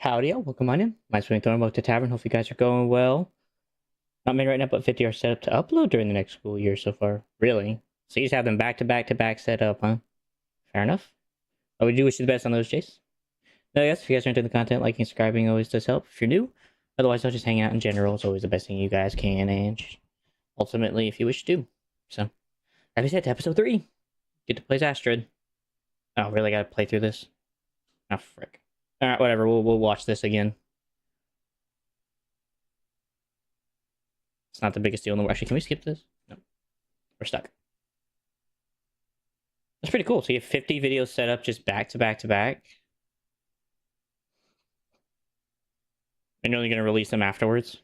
Howdy, y'all. Welcome on in. My swing throwing back to tavern. Hope you guys are going well. Not many right now, but 50 are set up to upload during the next school year so far. Really? So you just have them back to back to back set up, huh? Fair enough. But we do wish you the best on those, Chase. No, yes, if you guys are into the content, liking and subscribing always does help if you're new. Otherwise, I'll just hang out in general. It's always the best thing you guys can, and ultimately, if you wish to. So, like I said, to episode 3. Get to play as Astrid. Oh, really gotta play through this? Oh, frick. Alright, whatever. We'll watch this again. It's not the biggest deal in the world. Actually, can we skip this? No. We're stuck. That's pretty cool. So you have 50 videos set up just back to back to back. And you're only going to release them afterwards?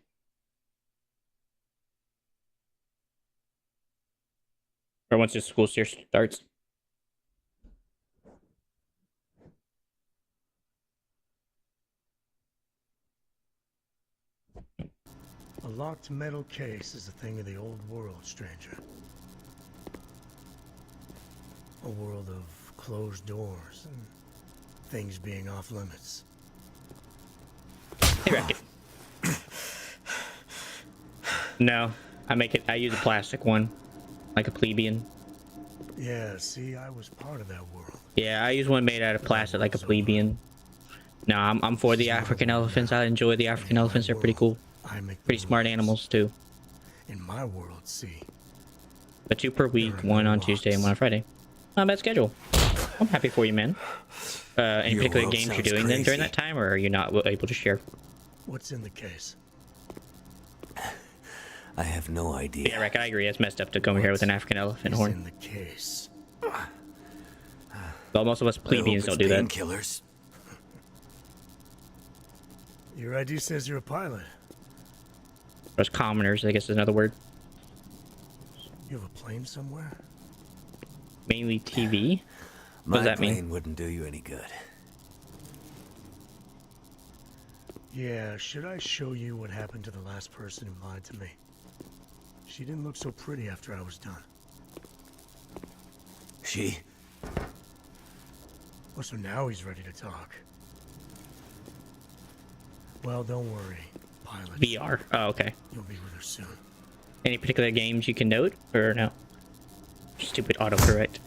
Or once the school year starts? A locked metal case is a thing of the old world, stranger. A world of closed doors and things being off limits. Hey, Racket. No, I use a plastic one. Like a plebeian. Yeah, see, I was part of that world. Yeah, I use one made out of plastic like a plebeian. No, I'm for the African elephants. I enjoy the African elephants. They're pretty cool. Pretty smart animals, too. In my world, see. But 2 per week, 1 on Tuesday and 1 on Friday. Not a bad schedule. I'm happy for you, man. Any particular games you're doing then during that time, or are you not able to share? What's in the case? I have no idea. Yeah, Rick, I agree. It's messed up to come here with an African elephant horn. In the case. Well, most of us plebeians don't do that. Killers. Your ID says you're a pilot. Or as commoners, I guess is another word. You have a plane somewhere? Mainly TV? What does that mean? My plane wouldn't do you any good. Yeah, should I show you what happened to the last person who lied to me? She didn't look so pretty after I was done. She? Oh, so now he's ready to talk. Well, don't worry, pilot. VR. Oh, okay. You'll be with her soon. Any particular games you can note, or no? Stupid autocorrect.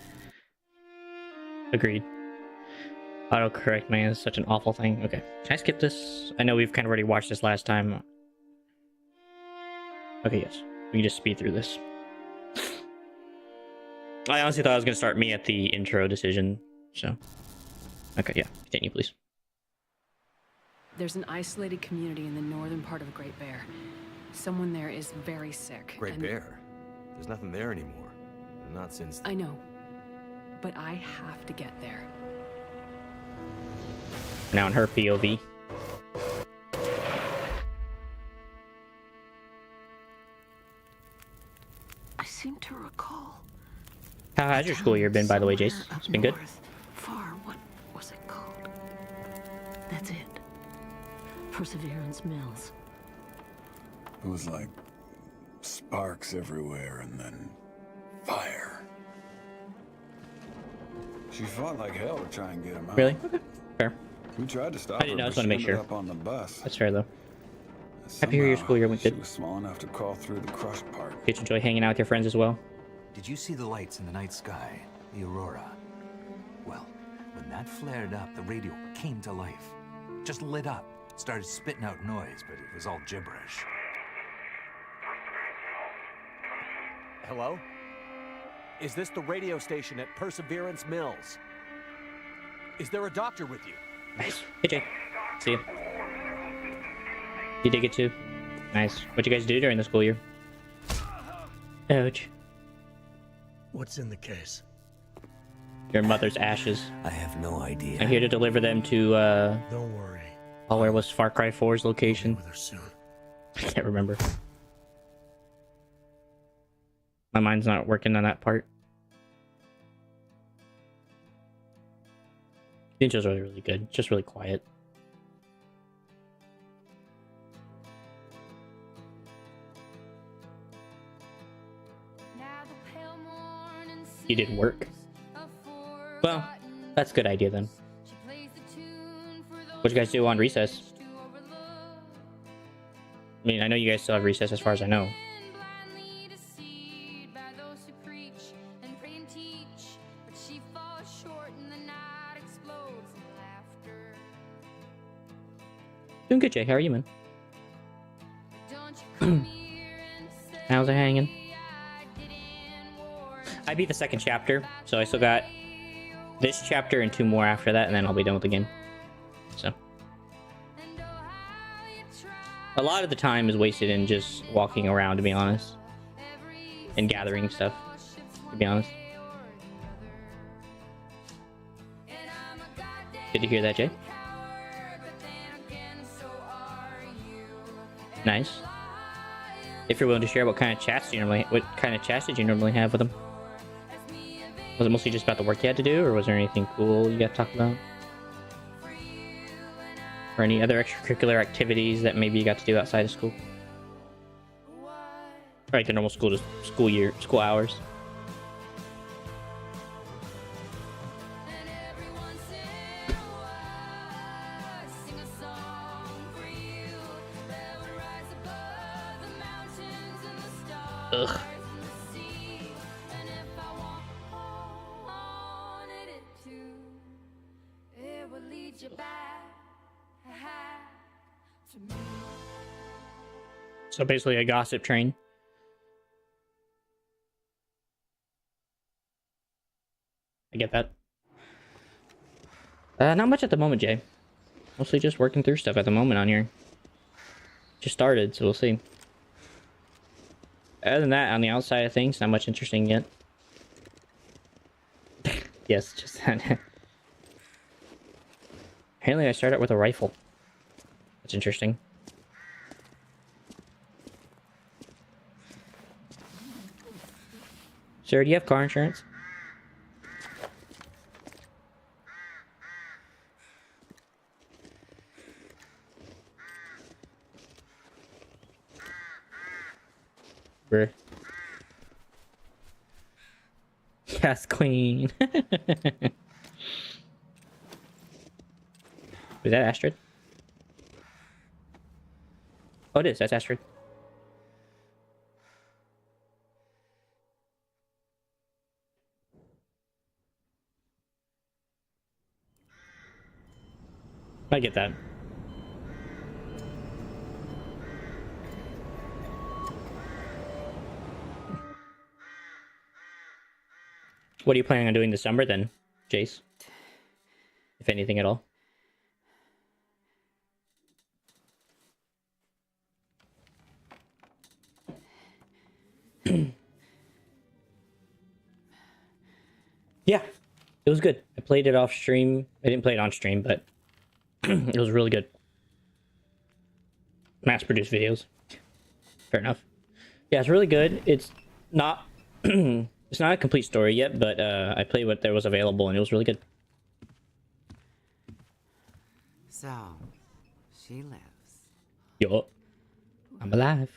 Agreed. Autocorrect, man, is such an awful thing. Okay, can I skip this? I know we've kind of already watched this last time. Okay, yes. We can just speed through this. I honestly thought I was going to start me at the intro decision, so... Okay, yeah. Continue, please. There's an isolated community in the northern part of Great Bear. Someone there is very sick. Great Bear? There's nothing there anymore. Not since... I know. But I have to get there. Now in her POV. I seem to recall. How has your school year been, by the way, Jace? It's been good? Far, what was it called? That's it. Perseverance Mills. It was like sparks everywhere and then fire. She fought like hell to try and get him out. Really? Okay. Fair. We tried to stop I didn't know. I her, just but want to she make ended sure. up on the bus. That's fair, though. Happy to hear your school year went She good. was small enough to crawl through the crushed part. Did you enjoy hanging out with your friends as well? Did you see the lights in the night sky? The aurora? Well, when that flared up, the radio came to life. Just lit up. Started spitting out noise, but it was all gibberish. Hello? Is this the radio station at Perseverance Mills? Is there a doctor with you? Nice. Hey, Jay. See you. You dig it too? Nice. What'd you guys do during the school year? Ouch. What's in the case? Your mother's ashes. I have no idea. I'm here to deliver them to, Don't worry. where was Far Cry 4's location? I'll be with her soon. I can't remember. My mind's not working on that part. The intro's really, really good. Just really quiet. You did work. Well, that's a good idea then. What'd you guys do on recess? I mean, I know you guys still have recess as far as I know. Doing good, Jay. How are you, man? How's it hanging? I beat the second chapter, so I still got this chapter and 2 more after that, and then I'll be done with the game. So a lot of the time is wasted in just walking around, to be honest, and gathering stuff, to be honest. Good to hear that, Jay. Nice. If you're willing to share, what kind of chats did you normally have with them? Was it mostly just about the work you had to do, or was there anything cool you got to talk about? Or any other extracurricular activities that maybe you got to do outside of school? Right, the normal school hours. Ugh. So basically a gossip train. I get that. Not much at the moment, Jay. Mostly just working through stuff at the moment on here. Just started, so we'll see. Other than that, on the outside of things, not much interesting yet. Yes, just that. Apparently I started with a rifle. That's interesting. Sir, do you have car insurance? Bruh. Yes, queen. Was that Astrid? Oh, it is. That's Astrid. I get that. What are you planning on doing this summer then, Jace? If anything at all? Yeah, it was good. I played it off stream. I didn't play it on stream, but it was really good. Mass-produced videos. Fair enough. Yeah, it's really good. It's not it's not a complete story yet, but I played what there was available, and it was really good. So, she lives. Yo, I'm alive.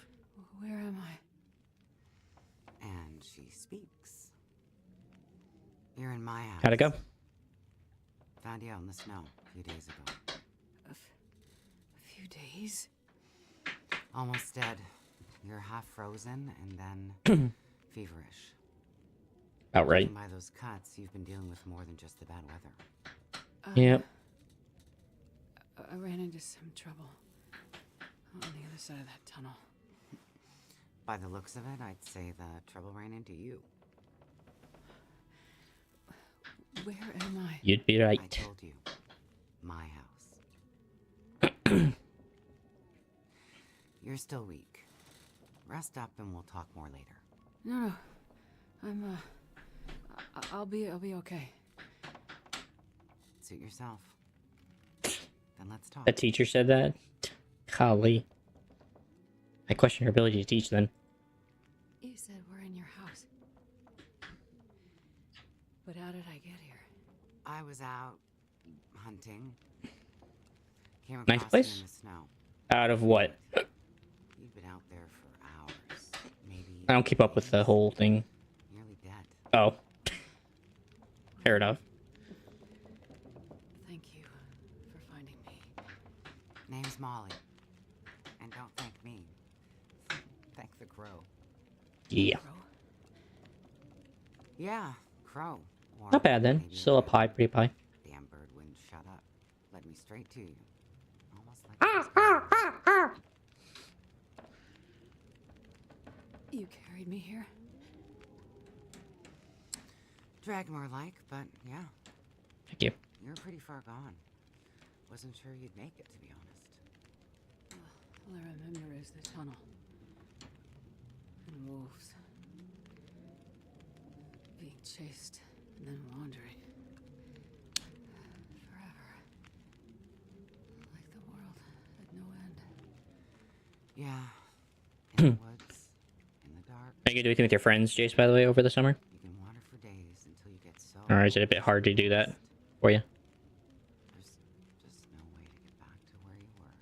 Where am I? And she speaks. You're in my house. How'd it go? Found you out in the snow a few days ago. A few days? Almost dead. You're half frozen and then feverish. Outright. Judging by those cuts, you've been dealing with more than just the bad weather. Yep. I ran into some trouble on the other side of that tunnel. By the looks of it, I'd say the trouble ran into you. Where am I? You'd be right. I told you. My house. You're still weak. Rest up and we'll talk more later. No. I'm I'll be okay. Suit yourself. Then let's talk. The teacher said that? Golly. I question her ability to teach then. You said we're in your house. But how did I get here? I was out hunting. Came Nice across place? you in the snow. Out of what? You'd been out there for hours. Maybe. I don't keep up with the whole thing. Nearly dead. Oh. Fair enough. Thank you for finding me. name's Molly. And don't thank me. Thank the crow. Yeah. Crow? Yeah, crow. Or Not bad then. maybe Still a bird. pie, pretty pie. Damn bird wouldn't shut up. Led me straight to you. Almost like it was gonna- You carried me here? Drag more like, but yeah, Thank you. you're pretty far gone. Wasn't sure you'd make it, to be honest. All I remember is the tunnel. And wolves. Being chased and then wandering. Forever. Like the world had no end. Yeah, in the woods, in the dark. Are you gonna do anything with your friends, Jace, by the way, over the summer? You can wander for days until you get so. Or is it a bit hard to do that for you? There's just no way to get back to where you were.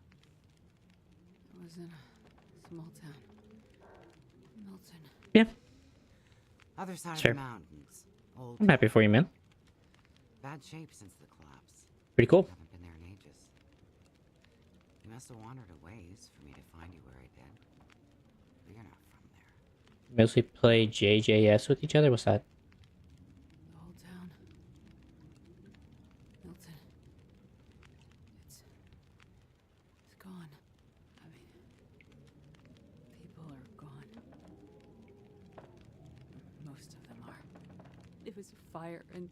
I was in a small town. Milton. Yeah. Other side Sure. of the mountains. Old. I'm happy for you, man. Bad shape since the collapse. Pretty cool. Haven't been there in ages. You must have wandered a ways for me to find you where I did. But you're not from there. Mostly play JJS with each other? What's that? The whole town. Milton. It's gone. I mean, people are gone. Most of them are. It was a fire and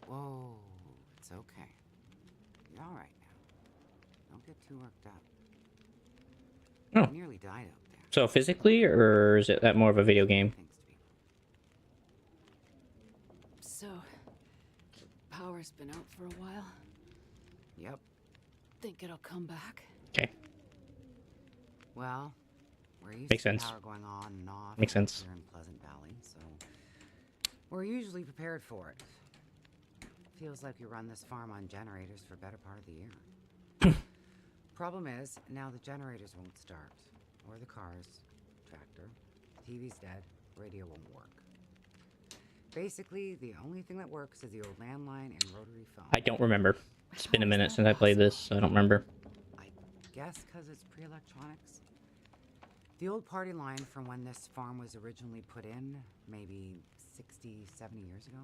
Whoa, it's okay. You're all right now. Don't get too worked up. Oh. You nearly died out there. So physically, or is it that more of a video game? Things to be. so power's been out for a while. Yep. Think it'll come back? Okay. Well, we're used Makes to sense. power going on and off. Makes sense. Here in Pleasant Valley, so we're usually prepared for it. Feels like we run this farm on generators for better part of the year. Problem is, now the generators won't start, or the cars, tractor, TV's dead, radio won't work. Basically, the only thing that works is the old landline and rotary phone. I don't remember. It's been a minute since I played this, so I don't remember. I guess because it's pre-electronics. The old party line from when this farm was originally put in, maybe 60, 70 years ago.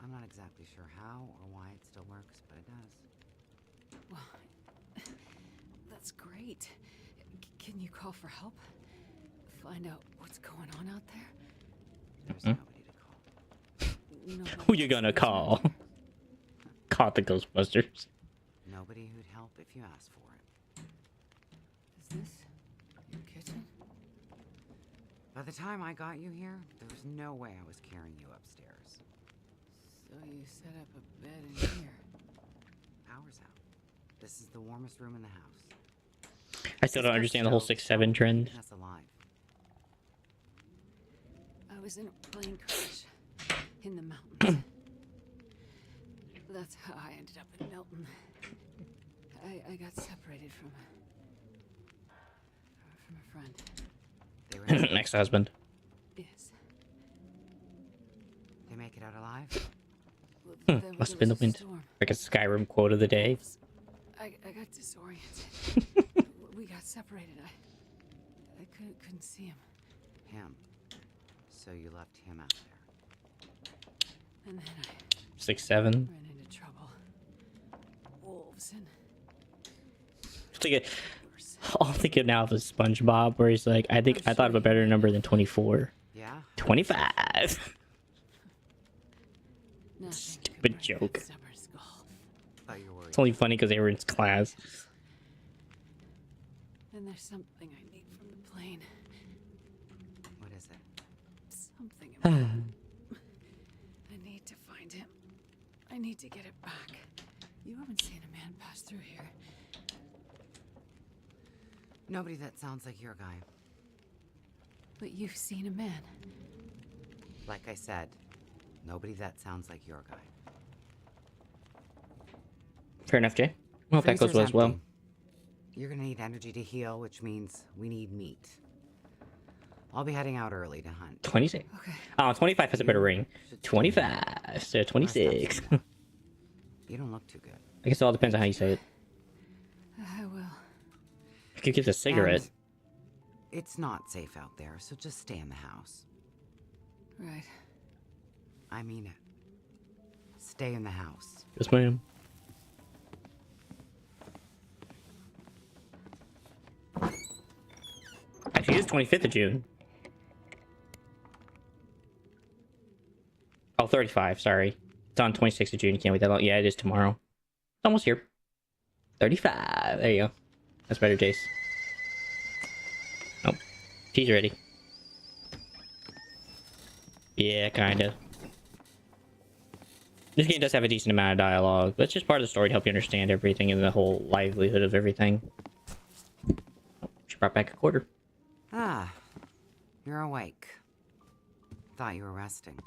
I'm not exactly sure how or why it still works, but it does. Well, that's great. Can you call for help? Find out what's going on out there? There's nobody to call. Nobody Who you else gonna lives call? around here? Caught the Ghostbusters. Nobody who'd help if you asked for it. Is this your kitchen? By the time I got you here, there was no way I was carrying you upstairs. So you set up a bed in here. Power's out. This is the warmest room in the house. I still don't understand the whole 6-7 trend. That's alive. I was in a plane crash in the mountains. That's how I ended up in Milton. I got separated from a friend. They were in- Ex-husband. Yes. They make it out alive? Well, Must have been the there was wind. a storm. Like a Skyrim quote of the day. I got disoriented. We got separated. I couldn't see him. Him. So you left him out there. And then I 6-7. ran into trouble. Wolves and worse. All thinking now of the SpongeBob, where he's like, I thought of a better number than 24. Yeah? 25. Nothing could Stupid break that joke. stubborn skull. Thought you were worried. It's only funny because they were in class. And there's something I need from the plane. What is it? Something important. I need to find him. I need to get it back. You haven't seen a man pass through here. Nobody that sounds like your guy. But you've seen a man. Like I said, nobody that sounds like your guy. Fair enough, Jay. Well, if that goes Freezer's well as well. empty. You're gonna need energy to heal, which means we need meat. I'll be heading out early to hunt. 26. Okay. Oh, 25 has a better ring. Should stay 25 to 26. You don't look too good. I guess it all depends on how you say it. I will. You could get a cigarette. And it's not safe out there, so just stay in the house. Right. I mean it. Stay in the house. Yes, ma'am. Actually, it's 25th of June. Oh, 35, sorry. It's on 26th of June. You can't wait that long. Yeah, it is tomorrow. It's almost here. 35. There you go. That's better, Jace. Oh, tea's ready. Yeah, kinda. This game does have a decent amount of dialogue, but it's just part of the story to help you understand everything and the whole livelihood of everything. Oh, she brought back a quarter. Ah, you're awake. Thought you were resting.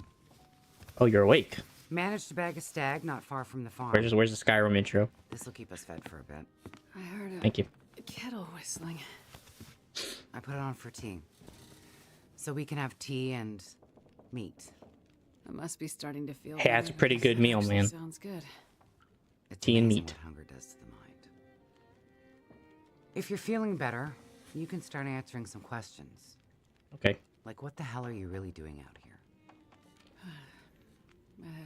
Oh, you're awake. Managed to bag a stag not far from the farm. Where's the Skyrim intro? This'll keep us fed for a bit. I heard Thank you. a kettle whistling. I put it on for tea. So we can have tea and meat. I must be starting to feel. Hey, that's a better. pretty good This meal, actually man. Sounds good. It's Tea and amazing meat. what hunger does to the mind. If you're feeling better, you can start answering some questions. Okay. Like, what the hell are you really doing out here?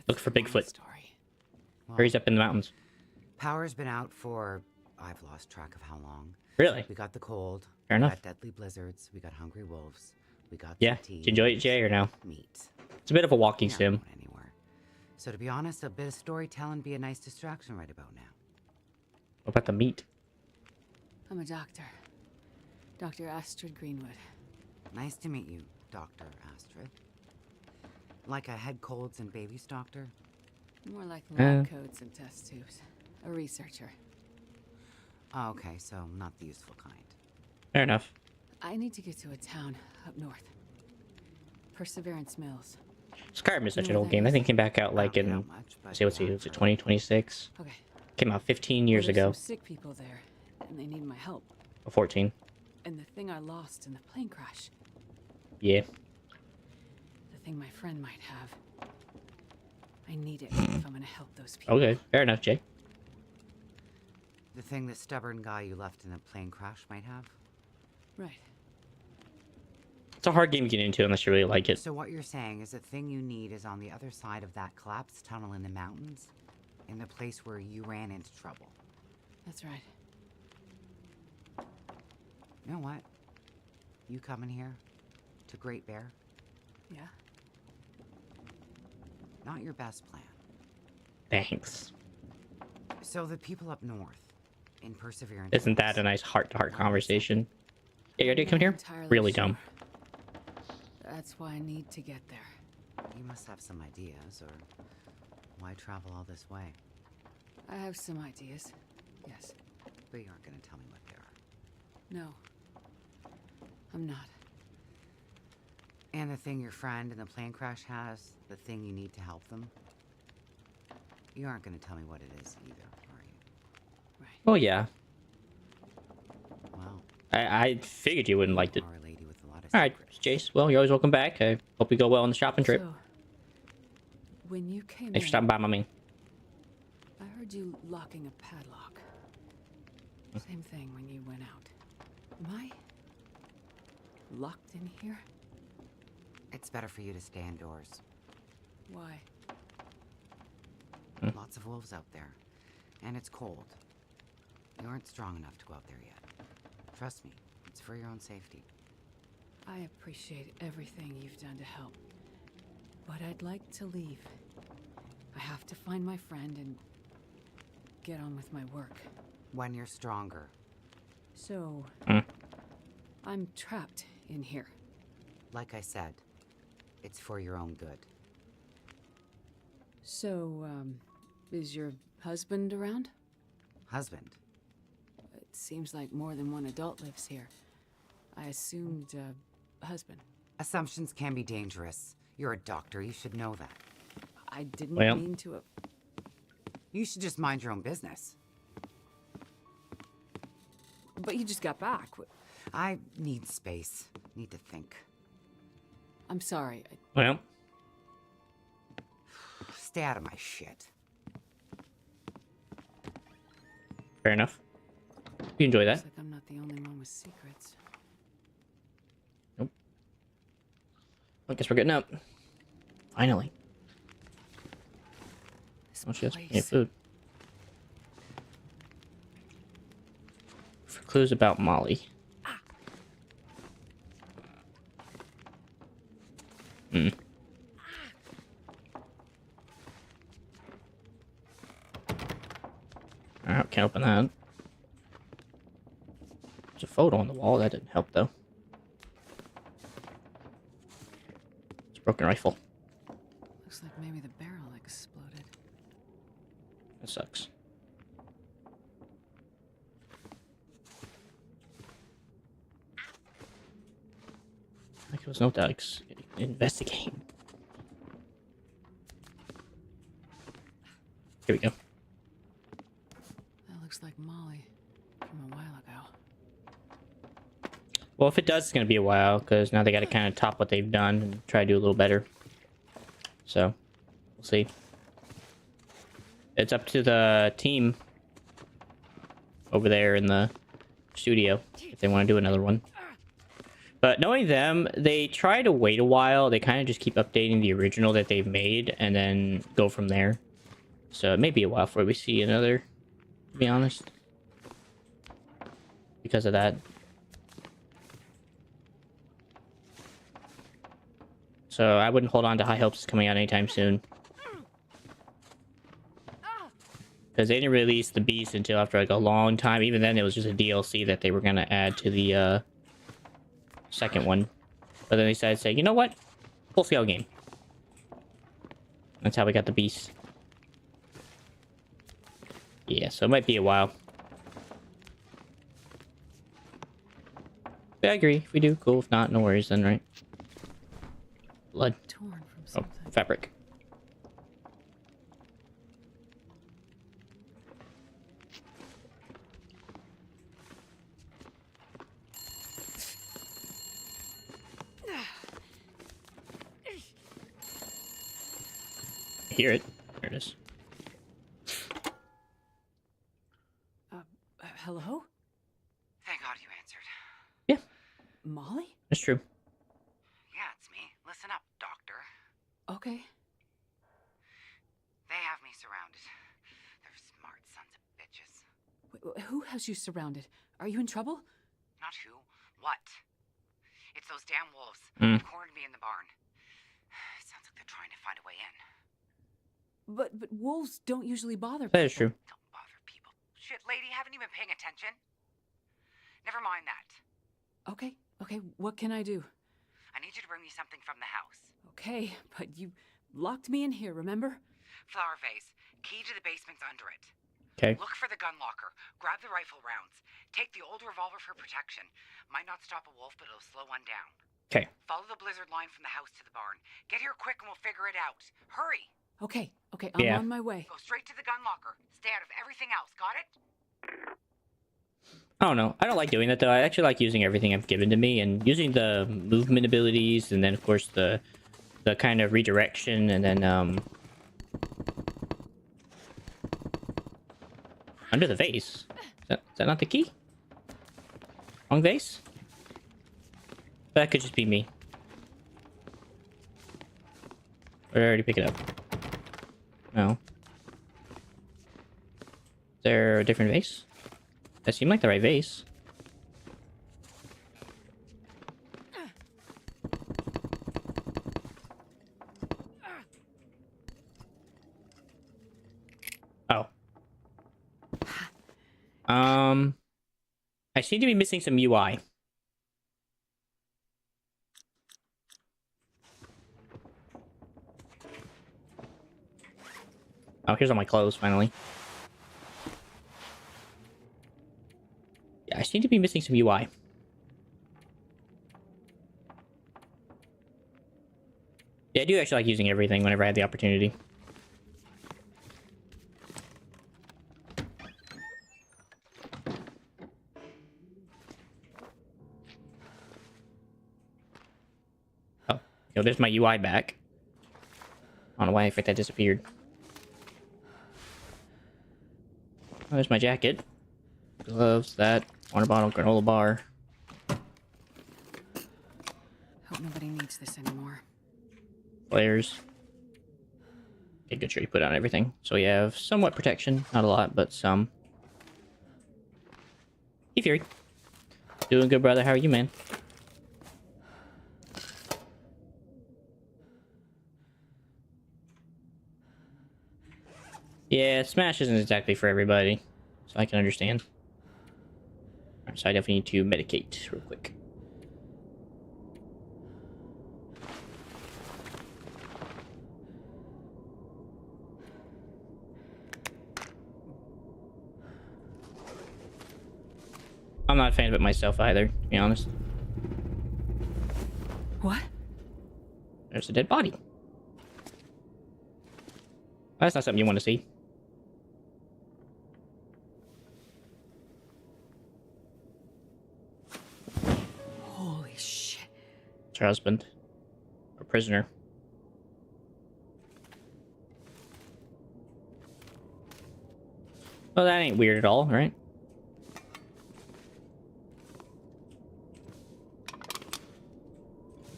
Look for That's a long Bigfoot. story. Or he's up in the mountains. Power's been out for, I've lost track of how long. Really? We got the cold. Fair we enough. got deadly blizzards. We got hungry wolves. We got Yeah. some tea. Did you enjoy it, Jay, or no? Meat. It's a bit of a walking You're not sim. going anywhere. So to be honest, a bit of storytelling be a nice distraction right about now. What about the meat? I'm a doctor. Dr. Astrid Greenwood. Nice to meet you, Dr. Astrid. Like a head colds and babies doctor? More like lab coats and test tubes. A researcher. Oh, okay, so not the useful kind. Fair enough. I need to get to a town up north. Perseverance Mills. Skyrim is such an No, old that game. I is- think it came back out I like don't get in, out much, but say, what's yeah, it, I've was it heard. 2026? Okay. Came out 15 years There's ago. some sick people there, and they need my help. Or 14. And the thing I lost in the plane crash. Yeah. The thing my friend might have. I need it if I'm gonna help those people. Okay. Fair enough, Jay. The thing the stubborn guy you left in the plane crash might have? Right. It's a hard game to get into unless you really like it. So what you're saying is the thing you need is on the other side of that collapsed tunnel in the mountains? In the place where you ran into trouble. That's right. You know what? You coming here? To Great Bear? Yeah. Not your best plan. Thanks. So the people up north, in Perseverance... Isn't that a nice heart-to-heart conversation? Yeah, you idea come here? Entirely Really sure. dumb. That's why I need to get there. You must have some ideas, or why travel all this way? I have some ideas. Yes. But you aren't going to tell me what they are. No. I'm not. And the thing your friend in the plane crash has, the thing you need to help them? You aren't going to tell me what it is either, are you? Right. Well, yeah. Well, I figured you wouldn't like it. you are a lady with a lot of Alright, secrets. Jace. Well, you're always welcome back. I hope you go well on the shopping trip. So, when you came Thanks for in, stopping by, mommy. I heard you locking a padlock. Same thing when you went out. Am I locked in here? It's better for you to stay indoors. Why? Lots of wolves out there. And it's cold. You aren't strong enough to go out there yet. Trust me, it's for your own safety. I appreciate everything you've done to help. But I'd like to leave. I have to find my friend and get on with my work. When you're stronger. So, I'm trapped in here. Like I said, it's for your own good. So, is your husband around? Husband. It seems like more than one adult lives here. I assumed, husband. Assumptions can be dangerous. You're a doctor, you should know that. I didn't Well. mean to. You should just mind your own business. But you just got back. I need space. Need to think. I'm sorry. Well, Stay out of my shit. Fair enough. You enjoy that. Looks like I'm not the only one with secrets. Nope. I guess we're getting up. Finally. This Oh, she has place. plenty of food. For clues about Molly. Hmm. Alright, can't open that. There's a photo on the wall. That didn't help, though. It's a broken rifle. Looks like maybe the barrel exploded. That sucks. Like it was no doubt investigating. Here we go. That looks like Molly from a while ago. Well, if it does, it's going to be a while, because now they got to kind of top what they've done and try to do a little better. So, we'll see. It's up to the team over there in the studio if they want to do another one. But knowing them, they try to wait a while. They kind of just keep updating the original that they've made and then go from there. So it may be a while before we see another, to be honest. Because of that. So I wouldn't hold on to high hopes coming out anytime soon. Because they didn't release the Beast until after like a long time. Even then, it was just a DLC that they were going to add to the second one. But then they decided to say, you know what? Full scale game. That's how we got the Beast. Yeah, so it might be a while. But I agree. If we do, cool. If not, no worries then, right? Blood. Torn from Oh, something. fabric. Hear it. There it is. Hello? Thank God you answered. Yeah, Molly? that's true. Yeah, it's me. Listen up, Doctor. Okay. They have me surrounded. They're smart sons of bitches. Who has you surrounded? Are you in trouble? Not who. What? It's those damn wolves. Mm. They cornered me in the barn. Sounds like they're trying to find a way in. But wolves don't usually bother That is people. true. Don't bother people. Shit, lady, haven't you been paying attention? Never mind that. Okay, what can I do? I need you to bring me something from the house. Okay, but you locked me in here, remember? Flower vase. Key to the basement's under it. Okay. Look for the gun locker. Grab the rifle rounds. Take the old revolver for protection. Might not stop a wolf, but it'll slow one down. Okay. Follow the blizzard line from the house to the barn. Get here quick and we'll figure it out. Hurry! Okay, I'm Yeah. on my way. Go straight to the gun locker. Stay out of everything else, got it? I don't know. I don't like doing that though. I actually like using everything I've given to me and using the movement abilities and then of course the kind of redirection and then under the vase. Is that not the key? Wrong vase? That could just be me. Or did I already pick it up? No. Is there a different vase? That seemed like the right vase. Oh. I seem to be missing some UI. Oh, here's all my clothes, finally. Yeah, I seem to be missing some UI. Yeah, I do actually like using everything whenever I have the opportunity. Oh, there's my UI back. I don't know why I think that disappeared. Oh, there's my jacket. gloves, that water bottle, granola bar. Hope nobody needs this anymore. Flares. Okay, good, sure you put on everything. So we have somewhat protection, not a lot, but some. Hey, Fury. Doing good, brother. How are you, man? Yeah, Smash isn't exactly for everybody, so I can understand. Alright, so I definitely need to medicate real quick. I'm not a fan of it myself either, to be honest. What? There's a dead body. That's not something you want to see. Holy shit. It's her husband. Or prisoner. Well, that ain't weird at all, right?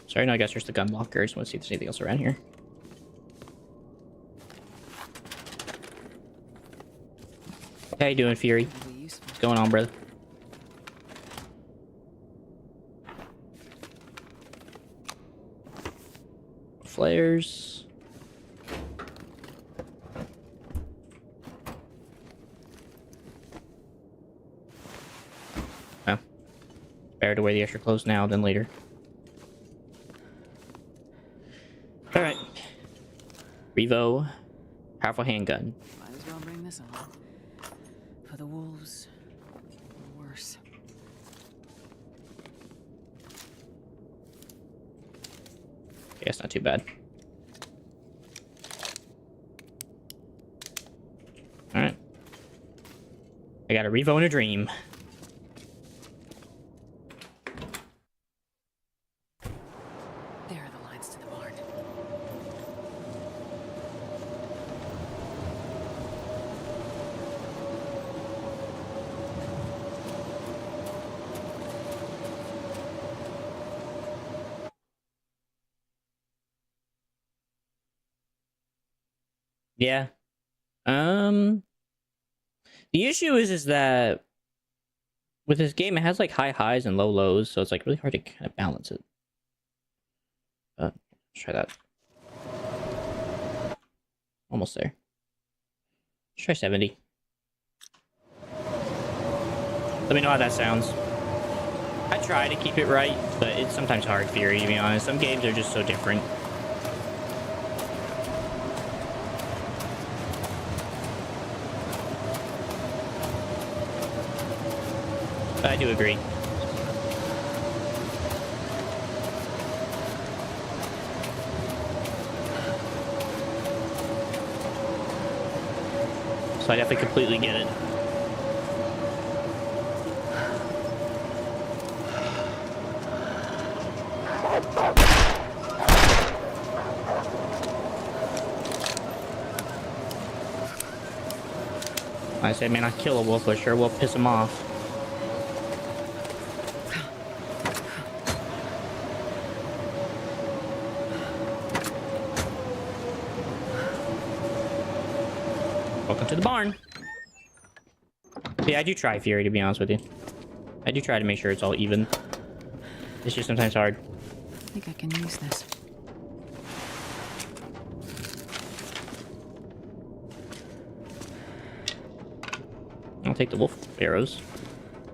Sorry, no, I guess there's the gun lockers. Let's see if there's anything else around here. How you doing, Fury? What's going on, brother? Flares. Oh. Better to wear the extra clothes now than later. Alright. Revo. Powerful handgun. Might as well bring this along. For the wolves. Or worse. Yeah, it's not too bad. Alright. I got a Revo and a dream. There are the lines to the barn. Yeah. The issue is that with this game, it has like high highs and low lows, so it's like really hard to kind of balance it. Let's try that. Almost there. Let's try 70. Let me know how that sounds. I try to keep it right, but it's sometimes hard, Fury, to be honest. Some games are just so different. But I do agree. So I definitely completely get it. I say, man, I kill a wolf, but sure will piss him off. Welcome to the barn. Yeah, I do try, Fury, to be honest with you. I do try to make sure it's all even. It's just sometimes hard. I think I can use this. I'll take the wolf arrows.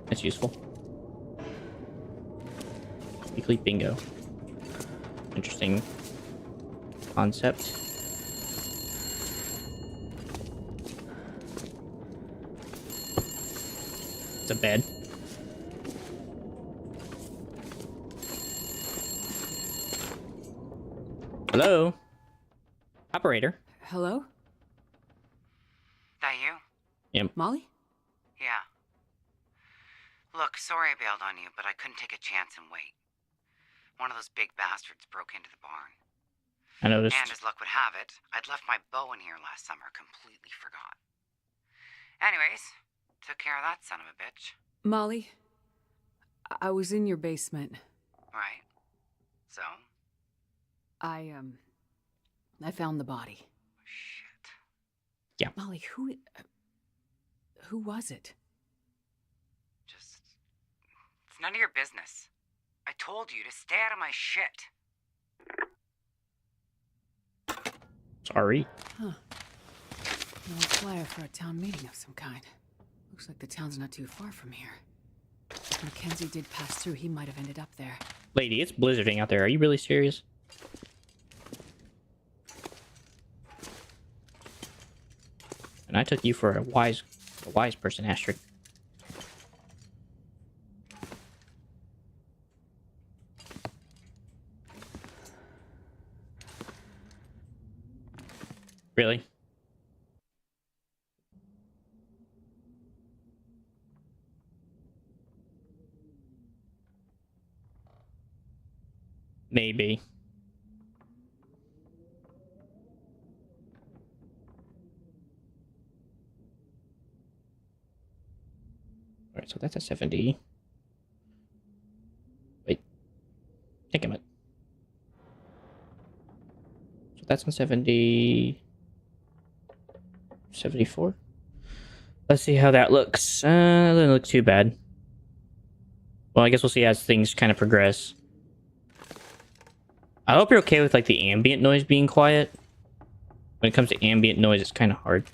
That's useful. Weekly bingo. Interesting concept. It's a bed. Hello? Operator. Hello? That you? Yep. Molly? Yeah. Look, sorry I bailed on you, but I couldn't take a chance and wait. One of those big bastards broke into the barn. I noticed. And as luck would have it, I'd left my bow in here last summer, completely forgot. Anyways, Took care of that son of a bitch. Molly, I was in your basement. Right. So? I found the body. Shit. Yeah. Molly, who was it? Just... It's none of your business. I told you to stay out of my shit. Sorry. Huh. No flyer for a town meeting of some kind. Looks like the town's not too far from here. If Mackenzie did pass through, he might have ended up there. Lady, it's blizzarding out there. Are you really serious? And I took you for a wise person, Astrid. Really? Maybe. Alright, so that's a 70. Wait. Think of it. So that's a 70. 74. Let's see how that looks. Doesn't look too bad. Well, I guess we'll see as things kind of progress. I hope you're okay with like the ambient noise being quiet. When it comes to ambient noise, it's kind of hard.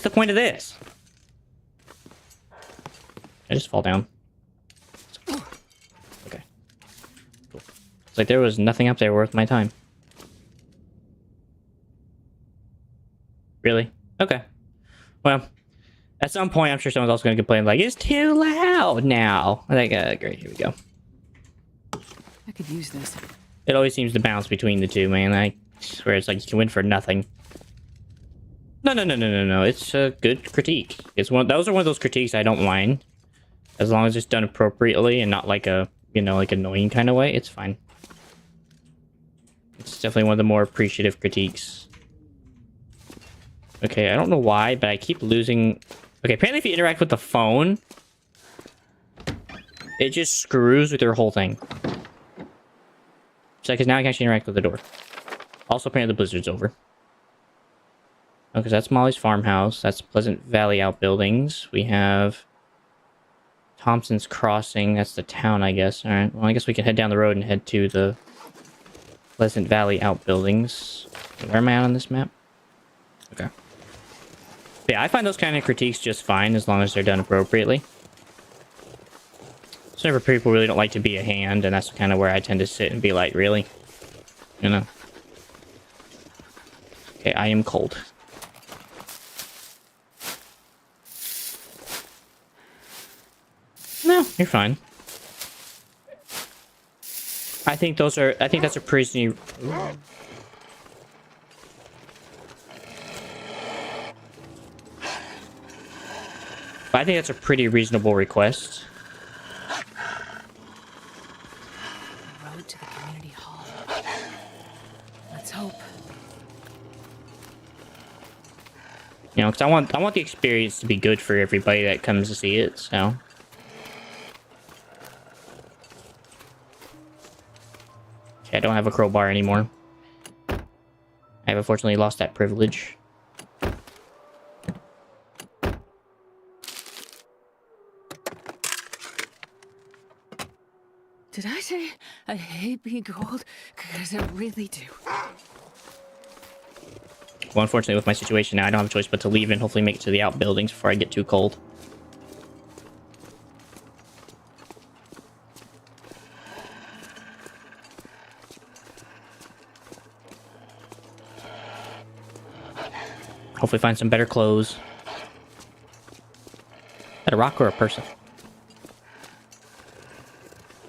What's the point of this? I just fall down. Okay. Cool. It's like there was nothing up there worth my time. Really? Okay. Well, at some point, I'm sure someone's also going to complain, like, it's too loud now. Like, great, here we go. I could use this. It always seems to bounce between the two, man. I swear it's like you can win for nothing. No. It's a good critique. Those are one of those critiques I don't mind. As long as it's done appropriately and not like a, like annoying kind of way, it's fine. It's definitely one of the more appreciative critiques. Okay, I don't know why, but I keep losing... Okay, apparently if you interact with the phone, it just screws with your whole thing. So, because now I can actually interact with the door. Also, apparently the blizzard's over. Okay, so that's Molly's farmhouse. That's Pleasant Valley Outbuildings. We have Thompson's Crossing. That's the town, I guess. Alright, well, I guess we can head down the road and head to the Pleasant Valley Outbuildings. Where am I on this map? Okay. But yeah, I find those kind of critiques just fine as long as they're done appropriately. So whenever people really don't like to be a hand, and that's kind of where I tend to sit and be like, really? Okay, I am cold. No, you're fine. I think that's a pretty... But I think that's a pretty reasonable request. Road to the community hall. Let's hope. Because I want the experience to be good for everybody that comes to see it, so... I don't have a crowbar anymore. I have unfortunately lost that privilege. Did I say I hate being cold? Because I really do. Well, unfortunately with my situation now, I don't have a choice but to leave and hopefully make it to the outbuildings before I get too cold. Hopefully find some better clothes. Is that a rock or a person?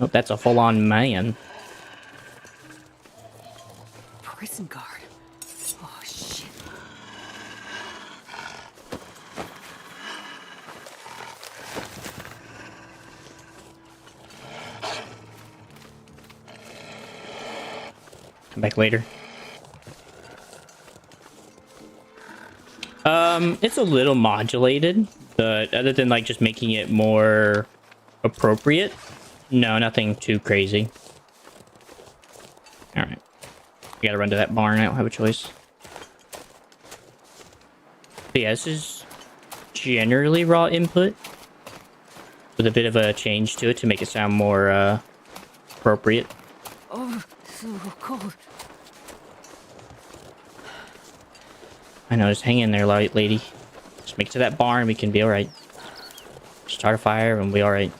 Oh, that's a full-on man. Prison guard. Oh, Come back later. It's a little modulated, but other than like just making it more appropriate, no, nothing too crazy. All right, we gotta run to that barn. I don't have a choice. But yeah, this is generally raw input with a bit of a change to it to make it sound more appropriate. Oh, so cold. I know, just hang in there, lady. Just make it to that barn, we can be alright. Start a fire and we'll be alright.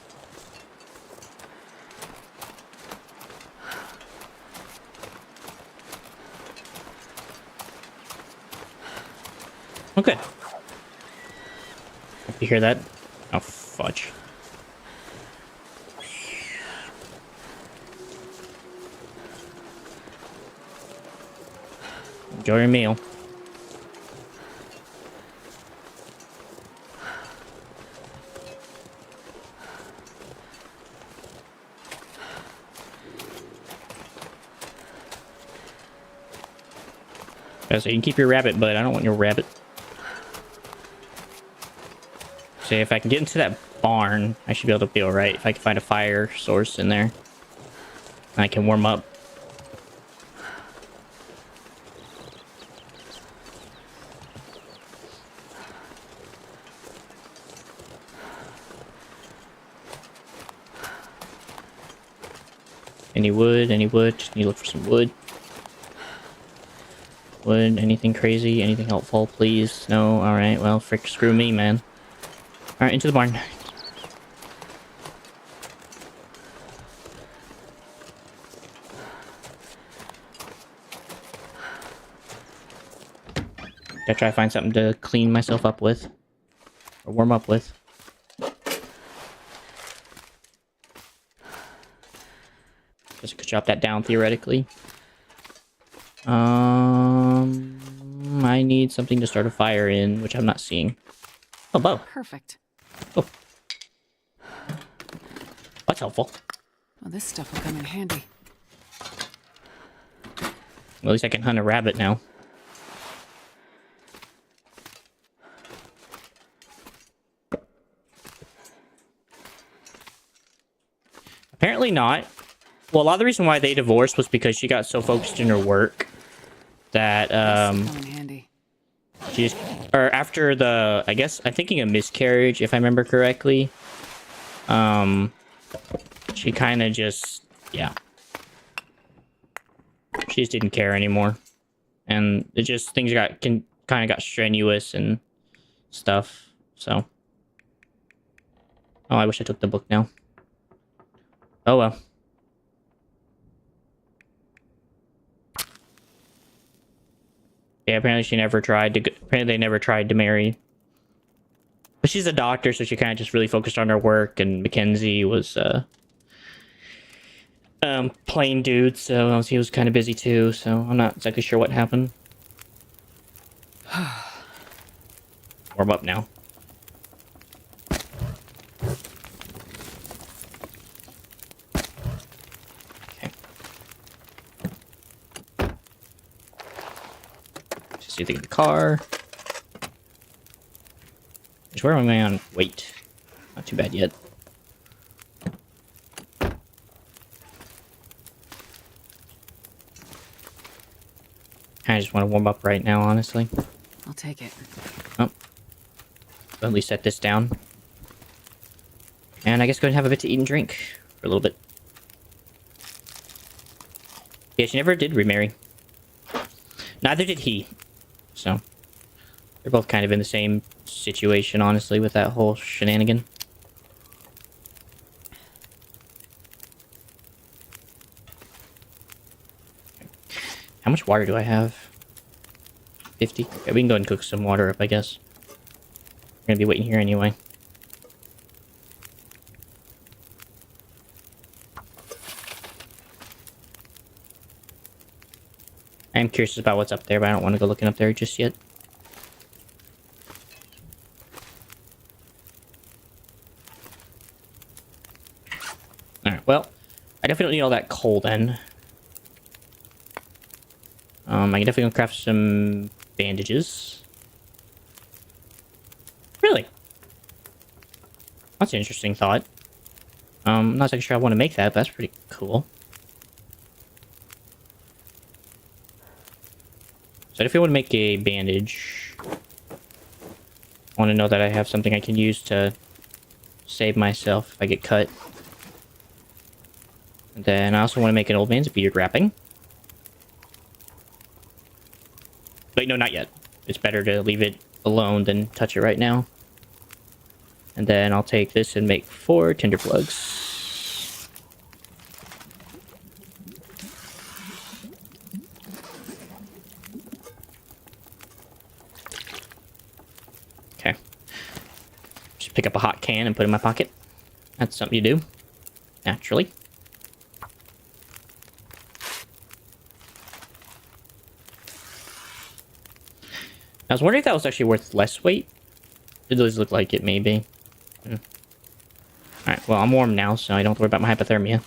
Okay. Hope you hear that? Oh, fudge. Enjoy your meal. So you can keep your rabbit, but I don't want your rabbit. See, if I can get into that barn, I should be able to be alright. If I can find a fire source in there, I can warm up. Any wood? Any wood? Just need to look for some wood. Wood? Anything crazy? Anything helpful, please? No? Alright, well, frick, screw me, man. Alright, into the barn. Gotta try to find something to clean myself up with. Or warm up with. Just could chop that down, theoretically. I need something to start a fire in, which I'm not seeing. Oh, bow. Perfect. Oh. That's helpful. Well, this stuff will come in handy. Well, at least I can hunt a rabbit now. Apparently not. Well, a lot of the reason why they divorced was because she got so focused in her work that she just, or after the, I guess I'm thinking a miscarriage, if I remember correctly. She kind of just, yeah, she just didn't care anymore, and it just things kind of got strenuous and stuff. So, oh, I wish I took the book now. Oh well. Yeah, apparently she never tried to. Apparently they never tried to marry. But she's a doctor, so she kind of just really focused on her work. And Mackenzie was plain dude, so he was kind of busy too. So I'm not exactly sure what happened. Warm up now. See if they get the car. Just where am I on weight? Not too bad yet. I just want to warm up right now, honestly. I'll take it. Oh. At least set this down. And I guess go ahead and have a bit to eat and drink for a little bit. Yeah, she never did remarry. Neither did he. So, they're both kind of in the same situation, honestly, with that whole shenanigan. How much water do I have? 50? Okay, we can go ahead and cook some water up, I guess. We're gonna be waiting here anyway. I am curious about what's up there, but I don't want to go looking up there just yet. Alright, well, I definitely don't need all that coal then. I can definitely gonna craft some bandages. Really? That's an interesting thought. I'm not exactly sure I want to make that, but that's pretty cool. So if I want to make a bandage, I want to know that I have something I can use to save myself if I get cut. And then I also want to make an old man's beard wrapping. Wait, no, not yet. It's better to leave it alone than touch it right now. And then I'll take this and make 4 tinder plugs. Okay. Just pick up a hot can and put it in my pocket. That's something you do, naturally. I was wondering if that was actually worth less weight. It does look like it may be. Alright, well, I'm warm now, so I don't have to worry about my hypothermia.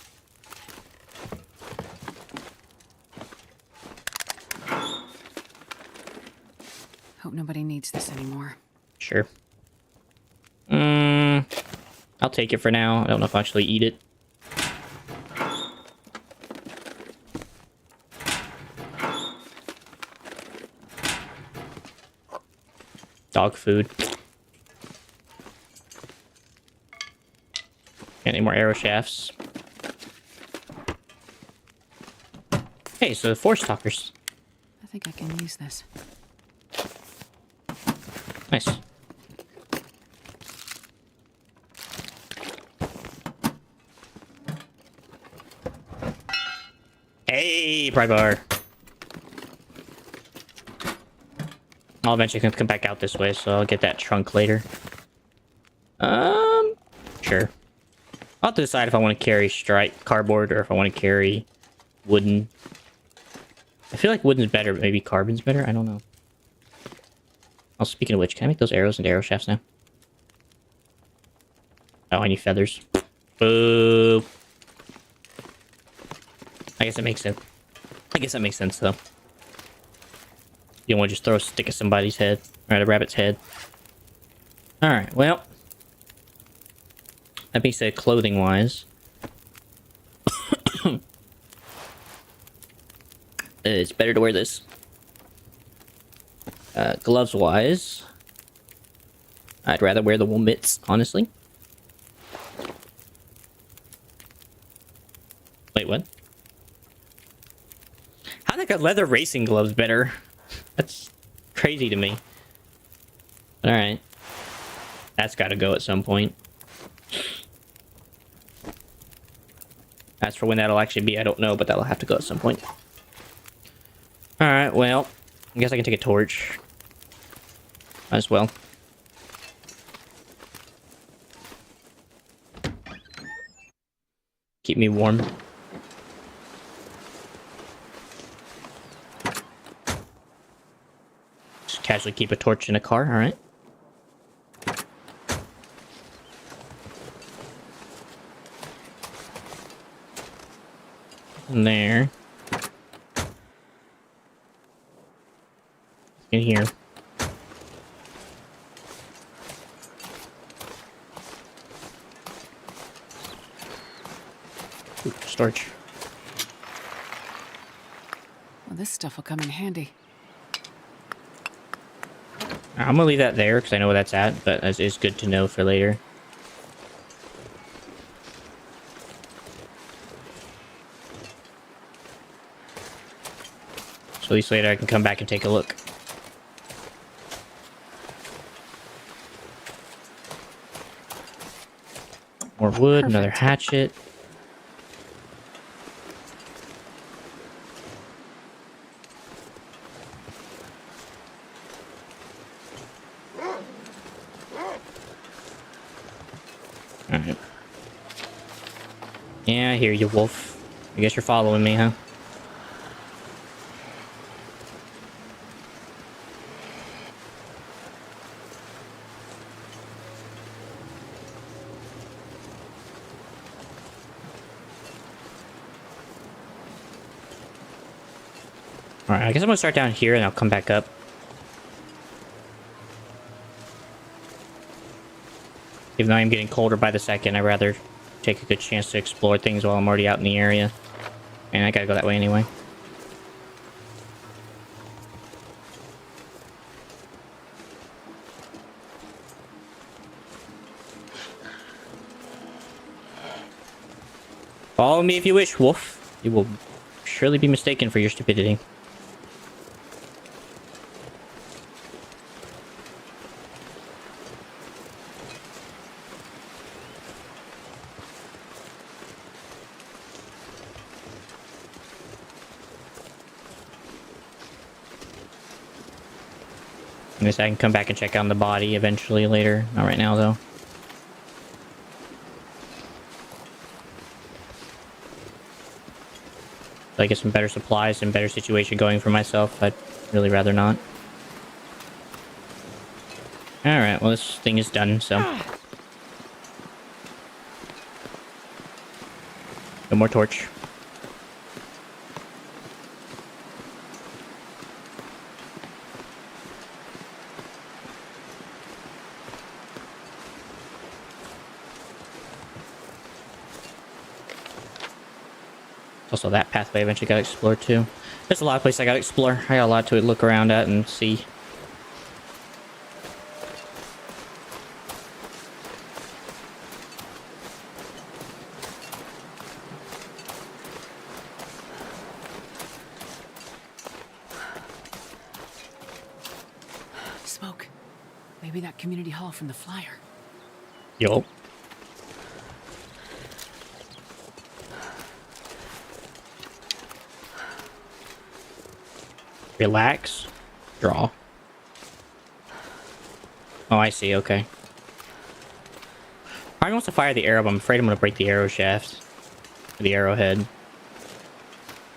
Hope nobody needs this anymore. Sure. I'll take it for now. I don't know if I'll actually eat it. Dog food. Any more arrow shafts? Hey, so force talkers. I think I can use this. Nice. Hey, pry bar. I'll eventually come back out this way, so I'll get that trunk later. Sure. I'll have to decide if I want to carry cardboard or if I want to carry wooden. I feel like wooden's better, but maybe carbon's better. I don't know. Oh, speaking of which, can I make those arrows into arrow shafts now? Oh, I need feathers. Boo. I guess that makes sense. I guess that makes sense, though. You don't want to just throw a stick at somebody's head. Or at a rabbit's head. Alright, well. That being said, clothing-wise. It's better to wear this. Gloves-wise. I'd rather wear the wool mitts, honestly. Wait, what? How they got leather racing gloves better? That's crazy to me. Alright. That's gotta go at some point. As for when that'll actually be, I don't know, but that'll have to go at some point. Alright, well, I guess I can take a torch. Might as well. Keep me warm. Just casually keep a torch in a car, alright. There. In here. Ooh, storage. Well, this stuff will come in handy. I'm gonna leave that there because I know where that's at, but it's good to know for later. So at least later I can come back and take a look. More wood, another hatchet. Alright. Yeah, I hear you, wolf. I guess you're following me, huh? Alright, I guess I'm gonna start down here and I'll come back up. Even though I'm getting colder by the second, I'd rather take a good chance to explore things while I'm already out in the area. And I gotta go that way anyway. Follow me if you wish, Wolf. You will surely be mistaken for your stupidity. I guess I can come back and check on the body eventually later. Not right now, though. So I get some better supplies and better situation going for myself. I'd really rather not. Alright, well this thing is done, so. No more torch. Also, that pathway eventually got explored too. There's a lot of places I gotta explore. I got a lot to look around at and see. Smoke. Maybe that community hall from the flyer. Yo. Relax. Draw. Oh, I see. Okay. I wants to fire the arrow, but I'm afraid I'm going to break the arrow shaft. Or the arrowhead.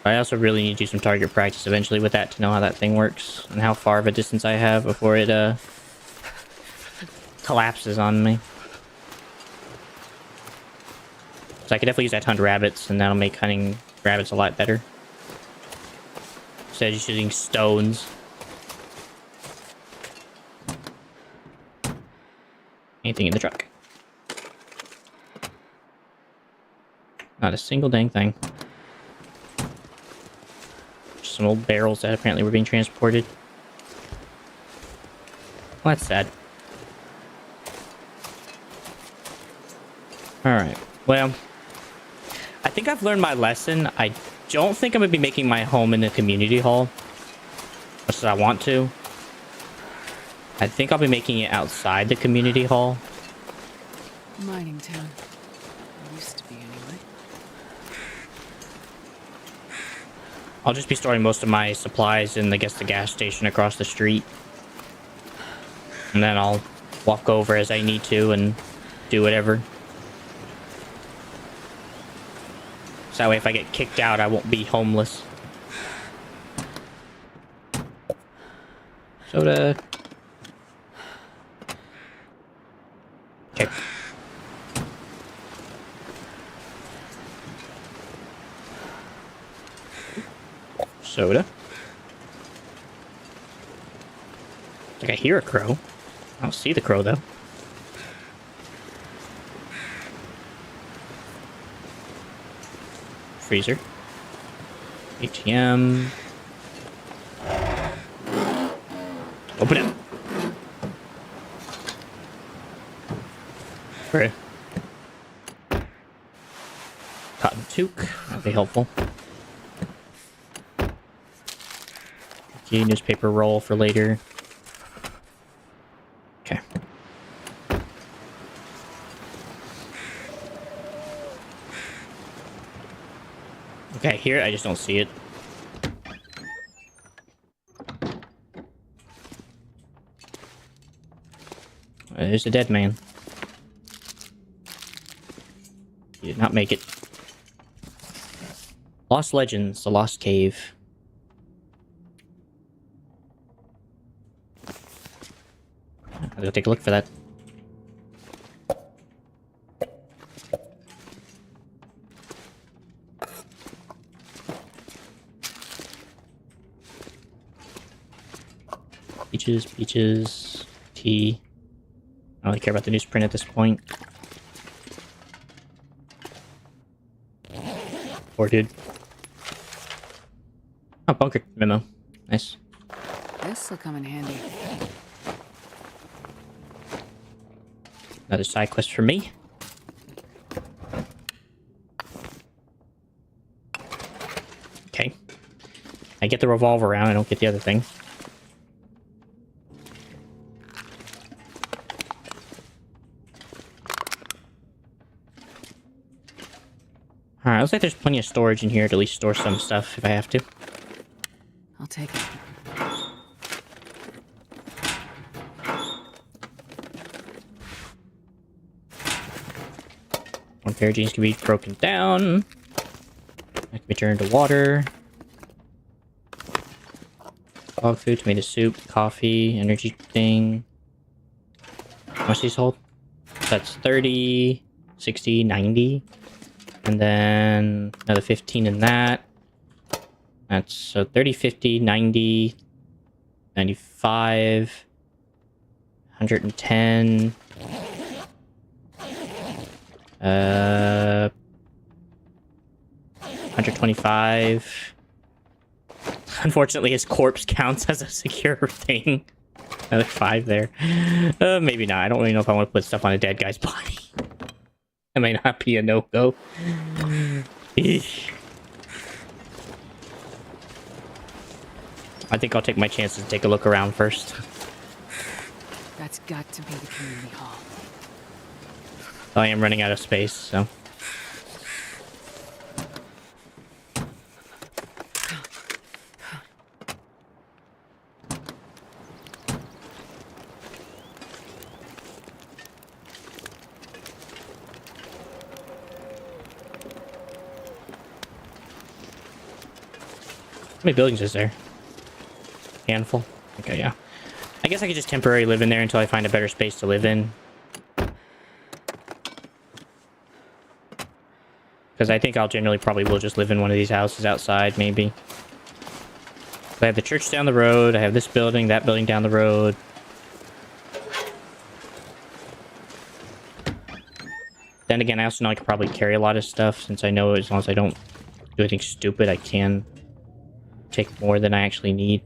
I also really need to do some target practice eventually with that to know how that thing works. And how far of a distance I have before it collapses on me. So I could definitely use that to hunt rabbits, and that'll make hunting rabbits a lot better. Instead of just using stones. Anything in the truck. Not a single dang thing. Just some old barrels that apparently were being transported. Well, that's sad. Alright, well, I think I've learned my lesson. I don't think I'm going to be making my home in the community hall. Much as I want to. I think I'll be making it outside the community hall. Mining town. Used to be anyway. I'll just be storing most of my supplies in, I guess, the gas station across the street. And then I'll walk over as I need to and do whatever. So that way if I get kicked out, I won't be homeless. Soda. Okay. Soda. Like I hear a crow. I don't see the crow though. Freezer. ATM. Open it. Right. Cotton toque. That'd be helpful. Okay, newspaper roll for later. Okay. Okay, here I just don't see it. There's a dead man. He did not make it. Lost Legends, the Lost Cave. I'll go take a look for that. Peaches, peaches, tea. I don't really care about the newsprint at this point. Poor dude. Oh, bunker memo. Nice. This'll come in handy. Another side quest for me. Okay. I get the revolver round, I don't get the other thing. Alright, looks like there's plenty of storage in here to at least store some stuff if I have to. I'll take it. One pair of jeans can be broken down. That can be turned into water. Dog food, tomato soup, coffee, energy thing. How much these hold? That's 30, 60, 90. And then another 15 in that. That's so 30, 50, 90, 95, 110. 125. Unfortunately, his corpse counts as a secure thing. Another 5 there. Maybe not. I don't really know if I want to put stuff on a dead guy's body. That may not be a no-go. Eesh. I think I'll take my chances and take a look around first. That's got to be the community hall. I am running out of space, so... How many buildings is there? Handful? Okay, yeah. I guess I could just temporarily live in there until I find a better space to live in. Because I think I'll generally probably will just live in one of these houses outside, maybe. I have the church down the road, I have this building, that building down the road. Then again, I also know I could probably carry a lot of stuff, since I know as long as I don't do anything stupid, I can take more than I actually need.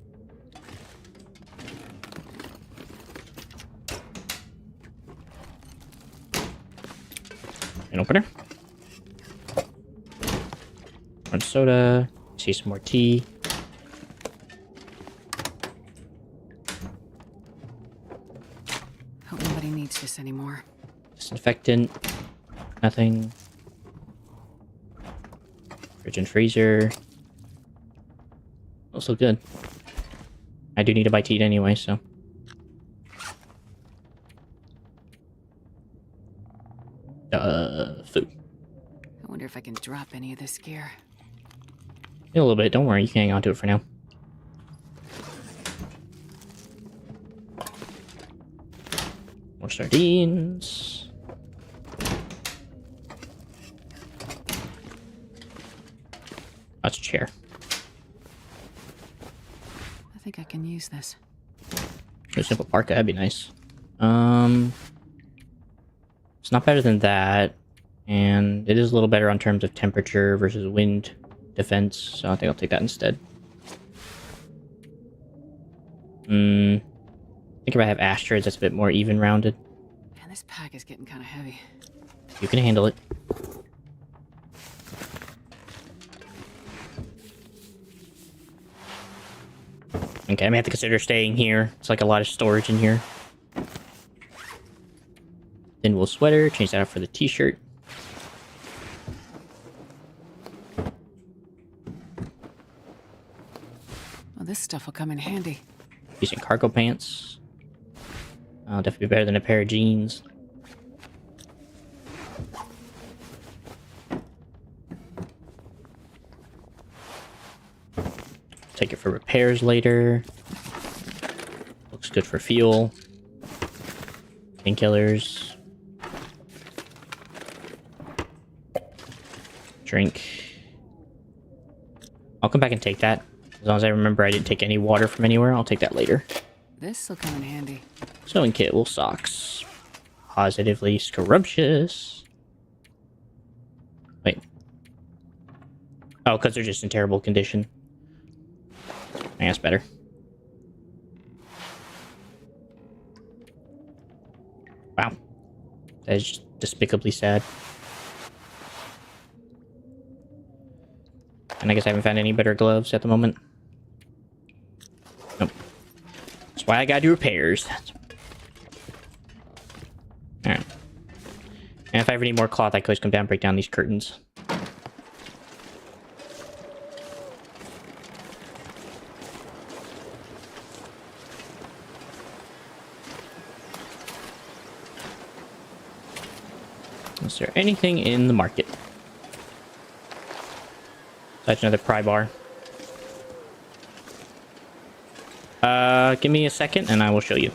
An opener. Orange soda. See some more tea. Hope nobody needs this anymore. Disinfectant. Nothing. Fridge and freezer. Also good. I do need to buy tea anyway, so. Food. I wonder if I can drop any of this gear. A little bit. Don't worry. You can hang on to it for now. More sardines. That's a chair. I think I can use this. A simple parka, that'd be nice. It's not better than that. And it is a little better on terms of temperature versus wind defense, so I think I'll take that instead. I think if I have Astrads, that's a bit more even-rounded. Man, this pack is getting kind of heavy. You can handle it. Okay, I may have to consider staying here. It's like a lot of storage in here. Thin wool sweater, change that out for the t-shirt. Well, this stuff will come in handy. Decent cargo pants. Definitely better than a pair of jeans. Take it for repairs later. Looks good for fuel. Painkillers. Drink. I'll come back and take that. As long as I remember I didn't take any water from anywhere, I'll take that later. This'll come in handy. Sewing kit, wool socks. Positively scrumptious. Wait. Oh, because they're just in terrible condition. I think that's better. Wow. That is just despicably sad. And I guess I haven't found any better gloves at the moment. Nope. That's why I gotta do repairs. Alright. And if I ever need more cloth, I can always come down and break down these curtains. Is there anything in the market? That's another pry bar. Give me a second and I will show you.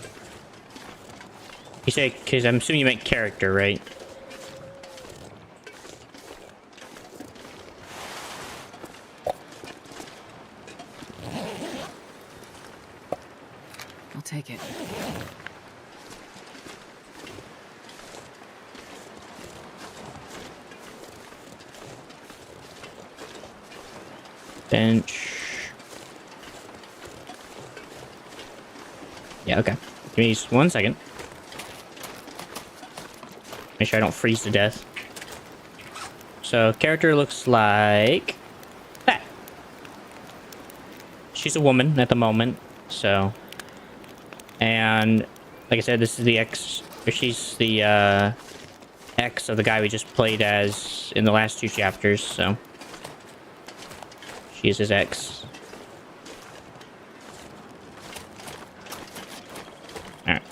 You say, because I'm assuming you meant character, right? I'll take it. Bench. Yeah, okay. Give me just 1 second. Make sure I don't freeze to death. So, character looks like that. She's a woman at the moment, so. And, like I said, this is the ex, or she's the, ex of the guy we just played as in the last 2 chapters, so. She is his ex. Alright.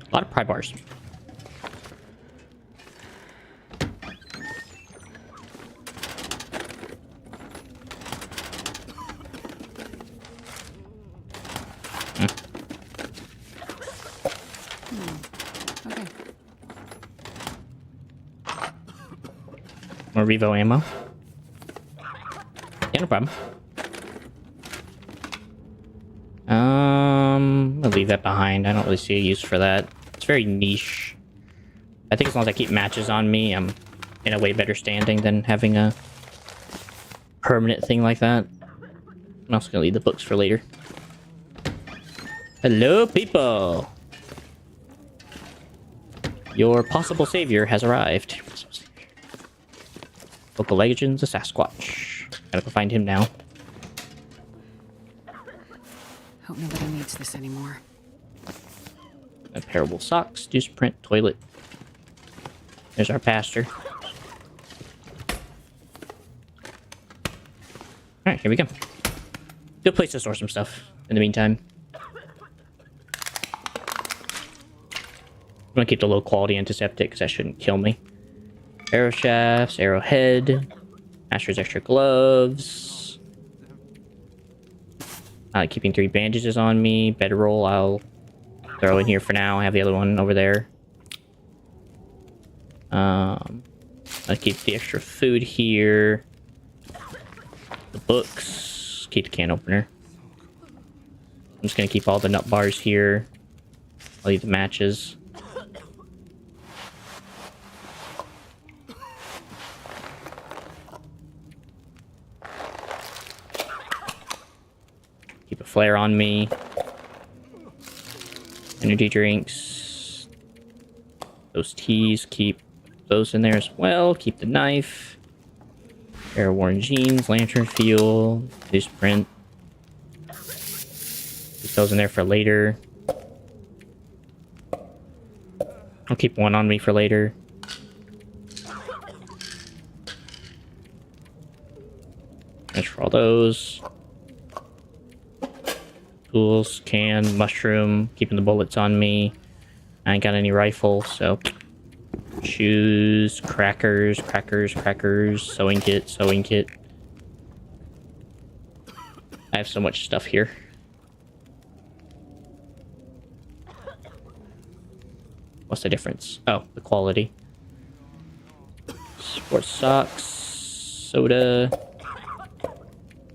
A lot of pry bars. Okay. More Revo ammo. Yeah, no problem. I'll leave that behind. I don't really see a use for that. It's very niche. I think as long as I keep matches on me, I'm in a way better standing than having a permanent thing like that. I'm also gonna leave the books for later. Hello, people! Your possible savior has arrived. Local legends, a Sasquatch. Gotta go find him now. Hope nobody needs this anymore. A pair of wool socks, newsprint, toilet. There's our pastor. Alright, here we go. Good place to store some stuff in the meantime. I'm gonna keep the low quality antiseptic because that shouldn't kill me. Arrow shafts, arrowhead, master's extra gloves. I like keeping 3 bandages on me. Bedroll I'll throw in here for now. I have the other one over there. I'll keep the extra food here. The books. Keep the can opener. I'm just gonna keep all the nut bars here. I'll leave the matches. Keep a flare on me. Energy drinks. Those teas, keep those in there as well. Keep the knife. Pair of worn jeans, lantern fuel, newsprint. Keep those in there for later. I'll keep one on me for later. Thanks for all those. Tools, can, mushroom, keeping the bullets on me. I ain't got any rifle, so shoes, crackers, sewing kit. I have so much stuff here. What's the difference? Oh, the quality. Sports socks, soda.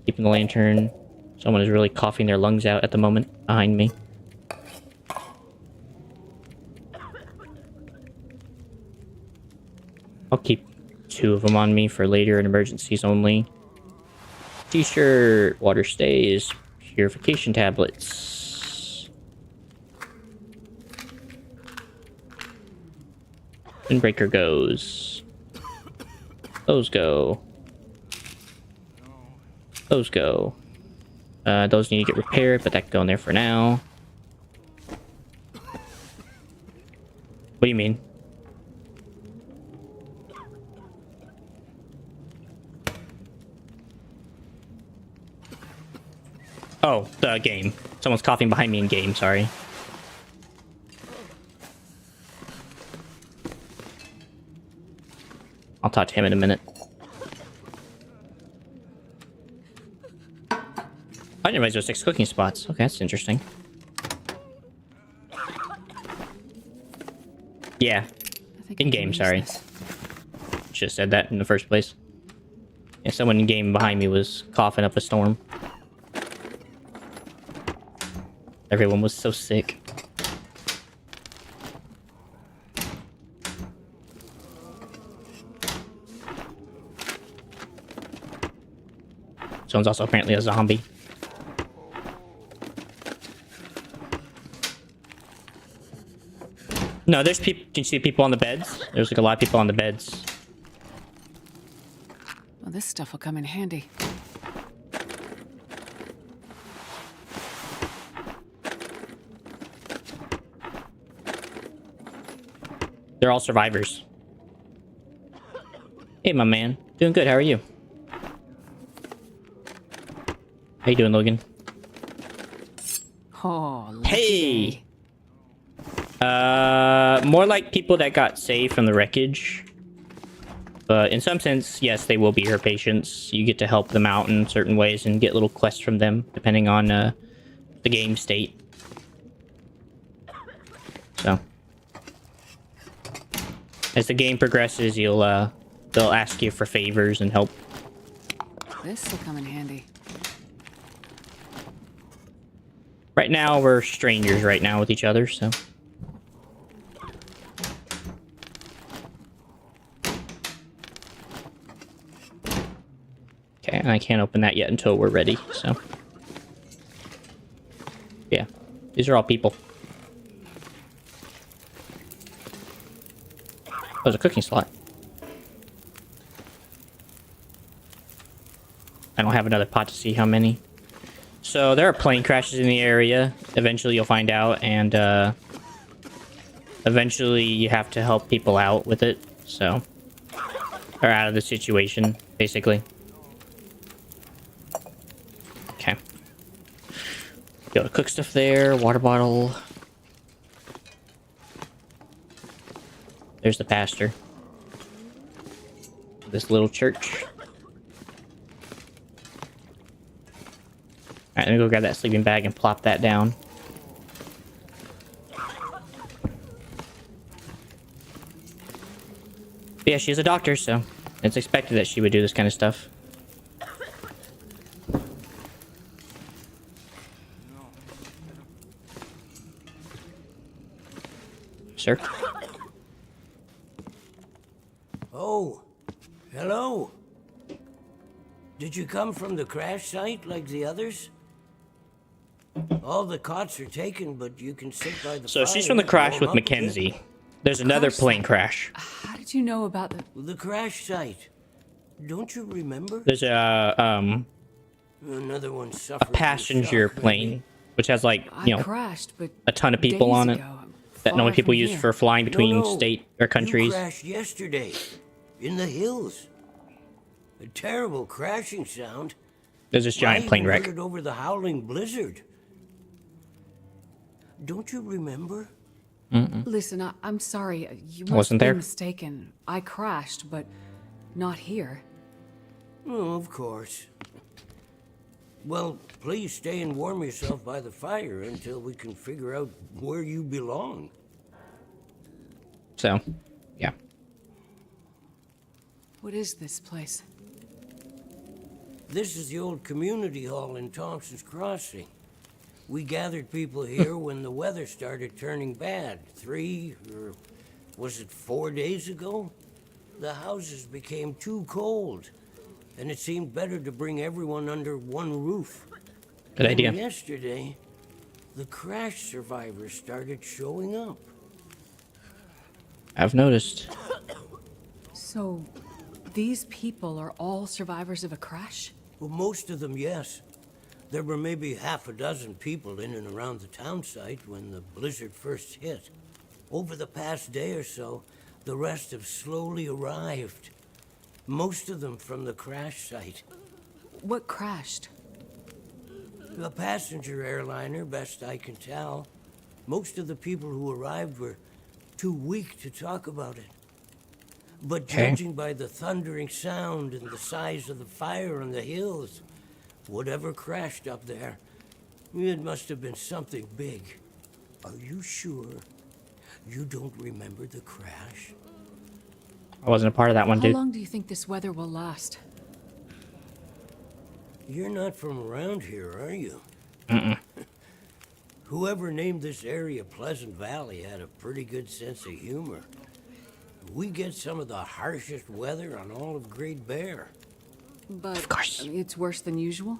Keeping the lantern. Someone is really coughing their lungs out at the moment behind me. I'll keep 2 of them on me for later and emergencies only. T-shirt, water stays, purification tablets. Windbreaker goes. Those go. Those go. Those need to get repaired, but that can go in there for now. What do you mean? Oh, the game. Someone's coughing behind me in game, sorry. I'll talk to him in a minute. I didn't realize there were 6 cooking spots. Okay, that's interesting. Yeah. In-game, sorry. Should have said that in the first place. Yeah, someone in-game behind me was coughing up a storm. Everyone was so sick. Someone's also apparently a zombie. No, there's people. Can you see people on the beds? There's like a lot of people on the beds. Well, this stuff will come in handy. They're all survivors. Hey, my man. Doing good. How are you? How you doing, Logan? Oh, hey! day. More like people that got saved from the wreckage. But in some sense, yes, they will be her patients. You get to help them out in certain ways and get little quests from them, depending on the game state. So, as the game progresses, you'll they'll ask you for favors and help. This will come in handy. Right now, we're strangers right now with each other, so. Okay, and I can't open that yet until we're ready, so. Yeah, these are all people. Oh, there's a cooking slot. I don't have another pot to see how many. So there are plane crashes in the area. Eventually you'll find out, and eventually you have to help people out with it, so. Or out of the situation, basically. Okay. Be able to cook stuff there, water bottle. There's the pastor. This little church. Alright, let me go grab that sleeping bag and plop that down. But yeah, she's a doctor, so it's expected that she would do this kind of stuff. Sir? Oh, hello. Did you come from the crash site like the others? All the cots are taken, but you can sit by the So fire she's from the and crash warm with up a bit. Mackenzie. There's another plane crash. How did you know about The crash site. Don't you remember? There's Another one a suffered from passenger shock, plane, maybe. which has like, I you know, crashed, but a ton of people days on it ago, that far normally people from use here. for flying between No, state or countries. You crashed yesterday in the hills. A terrible crashing sound. There's this giant I plane even wreck. heard it over the howling blizzard. Don't you remember? Listen, I'm sorry. You must Wasn't be there? mistaken. I crashed, but not here. Oh, of course. Well, please stay and warm yourself by the fire until we can figure out where you belong. So, yeah. What is this place? This is the old community hall in Thompson's Crossing. We gathered people here when the weather started turning bad. 3, or was it 4 days ago? The houses became too cold, and it seemed better to bring everyone under one roof. Good idea. And yesterday, the crash survivors started showing up. I've noticed. So, these people are all survivors of a crash? Well, most of them, yes. There were maybe half a dozen people in and around the town site when the blizzard first hit. Over the past day or so, the rest have slowly arrived. Most of them from the crash site. What crashed? A passenger airliner, best I can tell. Most of the people who arrived were too weak to talk about it. But judging by the thundering sound and the size of the fire on the hills, whatever crashed up there, it must have been something big. Are you sure you don't remember the crash? I wasn't a part of that one, How dude. long do you think this weather will last? You're not from around here, are you? Mm-mm. Whoever named this area Pleasant Valley had a pretty good sense of humor. We get some of the harshest weather on all of Great Bear. But Of course. it's worse than usual?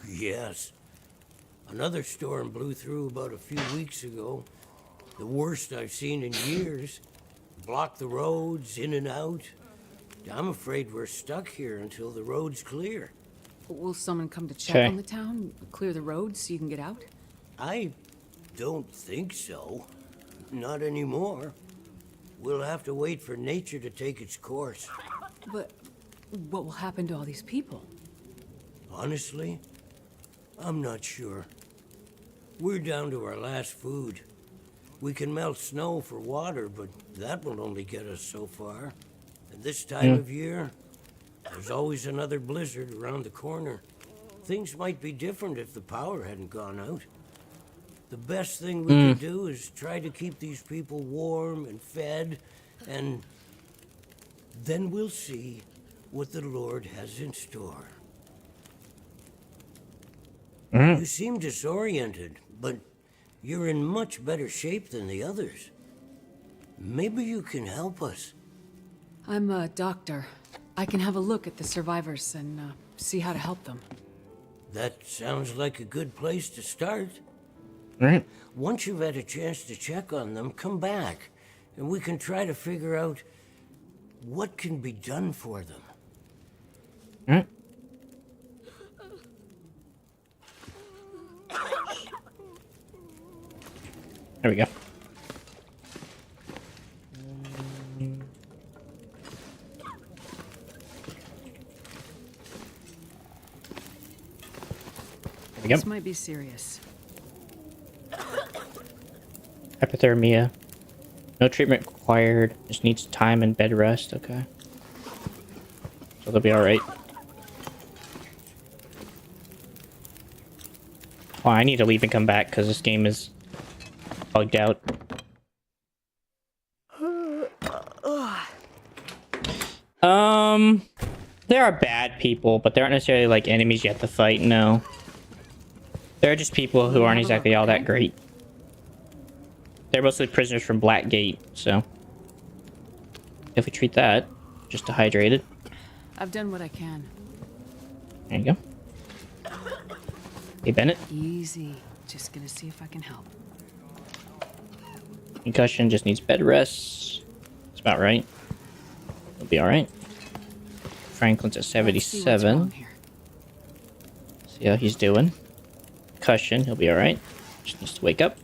Yes. Another storm blew through about a few weeks ago. The worst I've seen in years. Blocked the roads, in and out. I'm afraid we're stuck here until the road's clear. Will someone come to check Okay. on the town? Clear the roads so you can get out? I don't think so. Not anymore. We'll have to wait for nature to take its course. But what will happen to all these people? Honestly, I'm not sure. We're down to our last food. We can melt snow for water, but that will only get us so far. And this time of year, there's always another blizzard around the corner. Things might be different if the power hadn't gone out. The best thing we can do is try to keep these people warm and fed, and then we'll see what the Lord has in store. You seem disoriented, but you're in much better shape than the others. Maybe you can help us. I'm a doctor. I can have a look at the survivors and see how to help them. That sounds like a good place to start. Right. Once you've had a chance to check on them, come back, and we can try to figure out what can be done for them. Right. There we go. There we go. This might be serious. Hypothermia. No treatment required. Just needs time and bed rest. Okay. So they'll be alright. Oh, I need to leave and come back because this game is bugged out. There are bad people, but they aren't necessarily like enemies you have to fight, no. They're just people who aren't exactly all that great. They're mostly prisoners from Blackgate, so if we treat that, just dehydrated. I've done what I can. There you go. Hey, Bennett. Easy. Just gonna see if I can help. Concussion just needs bed rest. That's about right. He'll be alright. Franklin's at 77. See how he's doing. Concussion, he'll be alright. Just needs to wake up.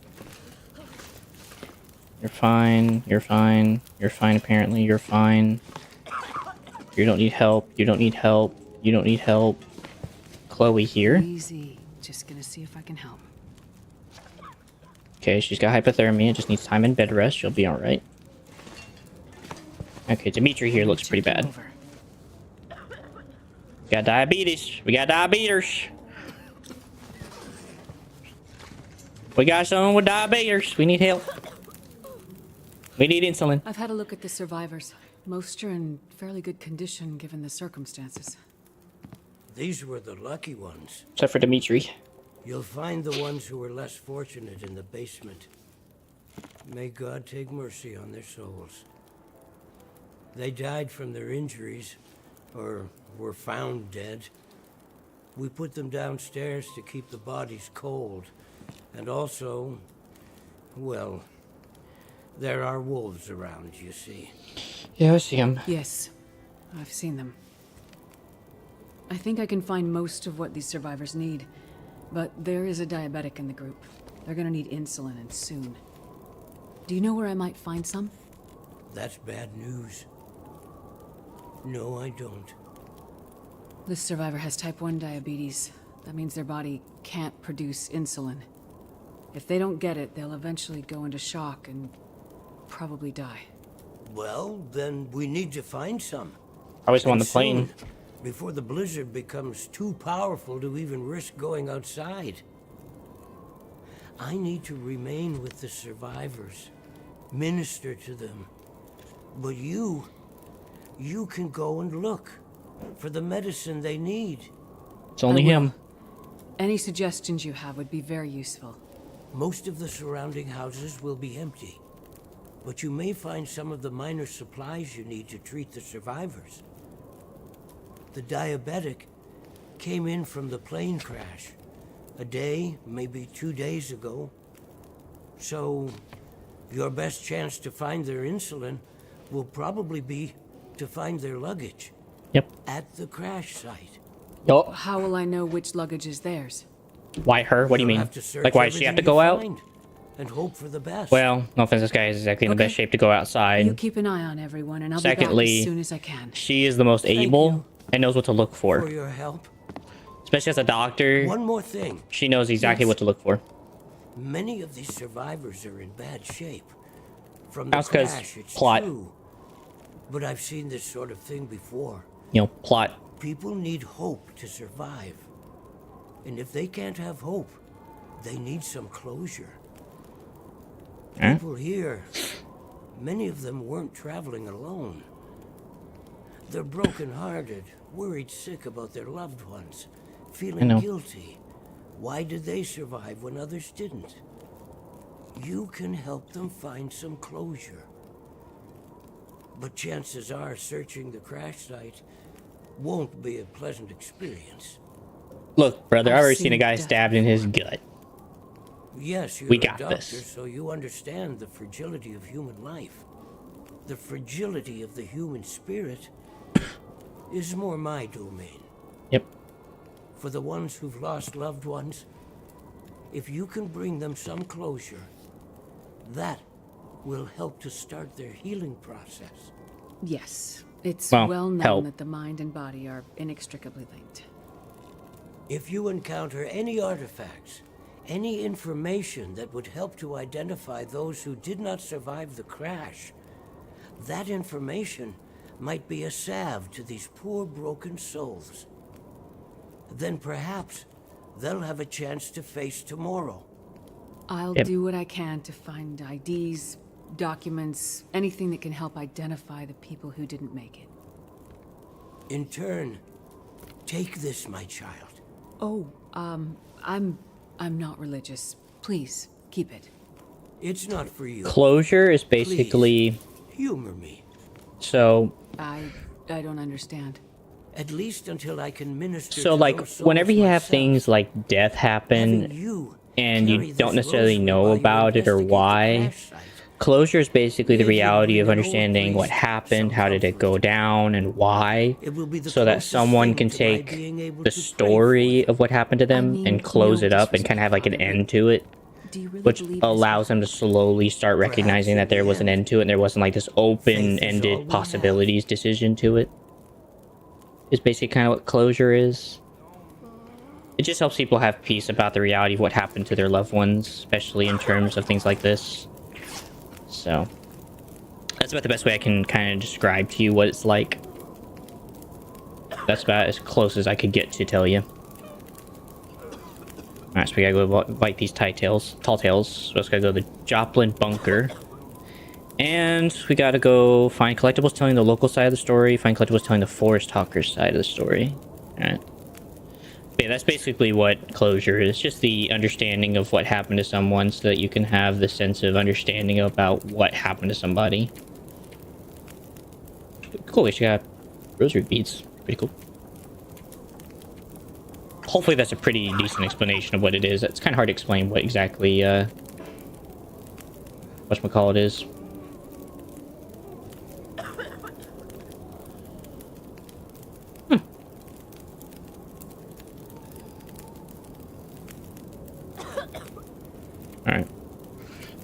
You're fine. You're fine. You're fine, apparently. You're fine. You don't need help. You don't need help. You don't need help. Chloe here. Easy. Just gonna see if I can help. Okay, she's got hypothermia. Just needs time in bed rest. She'll be alright. Okay, Dimitri here looks pretty bad. We got diabetes. We got diabetes. We got someone with diabetes. We need help. We need insulin. I've had a look at the survivors. Most are in fairly good condition given the circumstances. These were the lucky ones. Except for Dimitri. You'll find the ones who were less fortunate in the basement. May God take mercy on their souls. They died from their injuries, or were found dead. We put them downstairs to keep the bodies cold. And also, well, there are wolves around, you see. Yeah, I see him. Yes, I've seen them. I think I can find most of what these survivors need, but there is a diabetic in the group. They're gonna need insulin, and soon. Do you know where I might find some? That's bad news. No, I don't. This survivor has type 1 diabetes. That means their body can't produce insulin. If they don't get it, they'll eventually go into shock and probably die. Well, then we need to find some. I was on And the plane. soon, before the blizzard becomes too powerful to even risk going outside. I need to remain with the survivors, minister to them. But you can go and look for the medicine they need. It's only him. Any suggestions you have would be very useful. Most of the surrounding houses will be empty, but you may find some of the minor supplies you need to treat the survivors. The diabetic came in from the plane crash a day, maybe 2 days ago. So, your best chance to find their insulin will probably be to find their luggage. Yep. At the crash site. Oh, How will I know which luggage is theirs? why her? What do you You'll mean? have to search Like, why does she have to everything go you out? find and hope for the best. Well, no offense, this guy is exactly in the best Okay. shape to go outside. You keep an eye on everyone, and I'll be back Secondly, as soon as I can. she is the most able you. and knows what to look For for. your help. Especially as a doctor, One more thing. she knows exactly Yes. what to look for. Many of these survivors are in bad shape. From the That's 'cause crash, it's plot. true. But I've seen this sort of thing before. You know, plot. People need hope to survive. And if they can't have hope, they need some closure. Huh? People here, many of them weren't traveling alone. They're broken-hearted, worried sick about their loved ones, I feeling know. guilty. Why did they survive when others didn't? You can help them find some closure. But chances are searching the crash site won't be a pleasant experience. Look, brother, I've I've already seen a seen guy death stabbed in his gut. Yes, you're We a got doctor, this. so you understand the fragility of human life. The fragility of the human spirit is more my domain. Yep. For the ones who've lost loved ones, if you can bring them some closure, that will help to start their healing process. Yes, it's Well, well known help. that the mind and body are inextricably linked. If you encounter any artifacts, any information that would help to identify those who did not survive the crash, that information might be a salve to these poor broken souls. Then perhaps they'll have a chance to face tomorrow. I'll Yep. do what I can to find IDs, documents, anything that can help identify the people who didn't make it. In turn, take this, my child. Oh, I'm not religious. Please, keep it. It's not for you. Closure is basically Humor me. so. I don't understand. At least until I can minister So to like those whenever souls you have myself. things like death Having happen you and carry you this don't necessarily rosary know while you about it or investigate the why, crash site. closure is basically the If you reality of bring an old understanding what priest happened, some how did it comfort, go down, and why, it will be the so that closest someone thing can to my take being able the to pray story for of what happened to them mean, and close no it up and kind of have like an disrespect, end to it, Do you really which believe this allows them to slowly start recognizing that there was an end to it and there wasn't like this all we open-ended have. possibilities decision to it. Is basically kind of what closure is. It just helps people have peace about the reality of what happened to their loved ones, especially in terms of things like this. So, that's about the best way I can kind of describe to you what it's like. That's about as close as I could get to tell you. Alright, so we gotta go bite these tall tales. So let's gotta go to the Joplin bunker. And we gotta go find collectibles telling the local side of the story, find collectibles telling the forest talkers side of the story. Alright. Yeah, that's basically what closure is. Just the understanding of what happened to someone so that you can have the sense of understanding about what happened to somebody. Cool, we got rosary beads. Pretty cool. Hopefully that's a pretty decent explanation of what it is. It's kind of hard to explain what exactly, whatchamacallit is. Alright.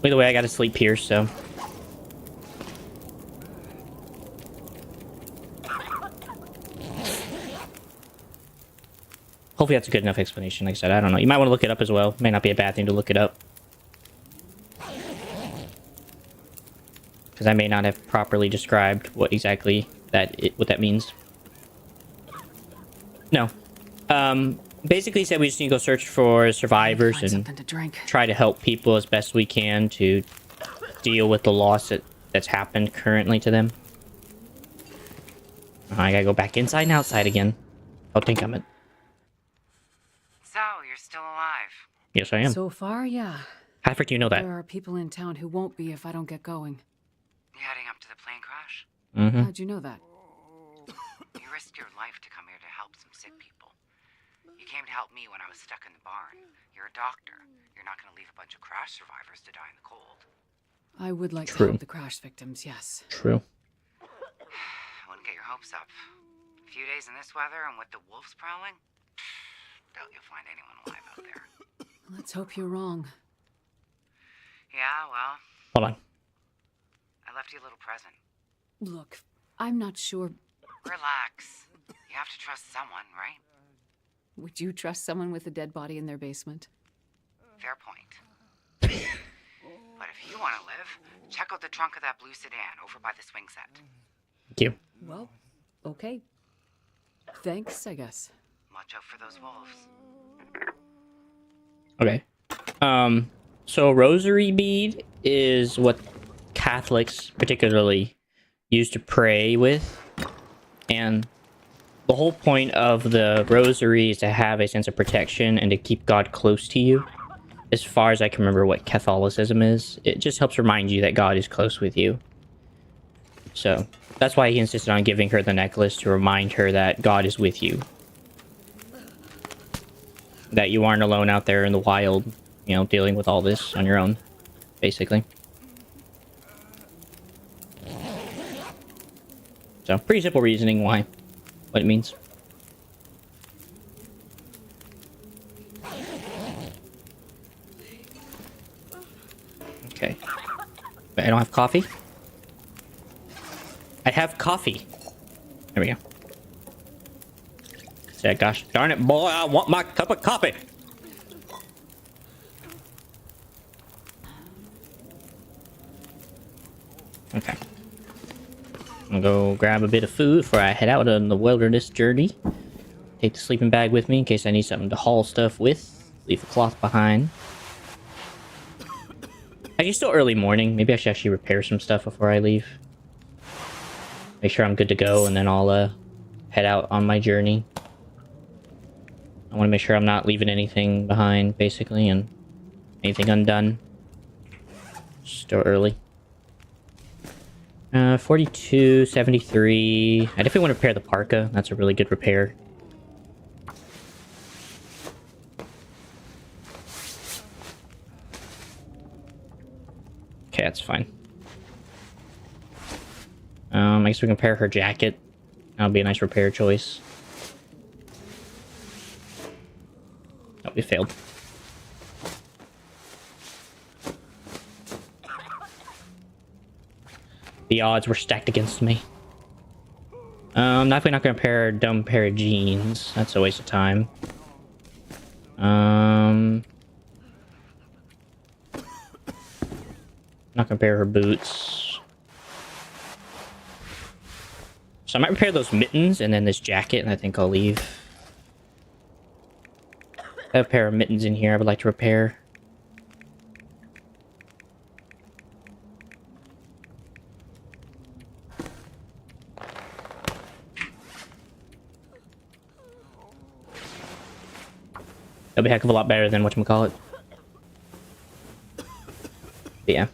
Either way, I gotta sleep here, so... Hopefully that's a good enough explanation. Like I said, I don't know. You might want to look it up as well. May not be a bad thing to look it up. Because I may not have properly described what exactly what that means. No. Basically said we just need to go search for survivors and try to help people as best we can to deal with the loss that's happened currently to them. I gotta go back inside and outside again. I'll think I'm it. So, you're still alive? Yes, I am. So far, yeah. How the frick do you know that? There are people in town who won't be if I don't get going. You heading up to the plane crash? Mm-hmm. How'd you know that? You risked your life to come here to help some sick people. You came to help me when I was stuck in the barn. You're a doctor. You're not going to leave a bunch of crash survivors to die in the cold. I would like to help the crash victims, yes. True. I wouldn't get your hopes up. A few days in this weather and with the wolves prowling? Doubt you'll find anyone alive out there. Let's hope you're wrong. Yeah, well... Hold on. I left you a little present. Look, I'm not sure... Relax. You have to trust someone, right? Would you trust someone with a dead body in their basement? Fair point. But if you want to live, check out the trunk of that blue sedan over by the swing set. Thank you. Well, okay. Thanks, I guess. Watch out for those wolves. Okay. So rosary bead is what Catholics particularly use to pray with. And the whole point of the rosary is to have a sense of protection and to keep God close to you. As far as I can remember what Catholicism is, it just helps remind you that God is close with you. So that's why he insisted on giving her the necklace, to remind her that God is with you. That you aren't alone out there in the wild, you know, dealing with all this on your own, basically. So, pretty simple reasoning why, what it means. Okay. I don't have coffee? I have coffee. There we go. Say, gosh darn it, boy, I want my cup of coffee. Okay. I'm gonna go grab a bit of food before I head out on the wilderness journey. Take the sleeping bag with me in case I need something to haul stuff with. Leave the cloth behind. Actually, still early morning. Maybe I should actually repair some stuff before I leave. Make sure I'm good to go, and then I'll head out on my journey. I want to make sure I'm not leaving anything behind, basically, and anything undone. Still early. 42, 73. I definitely want to repair the parka. That's a really good repair. Okay, that's fine. I guess we can compare her jacket. That'll be a nice repair choice. Oh, we failed. The odds were stacked against me. Definitely not gonna pair a dumb pair of jeans. That's a waste of time. Not gonna pair her boots. So I might repair those mittens and then this jacket, and I think I'll leave. I have a pair of mittens in here I would like to repair. That'll be a heck of a lot better than whatchamacallit. But yeah.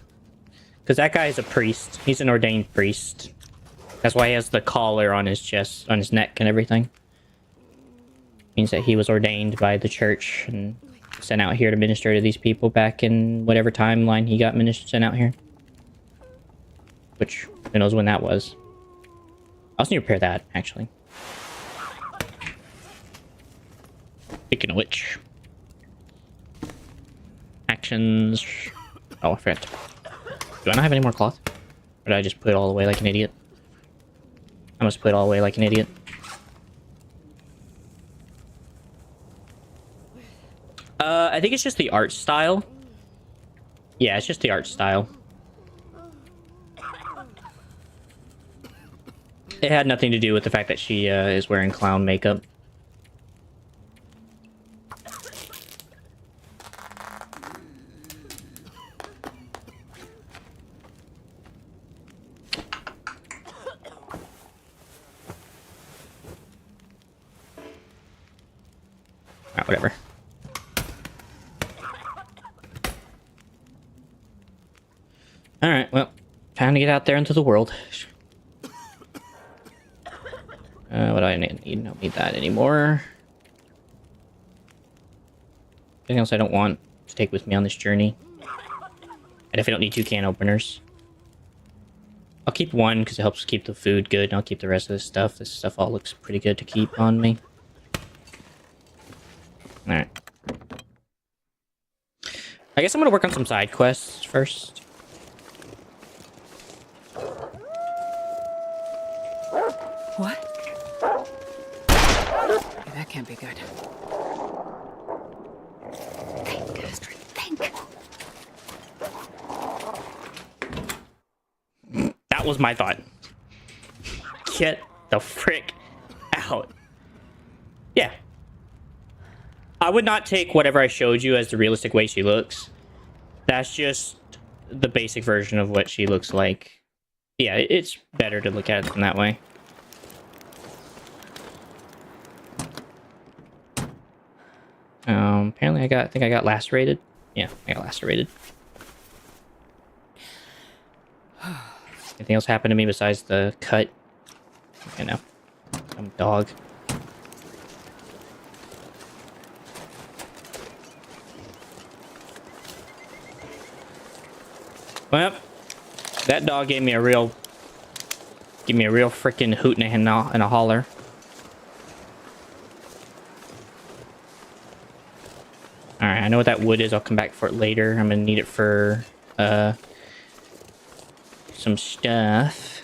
Because that guy is a priest. He's an ordained priest. That's why he has the collar on his chest, on his neck and everything. Means that he was ordained by the church and sent out here to minister to these people back in whatever timeline he got sent out here. Which, who knows when that was. I also need to repair that, actually. Speaking of which. Actions. Oh, I forgot. Do I not have any more cloth? Or did I just put it all away like an idiot? I must put it all away like an idiot. I think it's just the art style. Yeah, it's just the art style. It had nothing to do with the fact that she is wearing clown makeup. Whatever. Alright, well, time to get out there into the world. What do I need? I don't need that anymore. Anything else I don't want to take with me on this journey? And if I don't need 2 can openers. I'll keep one because it helps keep the food good, and I'll keep the rest of this stuff. This stuff all looks pretty good to keep on me. Alright. I guess I'm gonna work on some side quests first. What? Yeah, that can't be good. Think, Astrid, think. That was my thought. Get the frick out. Yeah. I would not take whatever I showed you as the realistic way she looks. That's just the basic version of what she looks like. Yeah, it's better to look at it in that way. Apparently I think I got lacerated. Yeah, I got lacerated. Anything else happened to me besides the cut? Okay, no. I'm dog. Well, that dog gave me a real freaking hoot and a holler. Alright, I know what that wood is. I'll come back for it later. I'm gonna need it for some stuff.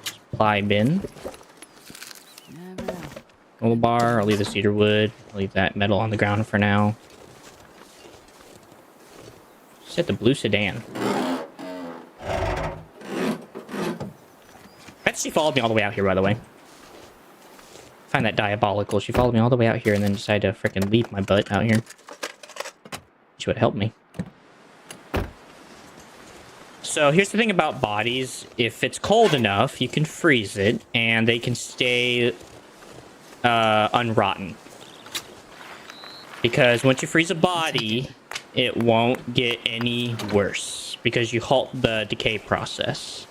Supply bin. Gold bar. I'll leave the cedar wood. I'll leave that metal on the ground for now. Set the blue sedan. Bet she followed me all the way out here, by the way. I find that diabolical. She followed me all the way out here and then decided to freaking leave my butt out here. She would help me. So here's the thing about bodies. If it's cold enough, you can freeze it and they can stay unrotten. Because once you freeze a body, it won't get any worse because you halt the decay process.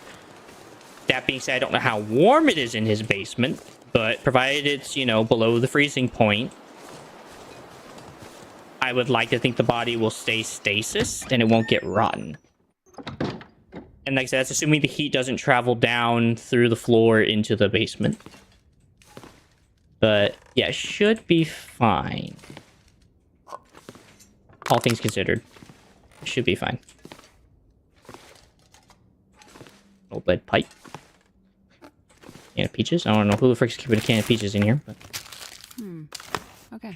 That being said, I don't know how warm it is in his basement, but provided it's, you know, below the freezing point, I would like to think the body will stay stasis and it won't get rotten. And like I said, that's assuming the heat doesn't travel down through the floor into the basement. But yeah, it should be fine. All things considered, it should be fine. Old lead pipe. Can of peaches. I don't know who the frick's keeping a can of peaches in here, but Okay.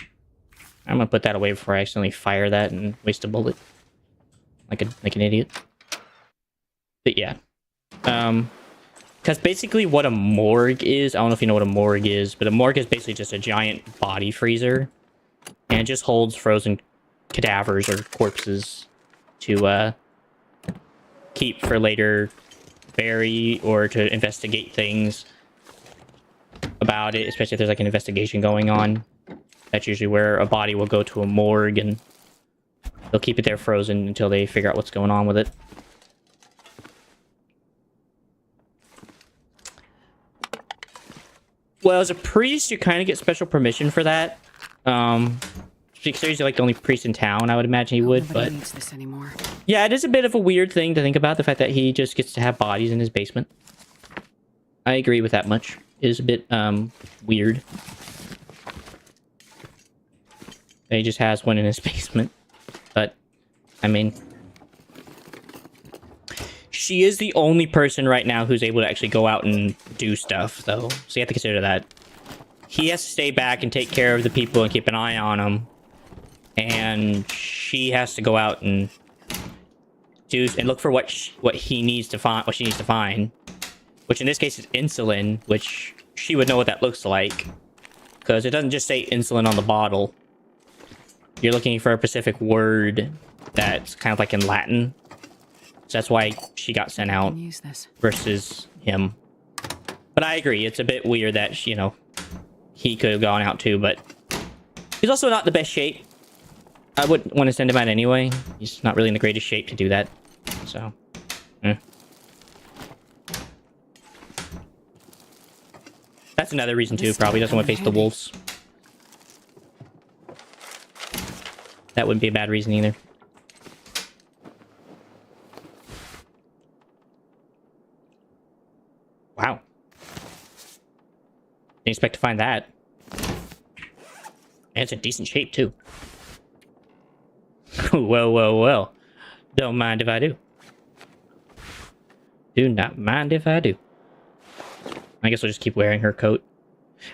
I'm gonna put that away before I accidentally fire that and waste a bullet, like an idiot. But yeah, because basically what a morgue is, I don't know if you know what a morgue is, but a morgue is basically just a giant body freezer, and it just holds frozen cadavers or corpses to keep for later bury or to investigate things about it, especially if there's like an investigation going on. That's usually where a body will go to a morgue, and they'll keep it there frozen until they figure out what's going on with it. Well, as a priest, you kind of get special permission for that. Because he's like the only priest in town, I would imagine he would. But needs this anymore. Yeah, it is a bit of a weird thing to think about, the fact that he just gets to have bodies in his basement. I agree with that much. It is a bit weird. He just has one in his basement. But I mean, she is the only person right now who's able to actually go out and do stuff, though. So you have to consider that. He has to stay back and take care of the people and keep an eye on them. And she has to go out and do and look for what he needs to find, what she needs to find. Which in this case is insulin, which she would know what that looks like. Because it doesn't just say insulin on the bottle. You're looking for a specific word that's kind of like in Latin. So that's why she got sent out versus him. But I agree, it's a bit weird that, you know, he could have gone out too, but he's also not in the best shape. I wouldn't want to send him out anyway. He's not really in the greatest shape to do that. So, That's another reason too, probably doesn't want to face the wolves. That wouldn't be a bad reason either. Wow. Didn't expect to find that. And it's in decent shape too. Well. Don't mind if I do. Do not mind if I do. I guess I'll just keep wearing her coat.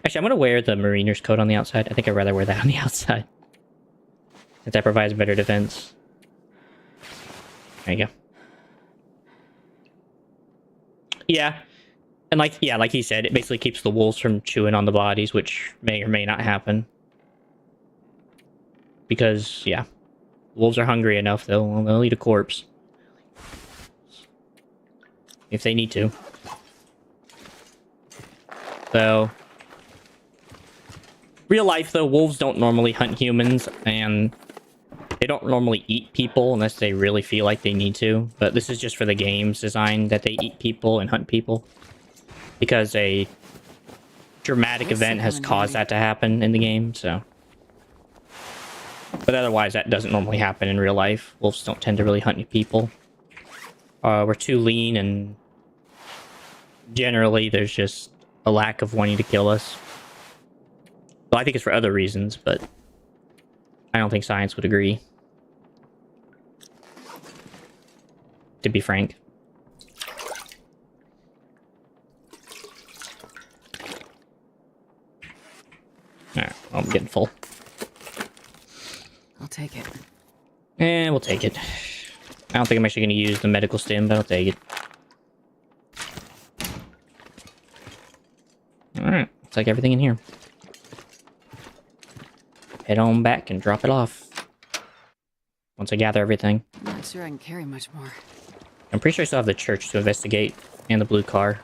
Actually, I'm going to wear the mariner's coat on the outside. I think I'd rather wear that on the outside. Since that provides better defense. There you go. Yeah. And like he said, it basically keeps the wolves from chewing on the bodies, which may or may not happen. Because, yeah. Wolves are hungry enough, they'll eat a corpse. If they need to. So, real life though, wolves don't normally hunt humans, and they don't normally eat people unless they really feel like they need to. But this is just for the game's design that they eat people and hunt people. Because a dramatic event has caused that to happen in the game, so. But otherwise, that doesn't normally happen in real life. Wolves don't tend to really hunt people. We're too lean, and generally there's just a lack of wanting to kill us. Well, I think it's for other reasons, but I don't think science would agree. To be frank. Alright, well, I'm getting full. I'll take it. And we'll take it. I don't think I'm actually going to use the medical stim, but I'll take it. Alright, looks like everything in here. Head on back and drop it off. Once I gather everything. I'm not sure I can carry much more. I'm pretty sure I still have the church to investigate. And the blue car.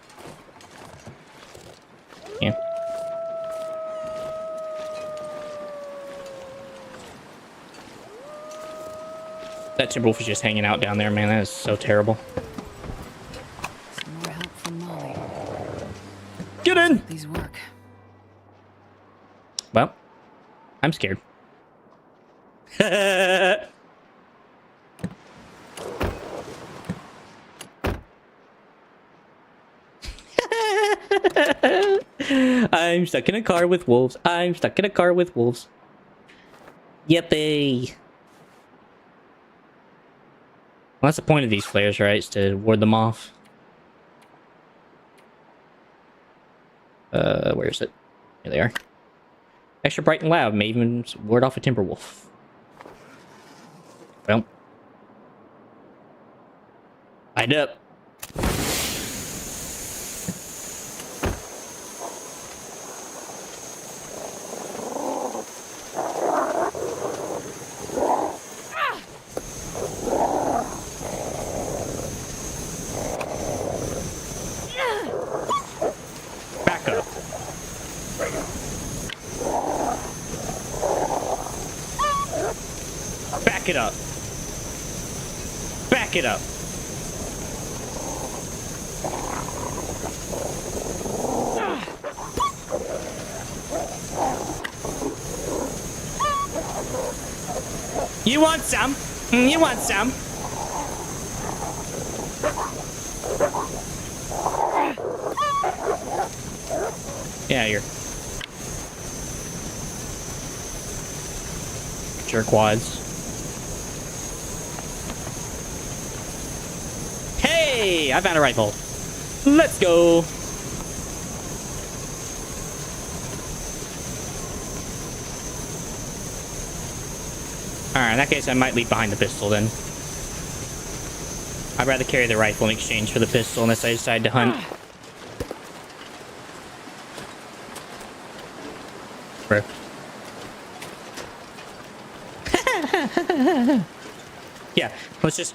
Yeah. That Timberwolf is just hanging out down there, man. That is so terrible. Some more help from Molly. Get in! These work. Well, I'm scared. I'm stuck in a car with wolves. I'm stuck in a car with wolves. Yippee! Well, that's the point of these flares, right? Is to ward them off. Where is it? Here they are. Extra bright and loud may even ward off a Timberwolf. Well. Light up. Back it up. Back it up. You want some? You want some? Yeah, here. Jerkwads. Hey! I found a rifle. Let's go! Alright, in that case, I might leave behind the pistol then. I'd rather carry the rifle in exchange for the pistol unless I decide to hunt. Bro. Yeah, let's just...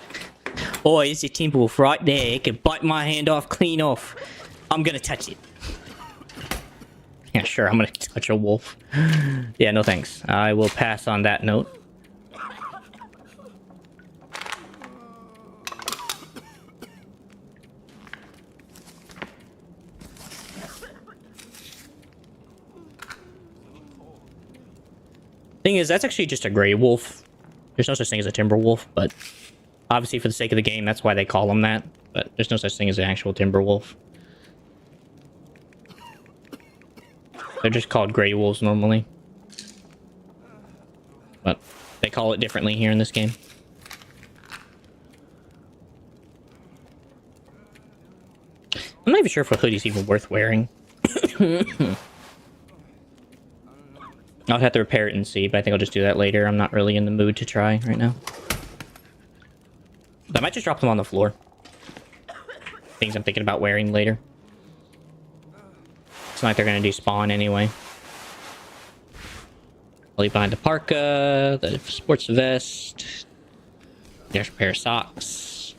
Oh, it's a timber wolf right there. It can bite my hand off clean off. I'm gonna touch it. Yeah, sure, I'm gonna touch a wolf. Yeah, no thanks. I will pass on that note. Thing is, that's actually just a gray wolf. There's no such thing as a timber wolf, but obviously for the sake of the game, that's why they call them that. But there's no such thing as an actual timber wolf. They're just called gray wolves normally. But they call it differently here in this game. I'm not even sure if a hoodie's even worth wearing. I'll have to repair it and see, but I think I'll just do that later. I'm not really in the mood to try right now. But I might just drop them on the floor. Things I'm thinking about wearing later. It's not like they're going to do spawn anyway. I'll leave behind the parka, the sports vest. There's a pair of socks.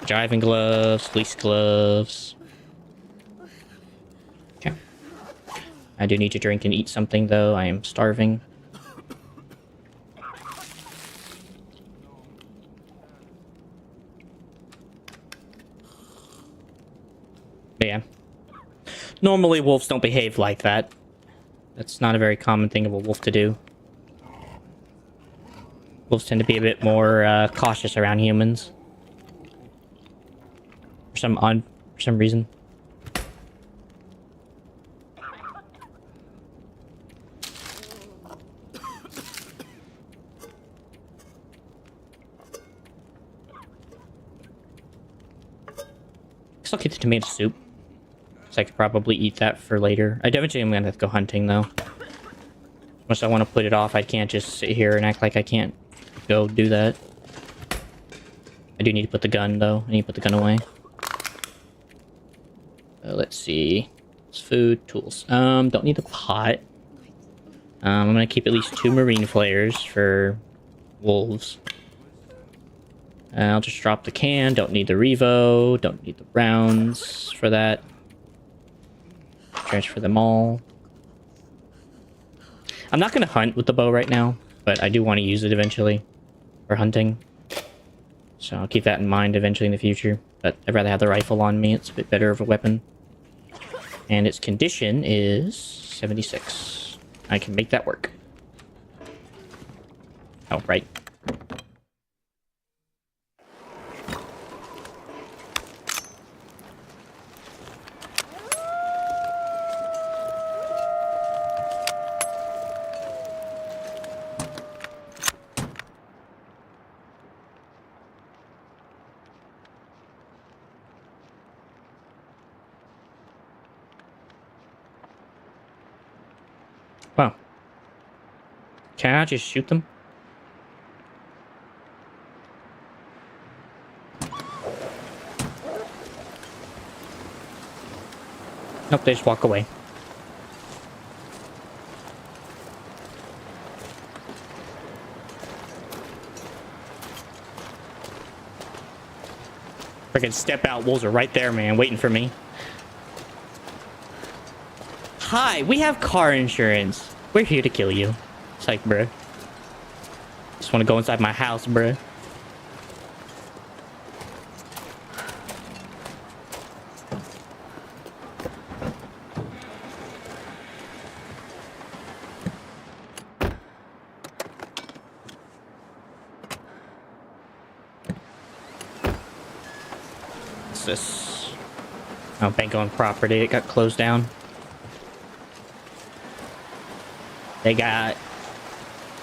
Driving gloves, fleece gloves. Okay. I do need to drink and eat something, though. I am starving. But yeah. Normally, wolves don't behave like that. That's not a very common thing of a wolf to do. Wolves tend to be a bit more cautious around humans. For some reason. I'll keep the tomato soup. So I could probably eat that for later. Eventually I'm gonna have to go hunting though. Unless I want to put it off, I can't just sit here and act like I can't go do that. I do need to put the gun though. I need to put the gun away. Let's see. It's food, tools. Don't need the pot. I'm gonna keep at least 2 marine flares for wolves. I'll just drop the can. Don't need the revo. Don't need the rounds for that. Transfer them all. I'm not going to hunt with the bow right now, but I do want to use it eventually for hunting. So I'll keep that in mind eventually in the future. But I'd rather have the rifle on me. It's a bit better of a weapon. And its condition is 76. I can make that work. Oh, right. Wow. Can I just shoot them? Nope, they just walk away. Freaking step out, wolves are right there, man, waiting for me. Hi, we have car insurance. We're here to kill you. It's like, bro. Just want to go inside my house, bruh. What's this? Oh, bank on property. It got closed down. They got,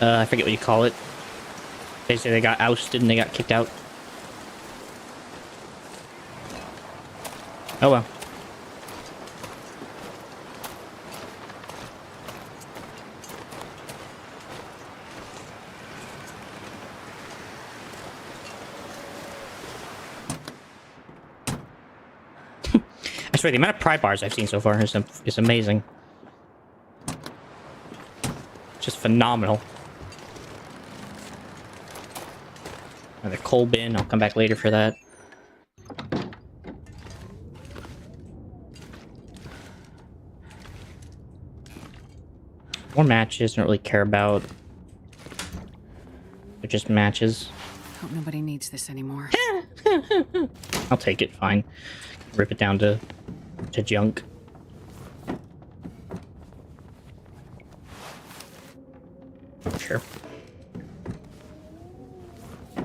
I forget what you call it. Basically, they got ousted and they got kicked out. Oh well. I swear, the amount of pry bars I've seen so far is amazing. Just phenomenal. Another coal bin. I'll come back later for that. More matches. Don't really care about. They're just matches. Hope nobody needs this anymore. I'll take it. Fine. Rip it down to junk. Sure.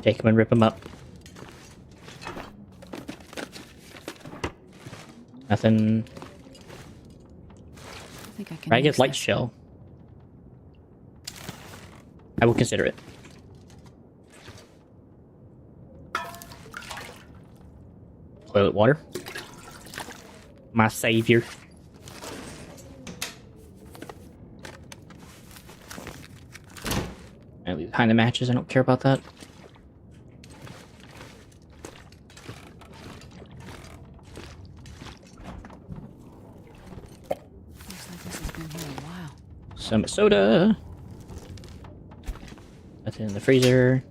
Take them and rip them up. Nothing. I think I can. Ragged use light this. shell. I will consider it. Toilet water. My savior. I leave behind the matches. I don't care about that. Looks like this has been here a while. Some soda. Nothing in the freezer.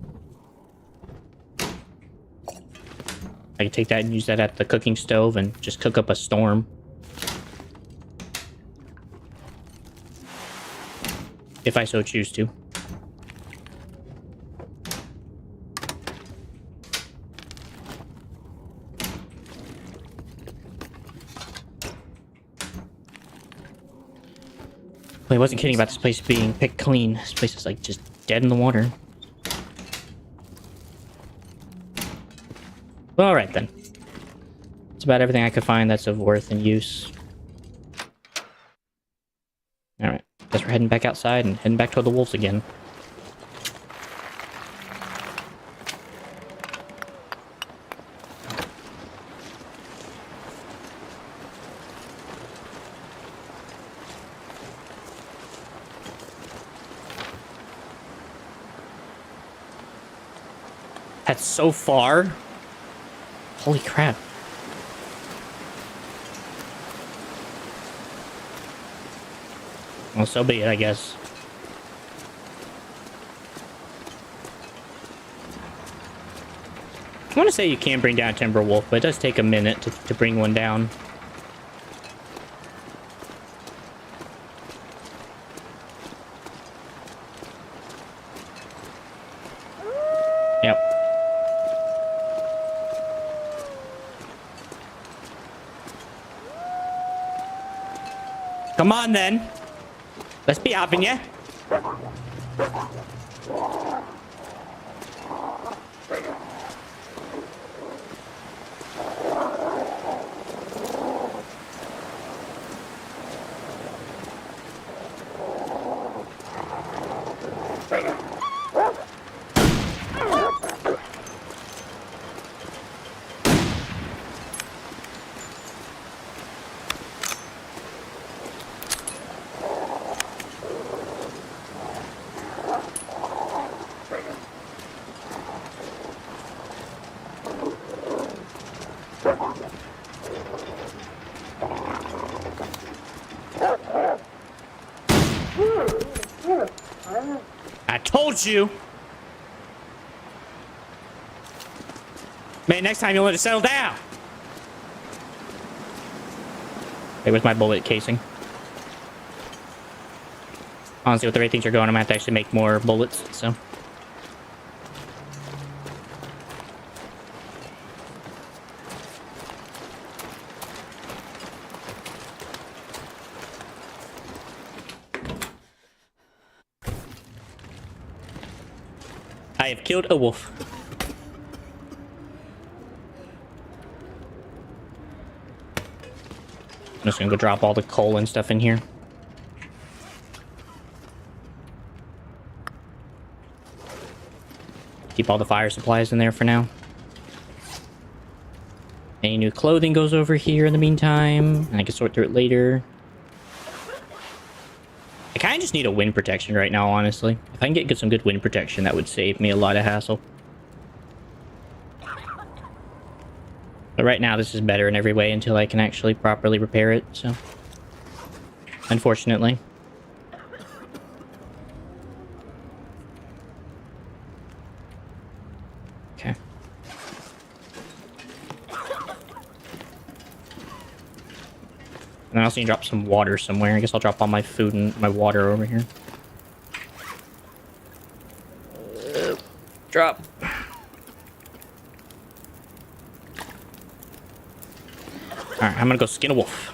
I can take that and use that at the cooking stove and just cook up a storm. If I so choose to. Well, I wasn't kidding about this place being picked clean. This place is like just dead in the water. Well, alright then. That's about everything I could find that's of worth and use. Alright. Guess we're heading back outside and heading back toward the wolves again. That's so far. Holy crap. Well, so be it, I guess. I want to say you can bring down a timber wolf, but it does take a minute to bring one down. Yep. Come on, then. Let's be having ya. I told you. Man, next time you'll let it settle down. Hey, where's my bullet casing? Honestly, with the way things are going, I'm gonna have to actually make more bullets, so. I have killed a wolf. I'm just gonna go drop all the coal and stuff in here. Keep all the fire supplies in there for now. Any new clothing goes over here in the meantime, and I can sort through it later. I kind of just need a wind protection right now, honestly. If I can get some good wind protection, that would save me a lot of hassle. But right now, this is better in every way until I can actually properly repair it, so... Unfortunately. Okay. And I also need to drop some water somewhere. I guess I'll drop all my food and my water over here. Drop. Alright, I'm gonna go skin a wolf.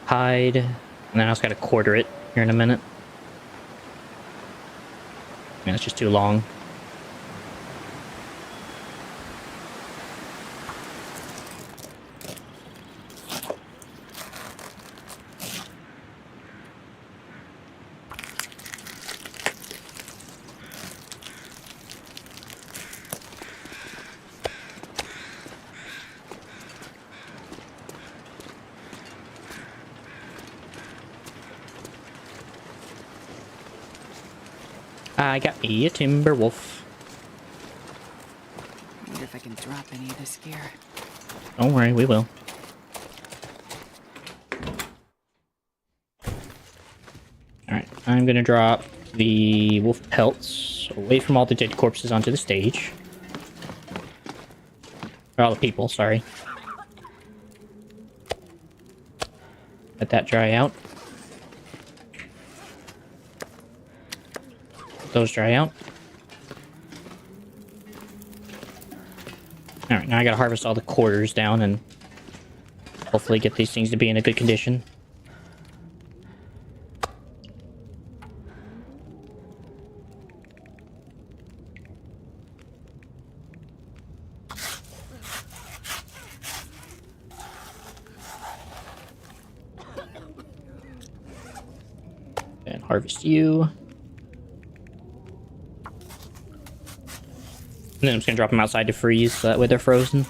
Hide, and then I also gotta quarter it here in a minute. Yeah, it's just too long. I got me a timber wolf. I wonder if I can drop any of this gear. Don't worry, we will. Alright, I'm gonna drop the wolf pelts away from all the dead corpses onto the stage. Or all the people, sorry. Let that dry out. Those dry out. Alright, now I gotta harvest all the quarters down and hopefully get these things to be in a good condition. And harvest you. And then I'm just gonna drop them outside to freeze, so that way they're frozen.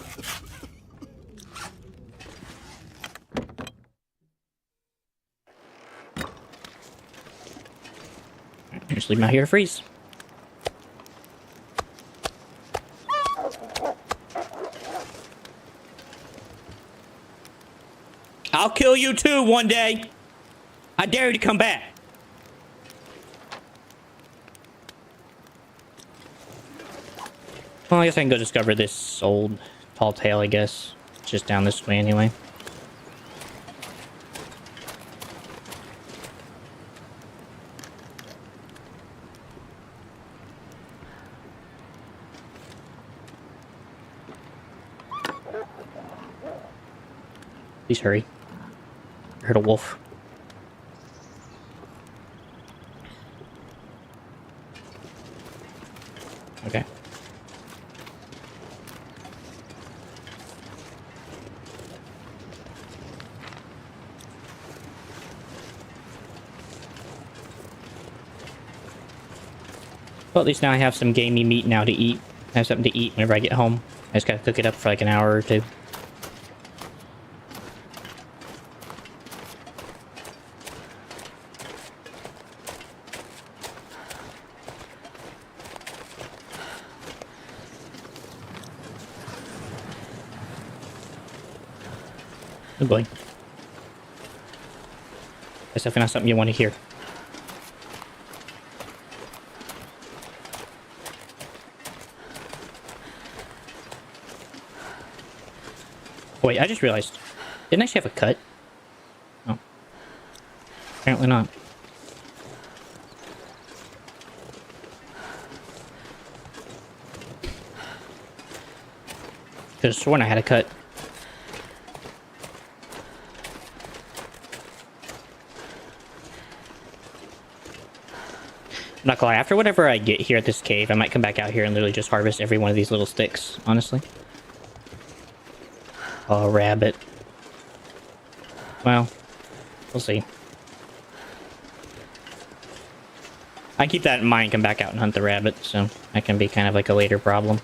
Just leave them out here to freeze. I'll kill you too one day. I dare you to come back. Well, I guess I can go discover this old tall tale, I guess. It's just down this way anyway. Please hurry. I heard a wolf. Okay. Well, at least now I have some gamey meat now to eat. I have something to eat whenever I get home. I just gotta cook it up for like an hour or two. Oh boy. That's definitely not something you want to hear. Wait, I just realized. Didn't I actually have a cut? Oh. Apparently not. Could have sworn I had a cut. I'm not gonna lie, after whatever I get here at this cave, I might come back out here and literally just harvest every one of these little sticks, honestly. Oh, rabbit. Well, we'll see. I keep that in mind, come back out and hunt the rabbit, so that can be kind of like a later problem.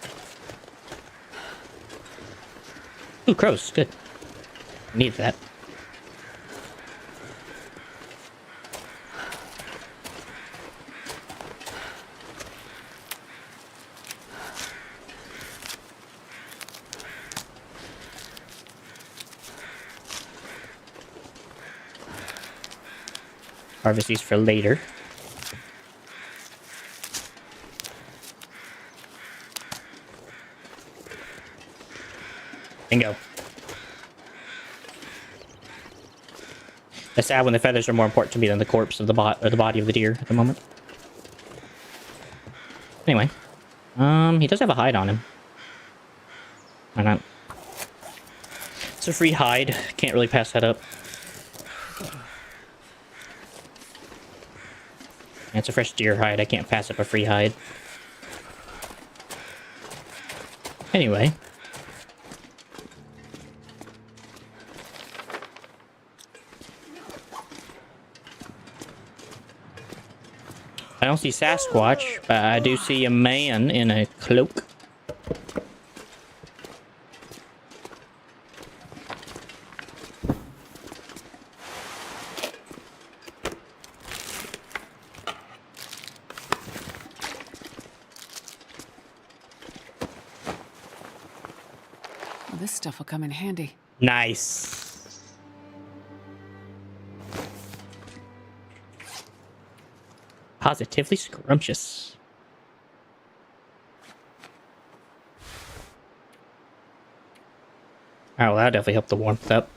Ooh, crows, good. Need that. Harvest these for later. Bingo. It's sad when the feathers are more important to me than the corpse of the body of the deer at the moment. Anyway, he does have a hide on him. Why not? It's a free hide. Can't really pass that up. And it's a fresh deer hide. I can't pass up a free hide. Anyway. I don't see Sasquatch, but I do see a man in a cloak. Well, this stuff will come in handy. Nice. Positively scrumptious. Oh, well, that'll definitely help the warmth up.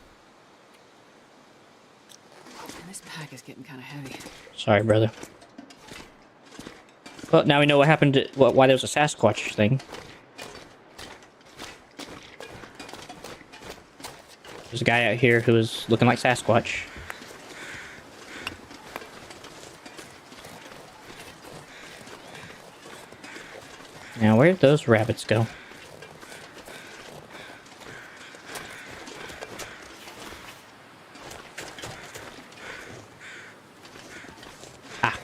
This pack is getting kind of heavy. Sorry, brother. Well, now we know what happened to, why there was a Sasquatch thing. There's a guy out here who is looking like Sasquatch. Now, where'd those rabbits go? Ah.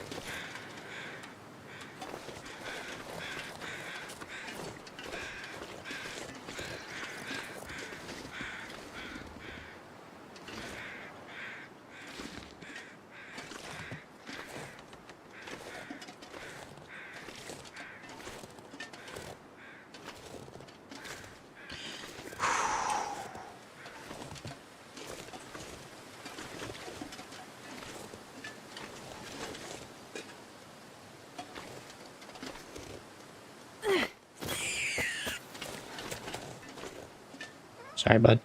Sorry, bud.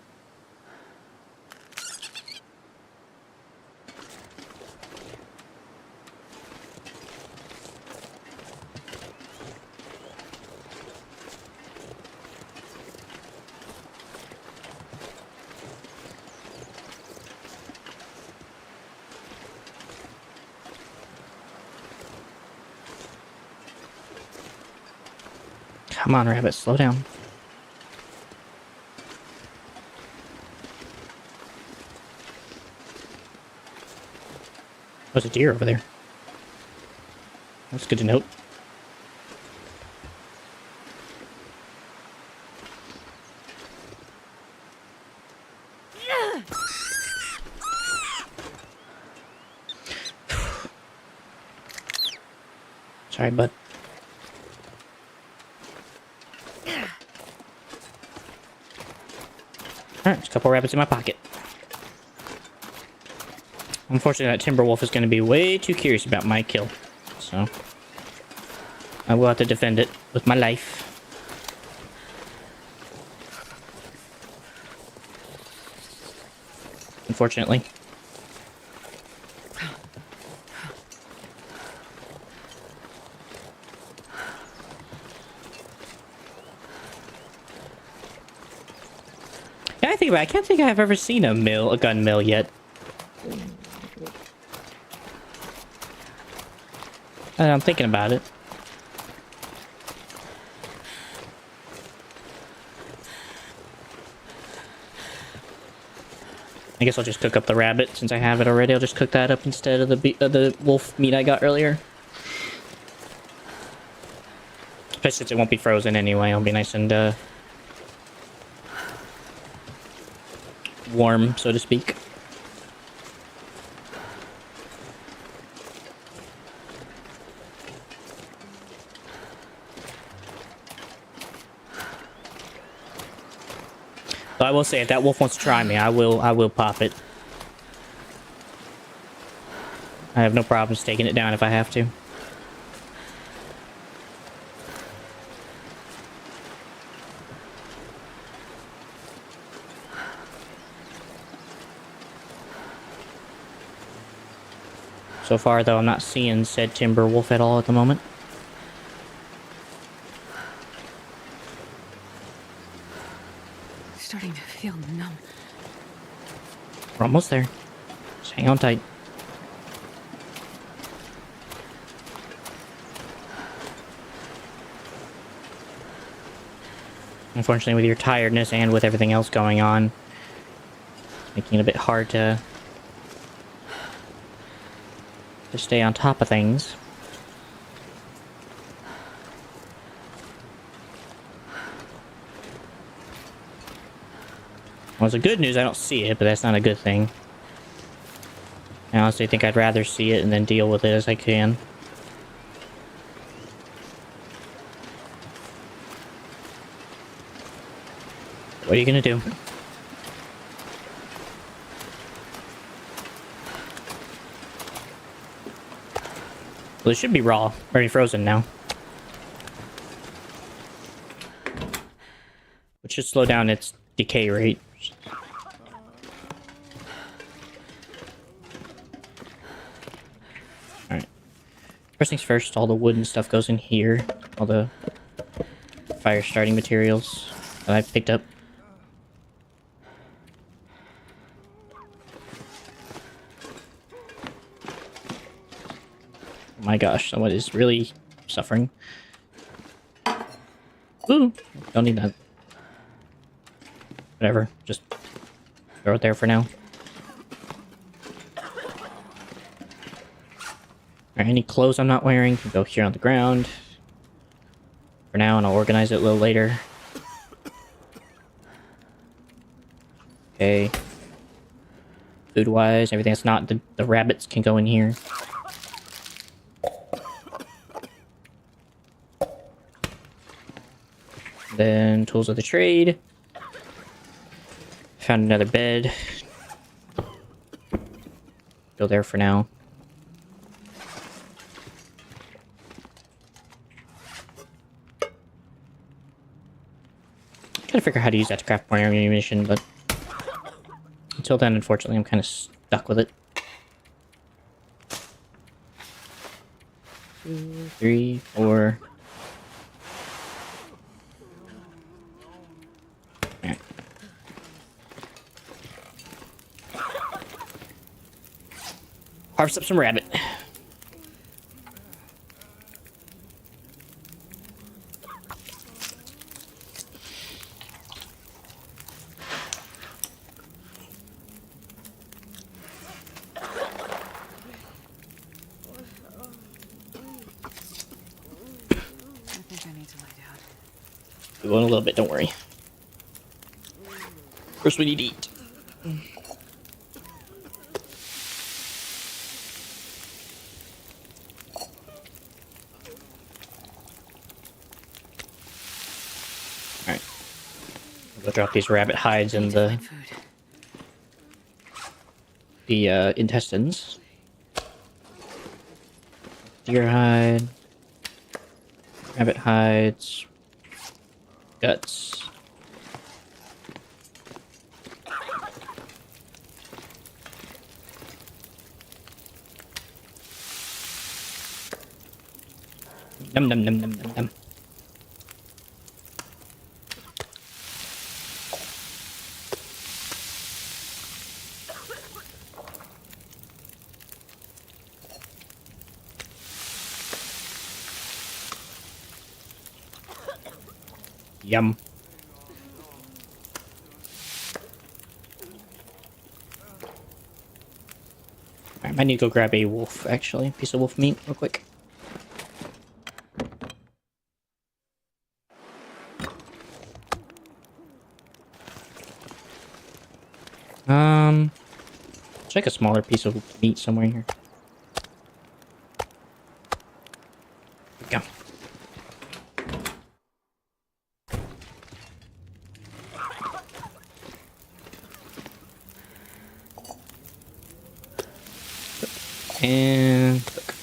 Come on, rabbit, slow down. There's a deer over there. That's good to note. Sorry, bud. Alright, there's a couple rabbits in my pocket. Unfortunately, that timber wolf is going to be way too curious about my kill. So, I will have to defend it with my life. Unfortunately. think about it, I can't think I've ever seen a gun mill yet. I'm thinking about it. I guess I'll just cook up the rabbit since I have it already. I'll just cook that up instead of the wolf meat I got earlier. Especially since it won't be frozen anyway. It'll be nice and warm, so to speak. But I will say, if that wolf wants to try me, I will pop it. I have no problems taking it down if I have to. So far, though, I'm not seeing said timber wolf at all at the moment. Starting to feel numb. We're almost there. Just hang on tight. Unfortunately, with your tiredness and with everything else going on, it's making it a bit hard to stay on top of things. Well, the good news, I don't see it, but that's not a good thing. I honestly think I'd rather see it and then deal with it as I can. What are you gonna do? Well, it should be raw, already frozen now. Which should slow down its decay rate. Alright. First things first, all the wood and stuff goes in here. All the fire starting materials that I picked up. Oh my gosh, someone is really suffering. Ooh, don't need that. Whatever, just throw it there for now. Alright, any clothes I'm not wearing can go here on the ground for now, and I'll organize it a little later. Okay. Food-wise, everything that's not the rabbits can go in here. Then tools of the trade. Found another bed. Go there for now. Gotta figure out how to use that to craft more ammunition, but until then, unfortunately, I'm kind of stuck with it. 2, 3, 4. Alright. Harvest up some rabbit. We're going a little bit, don't worry. First we need to eat. Alright. I'll go drop these rabbit hides in the intestines. Deer hide. Rabbit hides. Guts. Num num num num num num. Yum. I might need to go grab a wolf, actually. Piece of wolf meat, real quick. Check a smaller piece of meat somewhere here. Go. And cook.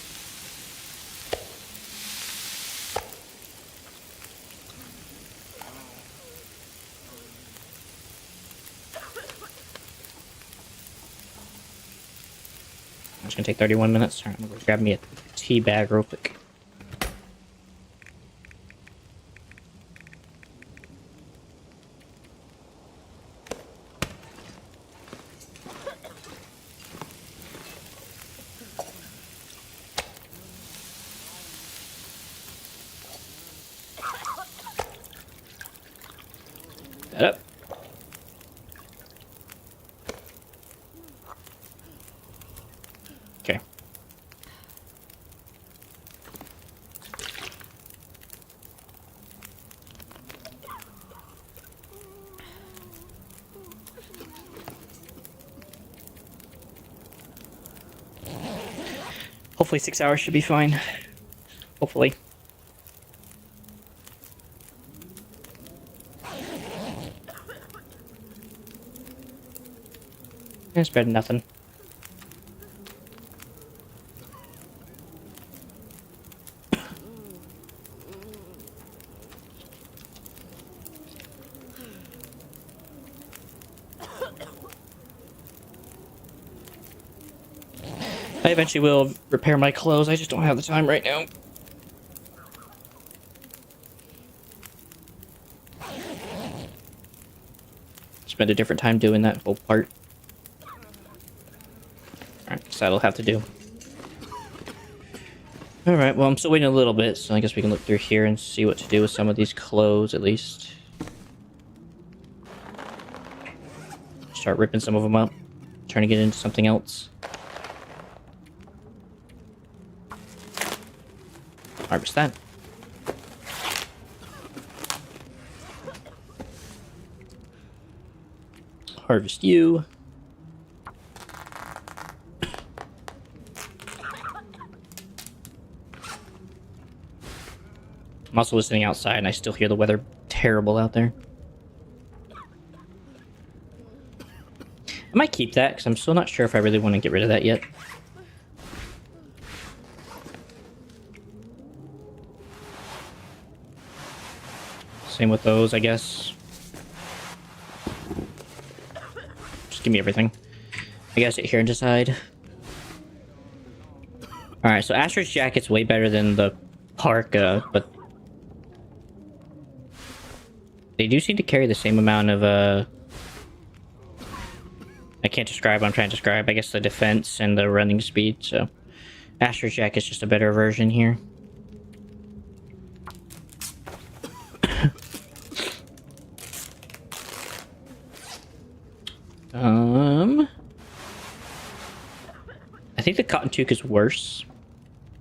It's gonna take 31 minutes. Alright, I'm gonna go grab me a tea bag real quick. That up. Okay. Hopefully 6 hours should be fine. Hopefully. It's better than nothing. I eventually will repair my clothes, I just don't have the time right now. Spend a different time doing that whole part. Alright, so that'll have to do. Alright, well I'm still waiting a little bit, so I guess we can look through here and see what to do with some of these clothes at least. Start ripping some of them up. Trying to get into something else. Harvest that. Harvest you. I'm also listening outside and I still hear the weather terrible out there. I might keep that because I'm still not sure if I really want to get rid of that yet. Same with those, I guess. Just give me everything. I gotta sit here and decide. Alright, so Asher's jacket's way better than the parka, but they do seem to carry the same amount of, I can't describe what I'm trying to describe. I guess the defense and the running speed, so Asher's jacket's just a better version here. I think the cotton toque is worse.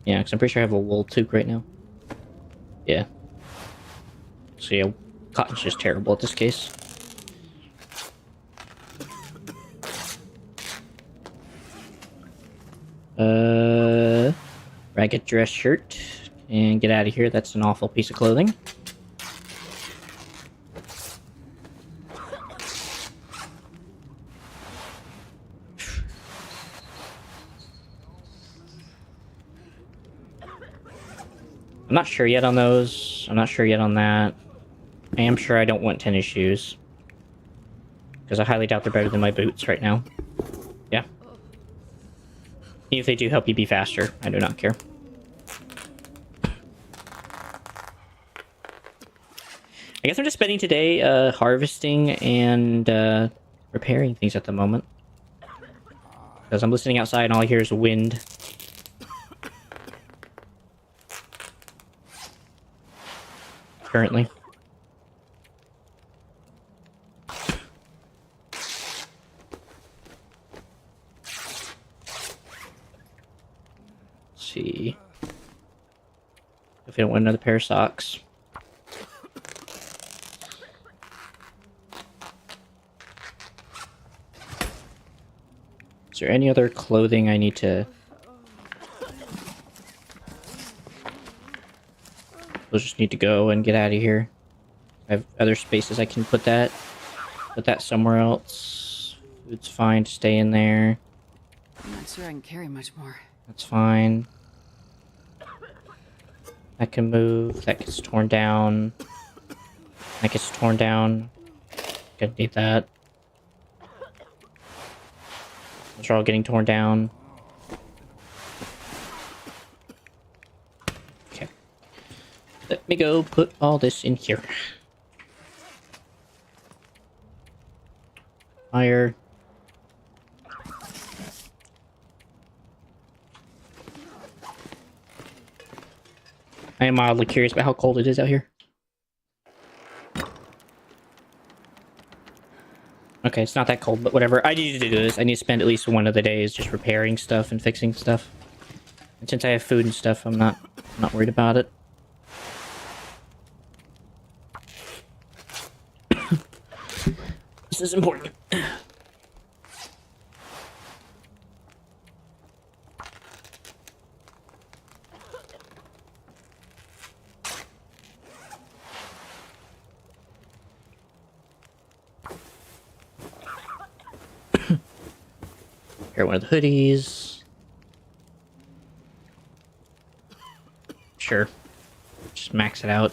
Yeah, because I'm pretty sure I have a wool toque right now. Yeah. So yeah, cotton's just terrible at this case. Ragged dress shirt. And get out of here, that's an awful piece of clothing. I'm not sure yet on those. I'm not sure yet on that. I am sure I don't want tennis shoes. Because I highly doubt they're better than my boots right now. Yeah. Even if they do help you be faster, I do not care. I guess I'm just spending today harvesting and repairing things at the moment. Because I'm listening outside and all I hear is wind. Currently. see. If I don't want another pair of socks. Is there any other clothing I need to... We'll just need to go and get out of here. I have other spaces I can put that. Put that somewhere else. It's fine to stay in there. I'm not sure I can carry much more. That's fine. That can move. That gets torn down. That gets torn down. Gonna need that. Those are all getting torn down. Okay. Let me go put all this in here. Fire. I am mildly curious about how cold it is out here. Okay, it's not that cold, but whatever. I need to do this. I need to spend at least one of the days just repairing stuff and fixing stuff. And since I have food and stuff, I'm not worried about it. This is important. Here, one of the hoodies. Sure. Just max it out.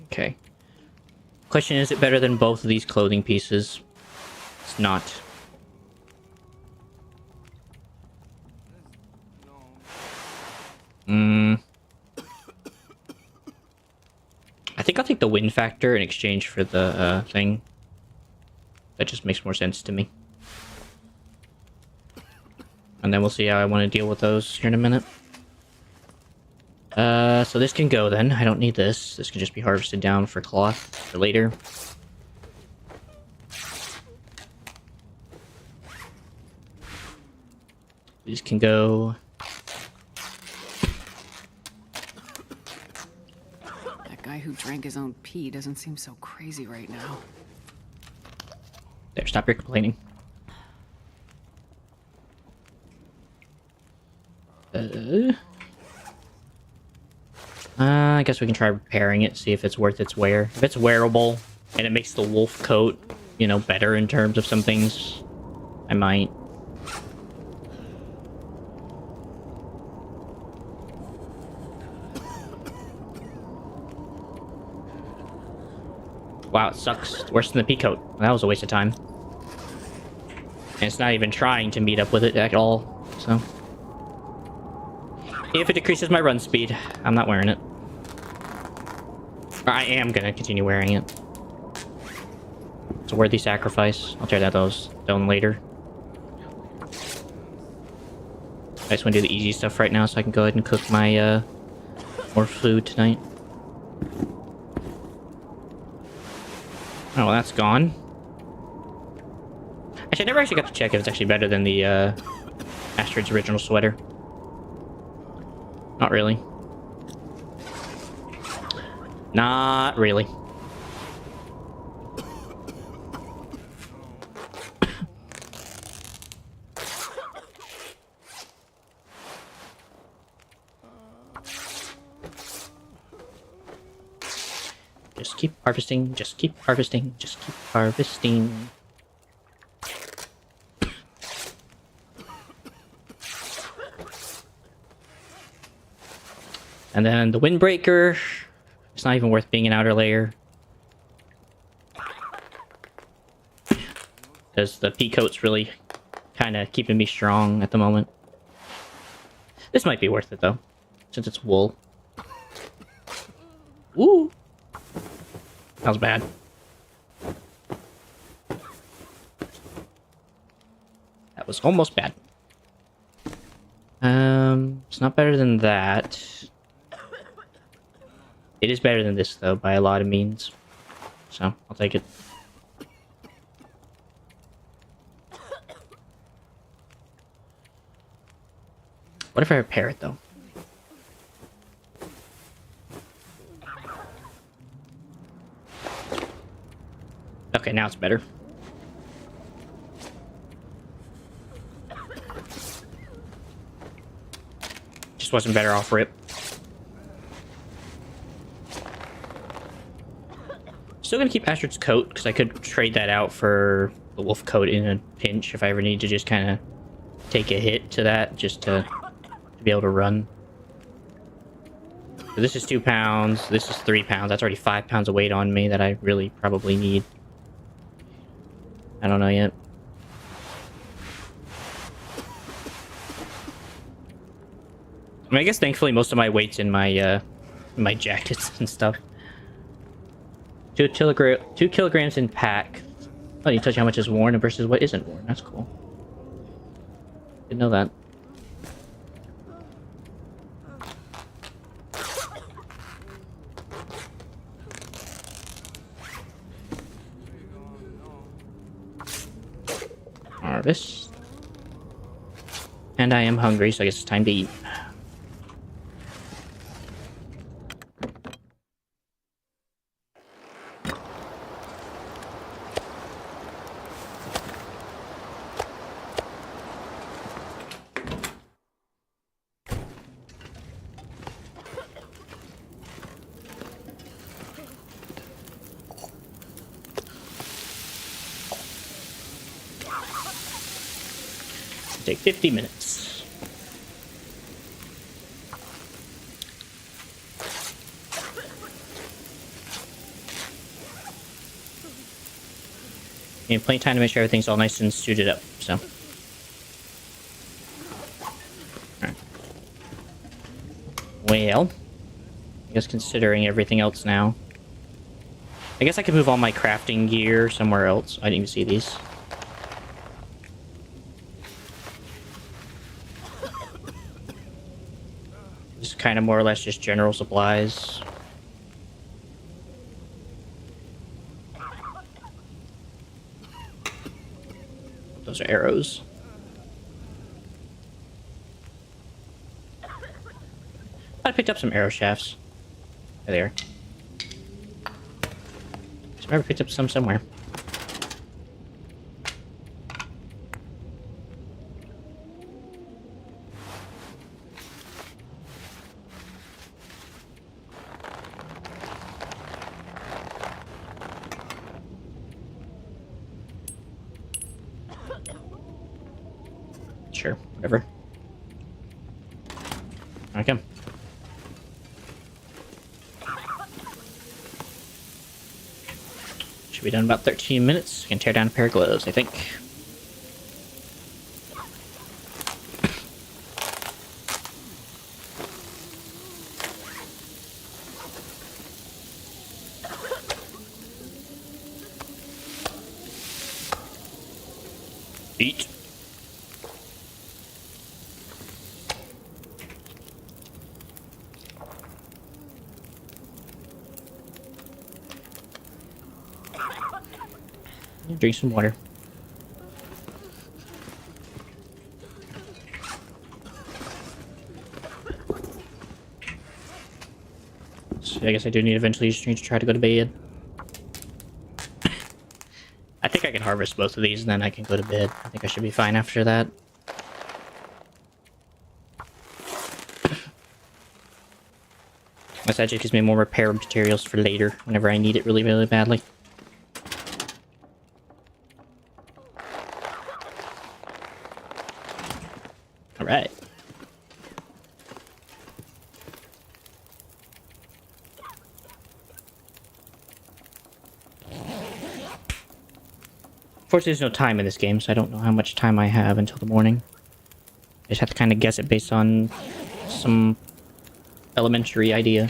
Okay. Question, is it better than both of these clothing pieces? It's not. I think I'll take the win factor in exchange for the thing. That just makes more sense to me. And then we'll see how I want to deal with those here in a minute. So this can go then. I don't need this. This can just be harvested down for cloth for later. These can go. That guy who drank his own pee doesn't seem so crazy right now. There, stop your complaining. I guess we can try repairing it, see if it's worth its wear. If it's wearable, and it makes the wolf coat, you know, better in terms of some things, I might. Wow, it sucks. It's worse than the pea coat. That was a waste of time. And it's not even trying to meet up with it at all, so... If it decreases my run speed, I'm not wearing it. Or I am gonna continue wearing it. It's a worthy sacrifice. I'll tear those down later. I just want to do the easy stuff right now so I can go ahead and cook my, more food tonight. Oh, well, that's gone. Actually, I never actually got to check if it's actually better than the, Astrid's original sweater. Not really. Not really. Just keep harvesting, just keep harvesting, just keep harvesting. And then the windbreaker. It's not even worth being an outer layer. Because the pea coat's really kind of keeping me strong at the moment. This might be worth it though, since it's wool. Ooh! That was bad. That was almost bad. It's not better than that. It is better than this, though, by a lot of means. So, I'll take it. What if I repair it, though? Okay, now it's better. Just wasn't better off rip. Still gonna keep Astrid's coat, because I could trade that out for the wolf coat in a pinch if I ever need to just kind of take a hit to that, just to be able to run. So this is 2 pounds, this is 3 pounds. That's already 5 pounds of weight on me that I really probably need. I don't know yet. I mean, I guess thankfully most of my weight's in my my jackets and stuff. 2 kilograms in pack. Oh, you touch how much is worn versus what isn't worn. That's cool. Didn't know that. Harvest. And I am hungry, so I guess it's time to eat. Take 50 minutes. And plenty of time to make sure everything's all nice and suited up, so. Alright. Well, I guess considering everything else now, I guess I could move all my crafting gear somewhere else. I didn't even see these. Kind of more or less just general supplies. Those are arrows. I picked up some arrow shafts. There they are. I remember picked up some somewhere. Sure, whatever. Okay. Should be done in about 13 minutes. I can tear down a pair of gloves, I think. Eat. Drink some water. So I guess I do need eventually to try to go to bed. I think I can harvest both of these and then I can go to bed. I think I should be fine after that. That just gives me more repair materials for later, whenever I need it really, really badly. Alright. Unfortunately, there's no time in this game, so I don't know how much time I have until the morning. I just have to kind of guess it based on some elementary idea.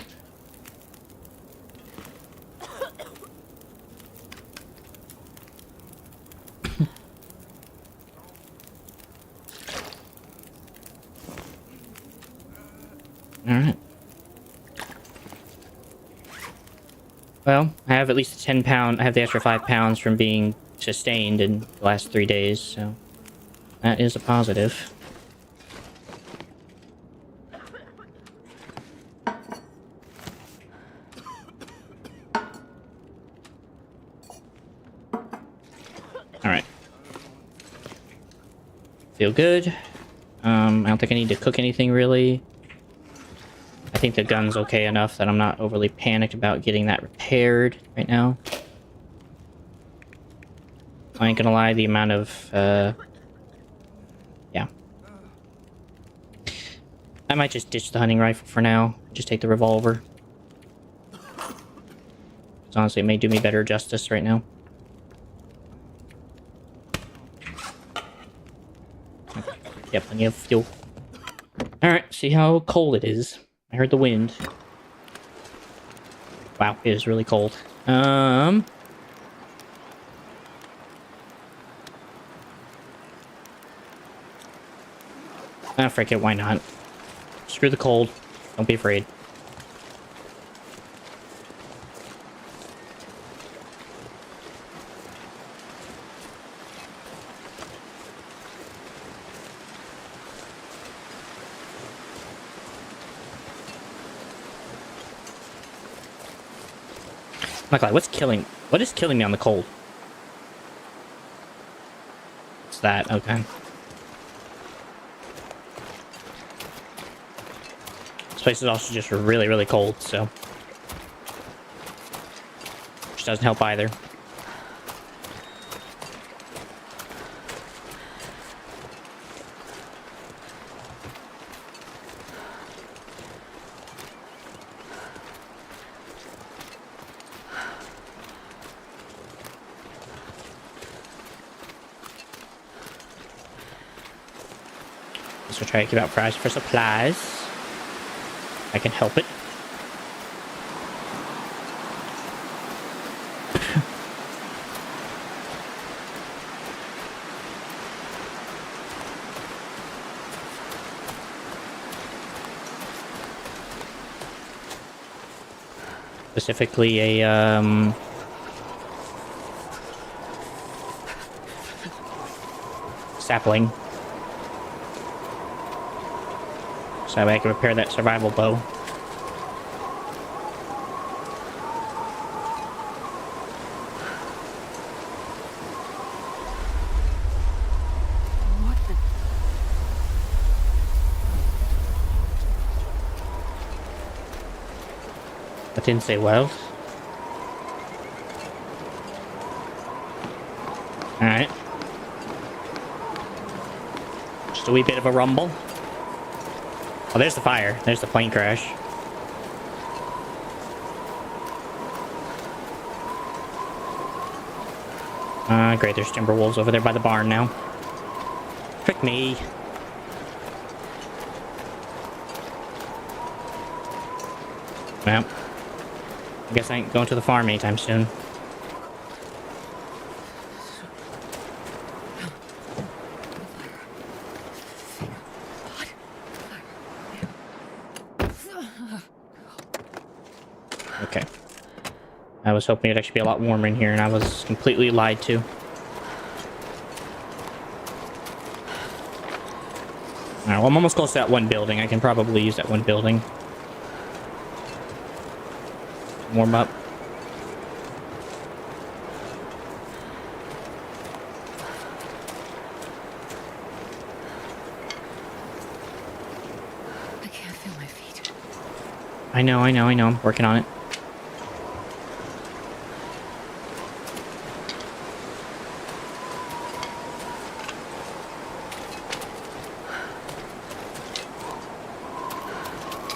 Alright. Well, I have at least a 10 pound, I have the extra 5 pounds from being sustained in the last 3 days, so that is a positive. Feel good. I don't think I need to cook anything really. I think the gun's okay enough that I'm not overly panicked about getting that repaired right now. I ain't gonna lie, the amount of, yeah. I might just ditch the hunting rifle for now. Just take the revolver. Because honestly, it may do me better justice right now. Okay. Yeah, plenty of fuel. Alright, see how cold it is. I heard the wind. Wow, it is really cold. Ah, frick it, why not? Screw the cold. Don't be afraid. Michael, what is killing me on the cold? It's that, okay. This place is also just really, really cold, so. Which doesn't help either. So try to keep out fries for supplies. I can help it. Specifically a sapling. So I can repair that survival bow. I didn't say well. Alright. Just a wee bit of a rumble. Oh, there's the fire. There's the plane crash. Great. There's timber wolves over there by the barn now. Trick me. Well, I guess I ain't going to the farm anytime soon. Okay. I was hoping it'd actually be a lot warmer in here, and I was completely lied to. Alright, well, I'm almost close to that one building. I can probably use that one building. Warm up. I can't feel my feet. I know. I'm working on it.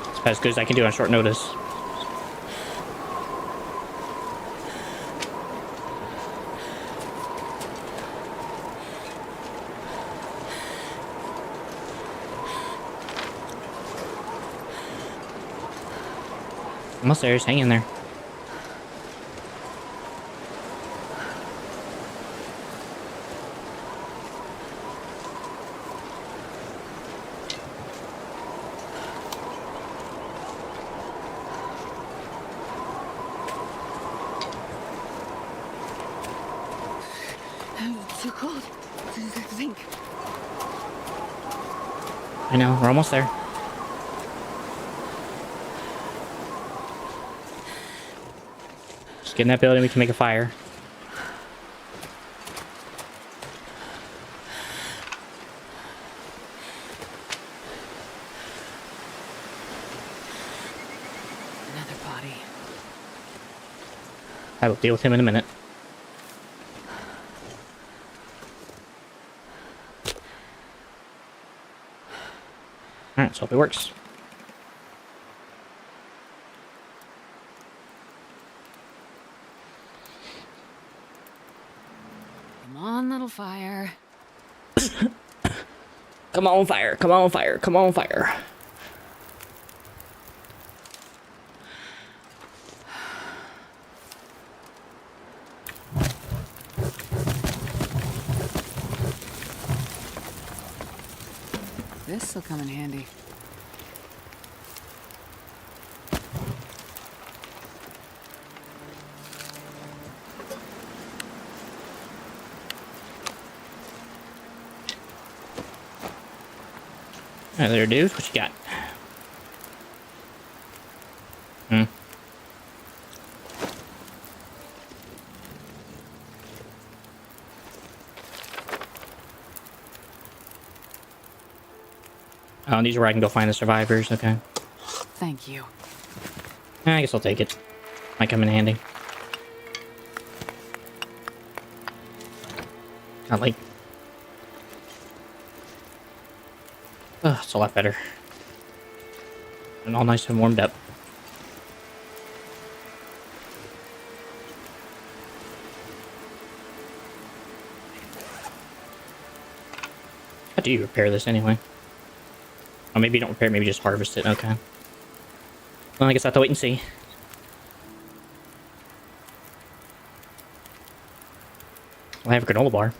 It's about as good as I can do on short notice. Almost there, just hang in there. I'm so cold. I think. I know, we're almost there. Just get in that building, we can make a fire. I will deal with him in a minute. Alright, so hope it works. Come on, little fire. Come on, fire! Come on, fire! Come on, fire! This'll come in handy. Alright there, dude. What you got? Oh, these are where I can go find the survivors. Okay. Thank you. I guess I'll take it. Might come in handy. Not like... Oh, it's a lot better. And all nice and warmed up. How do you repair this anyway? Oh, maybe you don't repair it, maybe just harvest it. Okay. Well, I guess I have to wait and see. Well, I have a granola bar.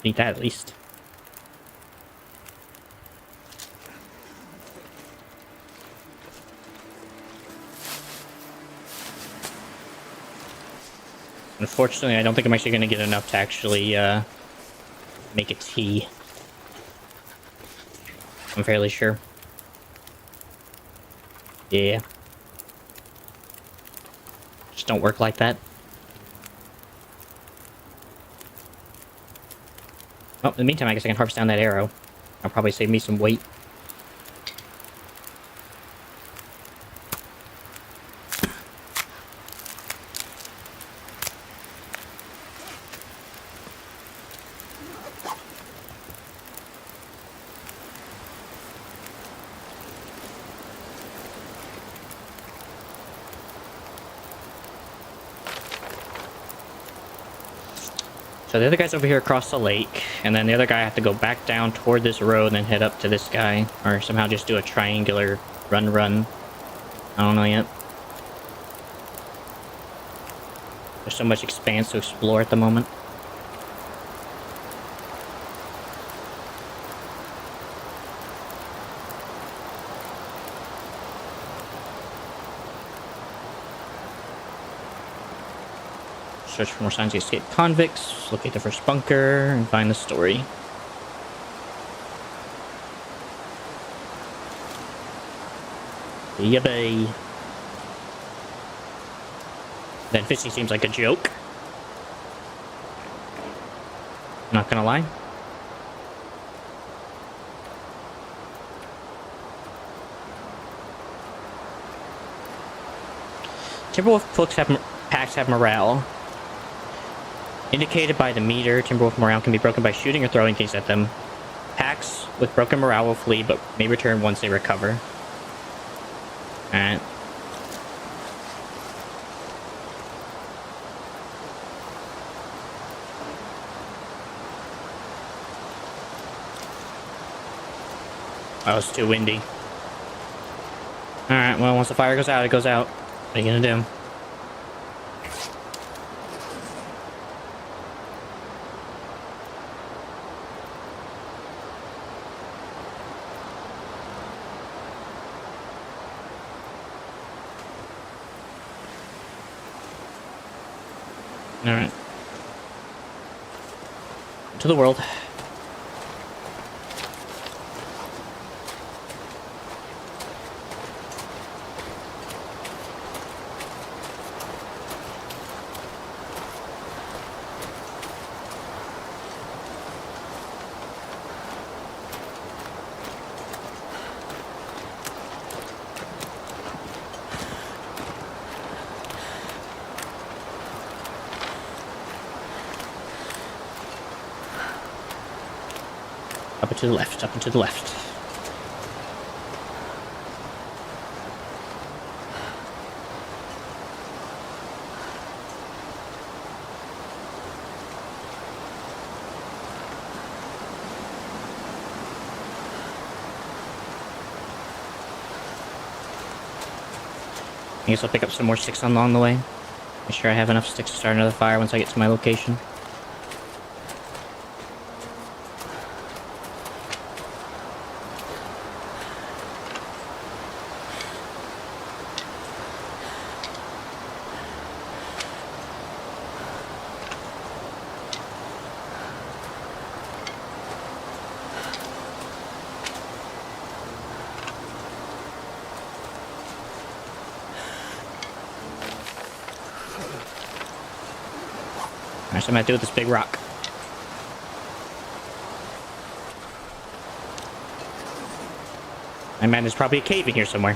Eat that at least. Unfortunately, I don't think I'm actually going to get enough to actually make a tea. I'm fairly sure. Yeah. Just don't work like that. Well, in the meantime, I guess I can harvest down that arrow. I'll probably save me some weight. So the other guy's over here across the lake, and then the other guy I have to go back down toward this road and then head up to this guy, or somehow just do a triangular run. I don't know yet. There's so much expanse to explore at the moment. Search for more signs of escaped convicts, locate the first bunker, and find the story. Yeah, bae. That fishing seems like a joke. Not gonna lie. Timberwolf packs have morale. Indicated by the meter, Timberwolf morale can be broken by shooting or throwing things at them. Packs with broken morale will flee, but may return once they recover. Alright. Oh, it's too windy. Alright, well, once the fire goes out, it goes out. What are you gonna do? Alright. To the world. Up and to the left, up and to the left. I guess I'll pick up some more sticks along the way. Make sure I have enough sticks to start another fire once I get to my location. Alright, so I'm gonna do with this big rock. I imagine there's probably a cave in here somewhere.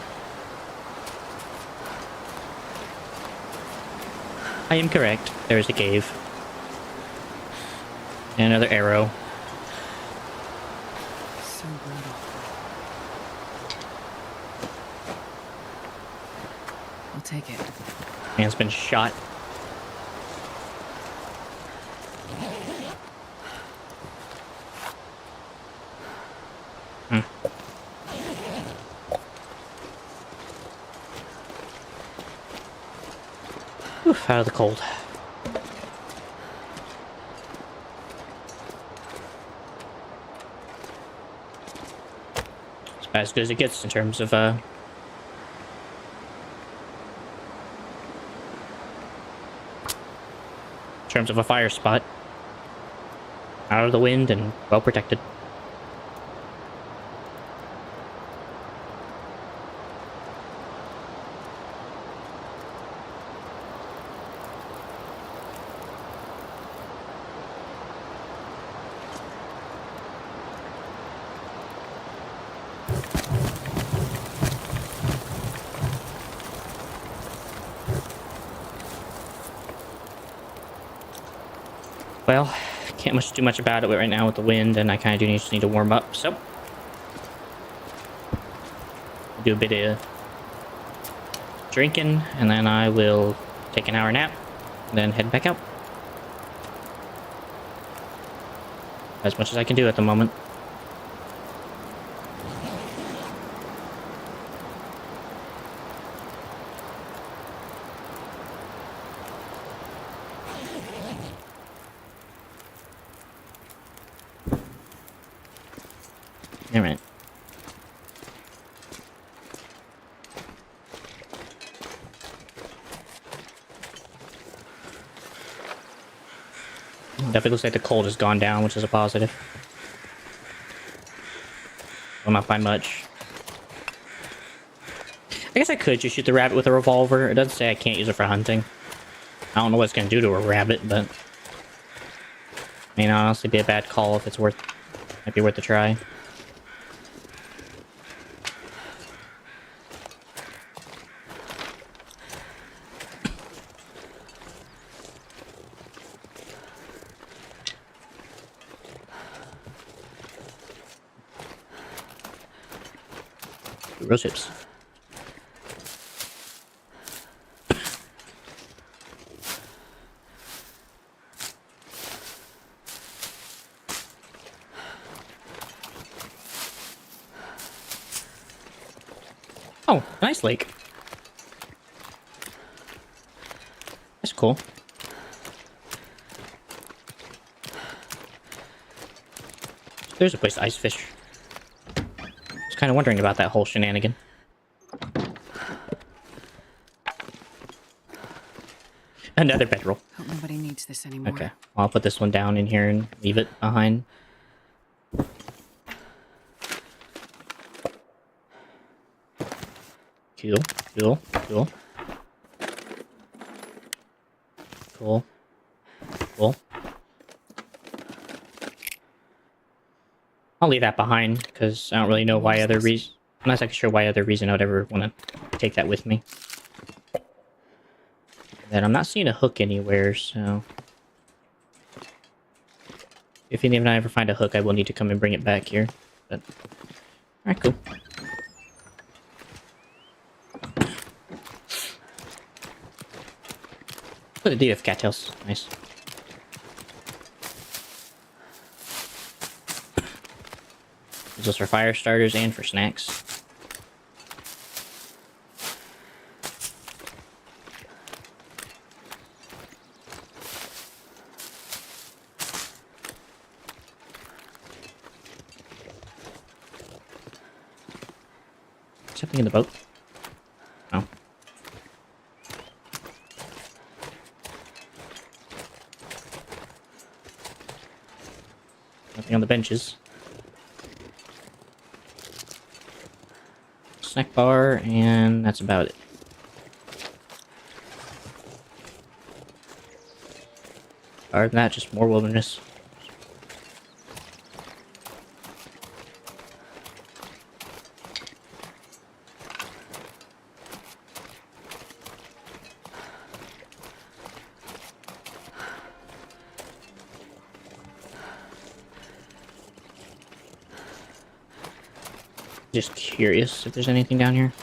I am correct. There is a cave. And another arrow. So brutal. I'll take it. Man's been shot. Oof, out of the cold. It's about as good as it gets in terms of a fire spot. Out of the wind and well protected. Well, can't do much about it right now with the wind, and I kind of just need to warm up, so... do a bit of drinking, and then I will take an hour nap, and then head back out. As much as I can do at the moment. Alright. Definitely looks like the cold has gone down, which is a positive. Well, not by much. I guess I could just shoot the rabbit with a revolver. It doesn't say I can't use it for hunting. I don't know what it's gonna do to a rabbit, but... I mean, honestly, be a bad call if it's worth... might be worth a try. Rose hips. Oh, nice lake. That's cool. There's a place to ice fish. Kind of wondering about that whole shenanigan. Another bedroll. Hope nobody needs this anymore. Okay, well, I'll put this one down in here and leave it behind. Cool, cool, cool. Cool. Cool. I'll leave that behind, because I don't really know why other reason... I'm not exactly sure why other reason I would ever want to take that with me. Then I'm not seeing a hook anywhere, so... If even if I ever find a hook, I will need to come and bring it back here. But alright, cool. What did it do with cattails? Nice. Use those for fire starters and for snacks. Something in the boat? No. Nothing on the benches. Snack bar, and that's about it. Other than that, just more wilderness. Just curious if there's anything down here.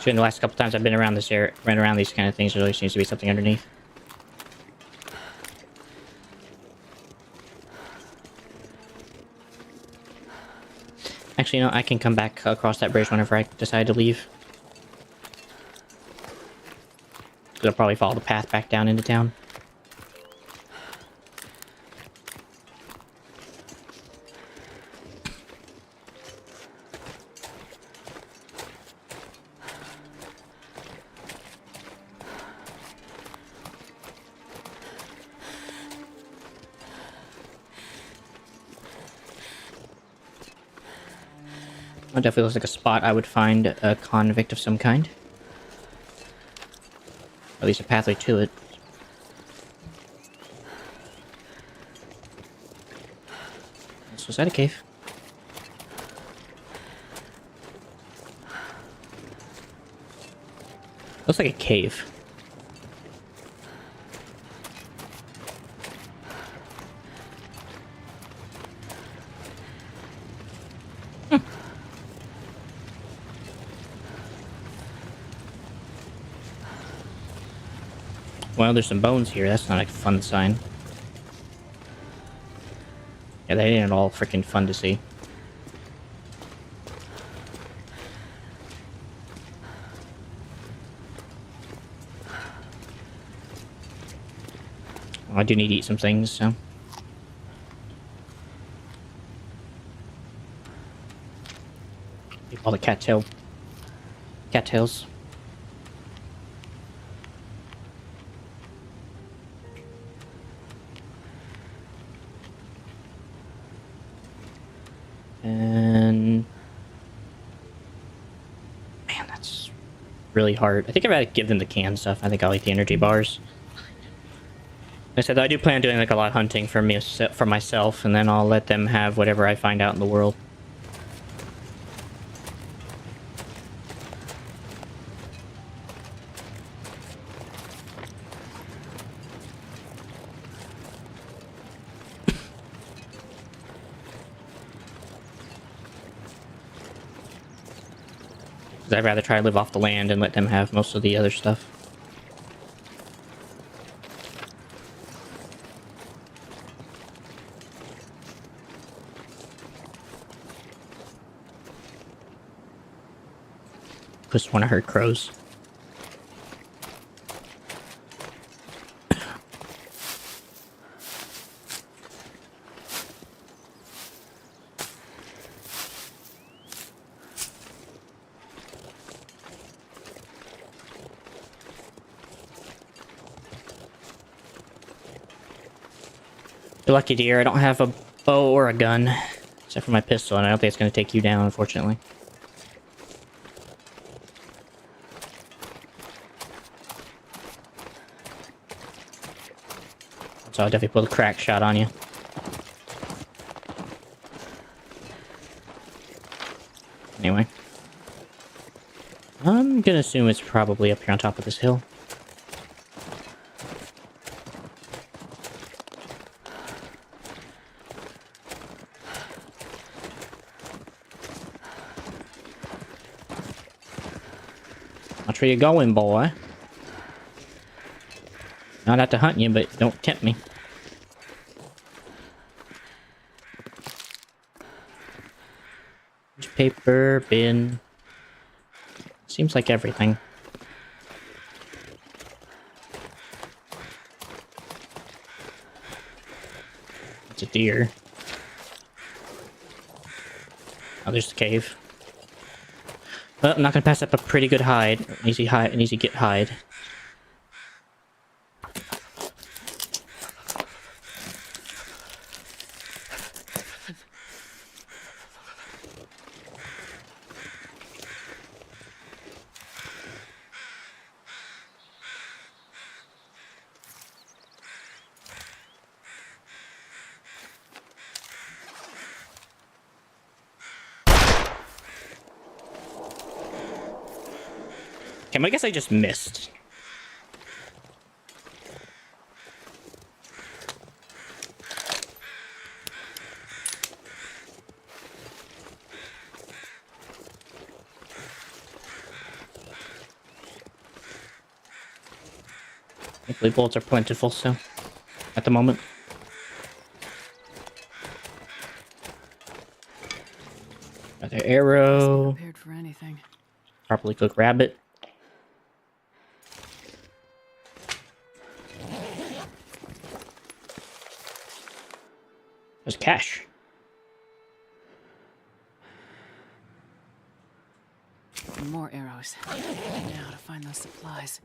So in the last couple times I've been around this area, ran around these kind of things, there always seems to be something underneath. Actually, you know, I can come back across that bridge whenever I decide to leave. I'll probably follow the path back down into town. It definitely looks like a spot I would find a convict of some kind. Or at least a pathway to it. So is that a cave? Looks like a cave. Well, there's some bones here. That's not a fun sign. Yeah, they ain't at all freaking fun to see. Well, I do need to eat some things, so. All the cattails. And man, that's really hard. I think I'd rather give them the canned stuff. I think I'll eat the energy bars. Like I said, I do plan on doing like a lot of hunting for me, for myself, and then I'll let them have whatever I find out in the world. I'd rather try to live off the land and let them have most of the other stuff. Just when I heard crows. You're lucky, dear. I don't have a bow or a gun. Except for my pistol, and I don't think it's going to take you down, unfortunately. So I'll definitely put a crack shot on you. Anyway. I'm gonna assume it's probably up here on top of this hill. Watch where you're going, boy. Not out to hunt you, but don't tempt me. Paper, bin. Seems like everything. It's a deer. Oh, there's the cave. Well, I'm not gonna pass up a pretty good hide. An easy get hide. Okay, I guess I just missed. Thankfully, bullets are plentiful, so at the moment. Another arrow. Prepared for anything. Properly cooked rabbit. There's cash. More arrows. Now to find those supplies.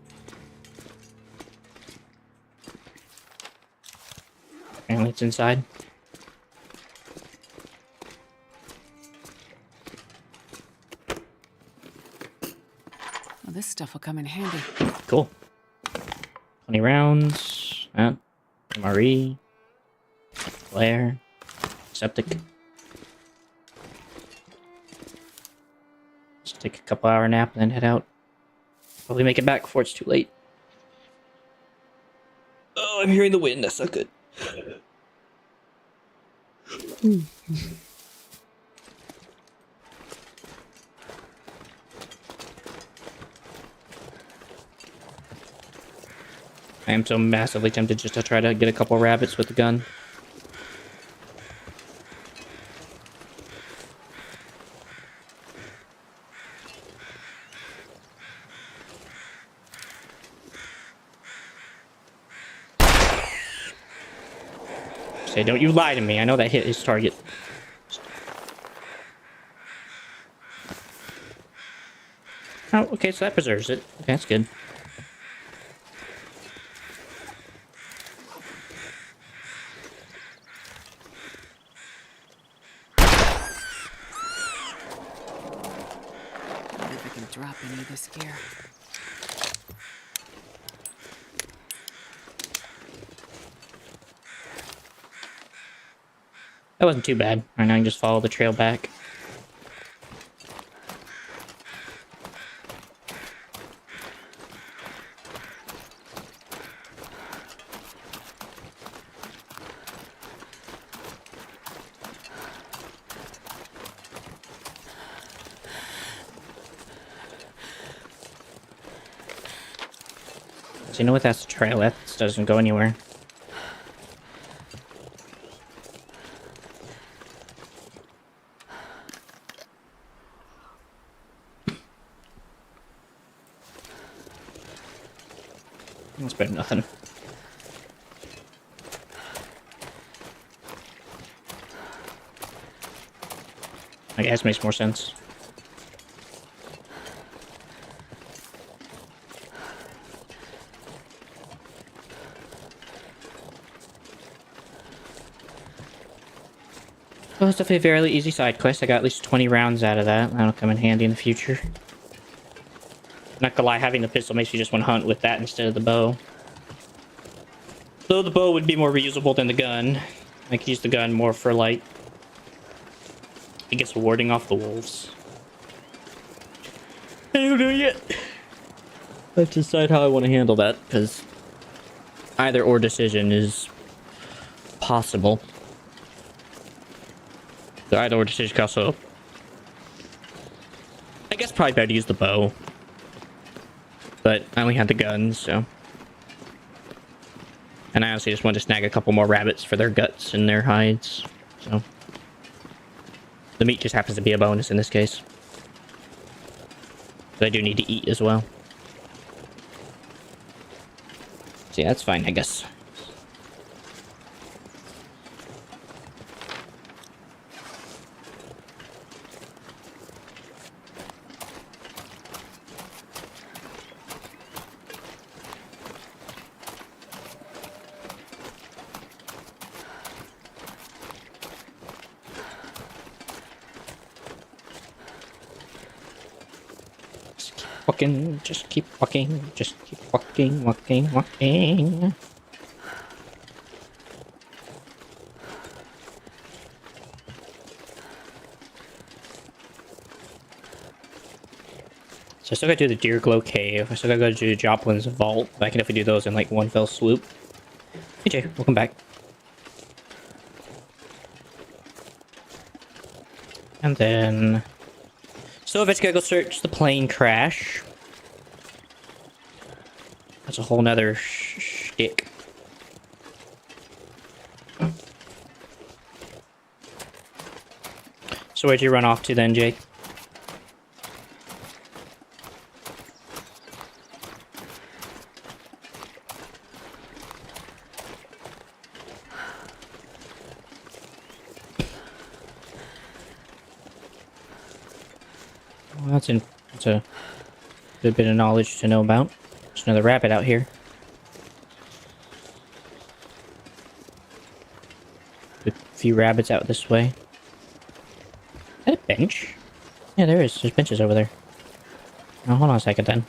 Apparently it's inside. Well, this stuff will come in handy. Cool. 20 rounds. MRE. Flare. Septic. Just take a couple hour nap and then head out. Probably make it back before it's too late. Oh, I'm hearing the wind. That's not good. I am so massively tempted just to try to get a couple rabbits with the gun. Say, don't you lie to me. I know that hit his target. Oh, okay, so that preserves it. Okay, that's good. Wonder if I can drop any of this gear. That wasn't too bad. Right now I can just follow the trail back. So you know what? That's the trail. That doesn't go anywhere. That's better than nothing. I guess makes more sense. Well, it's definitely a fairly easy side quest. I got at least 20 rounds out of that. That'll come in handy in the future. Not gonna lie, having the pistol makes you just want to hunt with that instead of the bow. Though the bow would be more reusable than the gun. I could use the gun more for, like, I guess, warding off the wolves. I don't know yet. Let's decide how I want to handle that, because either or decision is possible. The either or decision could also, I guess, probably better to use the bow. but I only had the guns, so. And I honestly just wanted to snag a couple more rabbits for their guts and their hides, so. The meat just happens to be a bonus in this case. But I do need to eat as well. So yeah, that's fine, I guess. Just keep walking, just keep walking, walking. So I still gotta do the Deer Glow Cave. I still gotta go do Joplin's Vault, but I can definitely do those in like one fell swoop. Hey Jay, welcome back. And then... So eventually gotta go search the plane crash. That's a whole nother shtick. So where'd you run off to then, Jake? Well, that's a good bit of knowledge to know about. There's another rabbit out here. A few rabbits out this way. Is that a bench? Yeah, there is. There's benches over there. Oh, hold on a second then.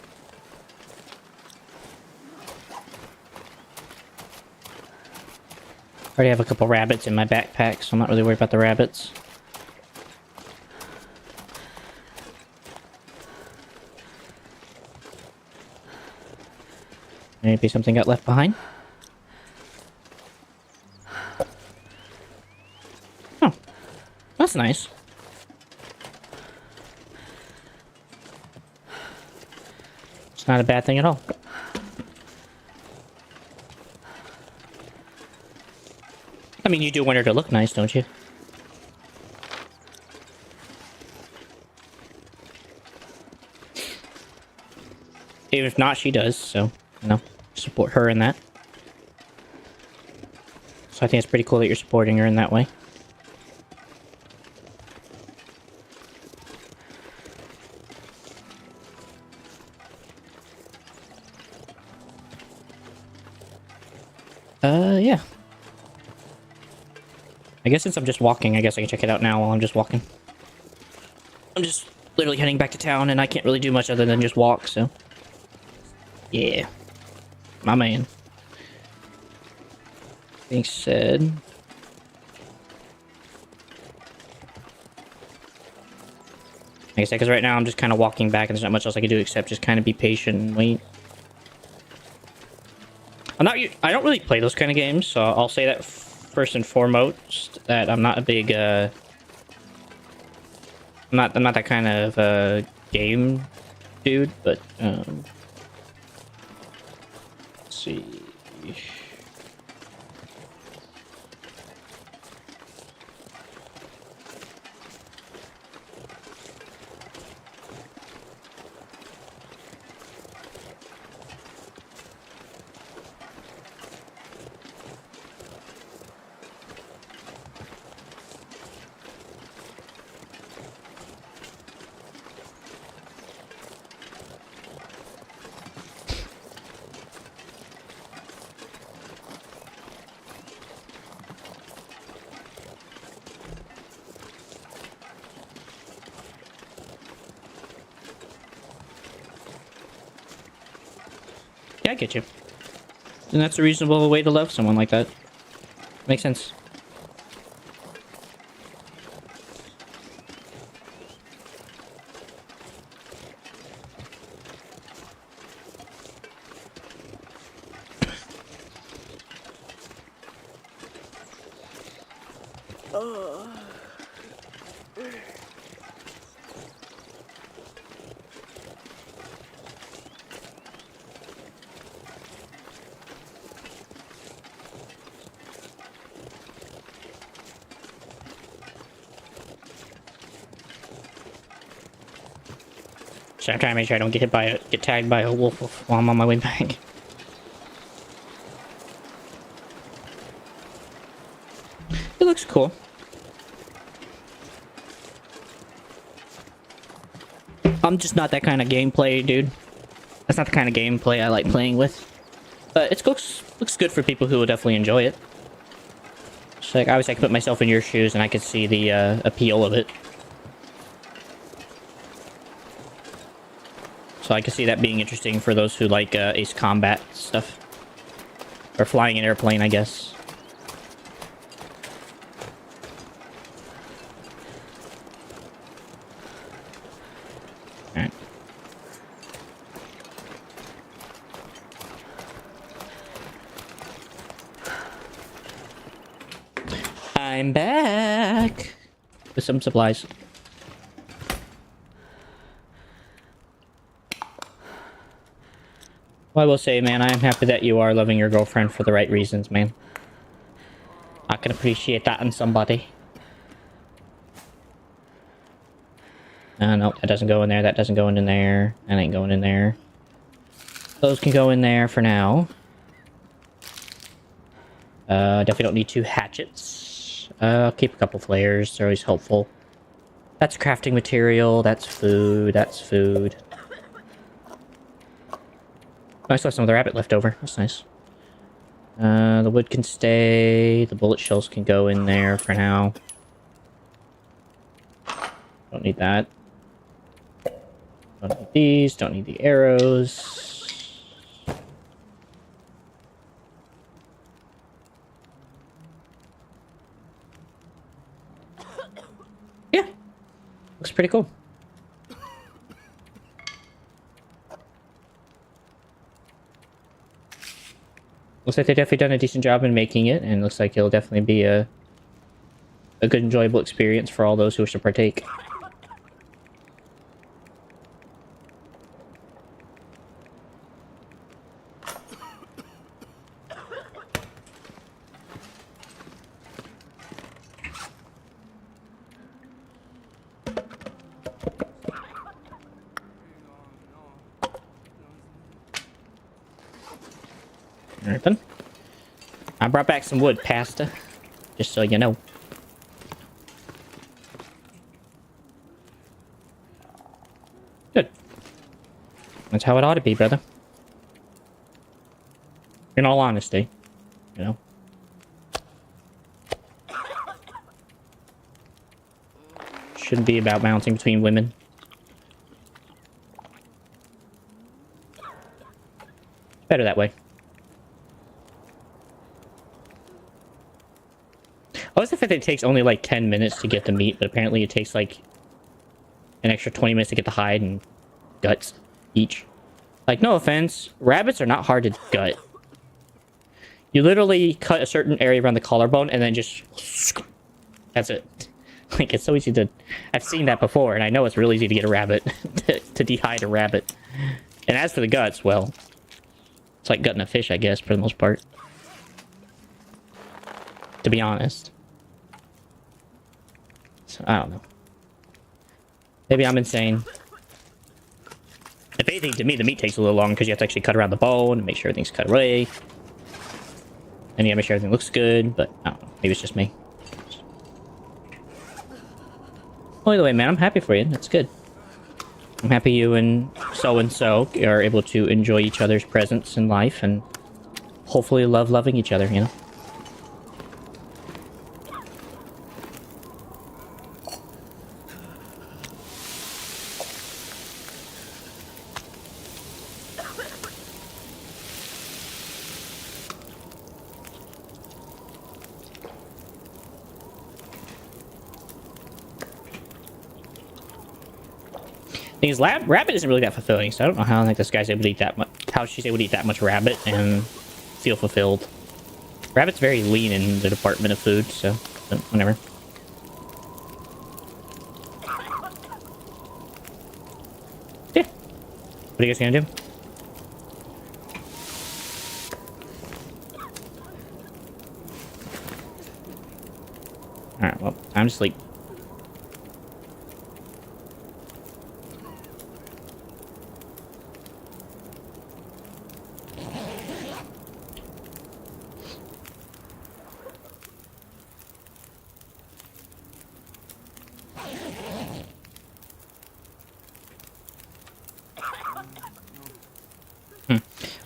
I already have a couple rabbits in my backpack, so I'm not really worried about the rabbits. Maybe something got left behind. Oh, that's nice. It's not a bad thing at all. I mean, you do want her to look nice, don't you? Even if not, she does, so, you know, support her in that. So I think it's pretty cool that you're supporting her in that way. Yeah. I guess since I'm just walking, I guess I can check it out now while I'm just walking. I'm just literally heading back to town, and I can't really do much other than just walk, so... Yeah. My man. Being said... Like I said, because right now I'm just kind of walking back, and there's not much else I can do except just kind of be patient and wait. I don't really play those kind of games, so I'll say that first and foremost, that I'm not a big, I'm not that kind of, game dude, but, let's see. Yeah, I get you. And that's a reasonable way to love someone like that. Makes sense. So I'm trying to make sure I don't get tagged by a wolf while I'm on my way back. It looks cool. I'm just not that kind of gameplay, dude. That's not the kind of gameplay I like playing with. But it looks good for people who will definitely enjoy it. So like, obviously I can put myself in your shoes and I could see the appeal of it. So I can see that being interesting for those who like Ace Combat stuff. Or flying an airplane, I guess. Alright. I'm back with some supplies. Well, I will say, man, I am happy that you are loving your girlfriend for the right reasons, man. I can appreciate that in somebody. No, that doesn't go in there. That doesn't go in there. That ain't going in there. Those can go in there for now. Definitely don't need 2 hatchets. I'll keep a couple flares. They're always helpful. That's crafting material. That's food. That's food. Oh, I still have some of the rabbit left over. That's nice. The wood can stay. The bullet shells can go in there for now. Don't need that. Don't need these. Don't need the arrows. Yeah. Looks pretty cool. Looks like they've definitely done a decent job in making it, and looks like it'll definitely be a good, enjoyable experience for all those who wish to partake. Alright then. I brought back some wood, pasta. Just so you know. Good. That's how it ought to be, brother. In all honesty. You know. Shouldn't be about bouncing between women. Better that way. I was the fact that it takes only like 10 minutes to get the meat, but apparently it takes like an extra 20 minutes to get the hide and guts each. Like, no offense, rabbits are not hard to gut. You literally cut a certain area around the collarbone and then just... That's it. Like, it's so easy to... I've seen that before, and I know it's really easy to get a rabbit, to dehide a rabbit. And as for the guts, well... It's like gutting a fish, I guess, for the most part. To be honest. So, I don't know. Maybe I'm insane. If anything, to me, the meat takes a little long because you have to actually cut around the bone and make sure everything's cut away. And you gotta make sure everything looks good, but I don't know. Maybe it's just me. Well, either way, man, I'm happy for you. That's good. I'm happy you and so are able to enjoy each other's presence in life and hopefully loving each other, you know? Thing is, rabbit isn't really that fulfilling, so I don't know how this guy's able to eat that much. How she's able to eat that much rabbit and feel fulfilled. Rabbit's very lean in the department of food, so whatever. Yeah. What are you guys gonna do? All right. Well, time to sleep.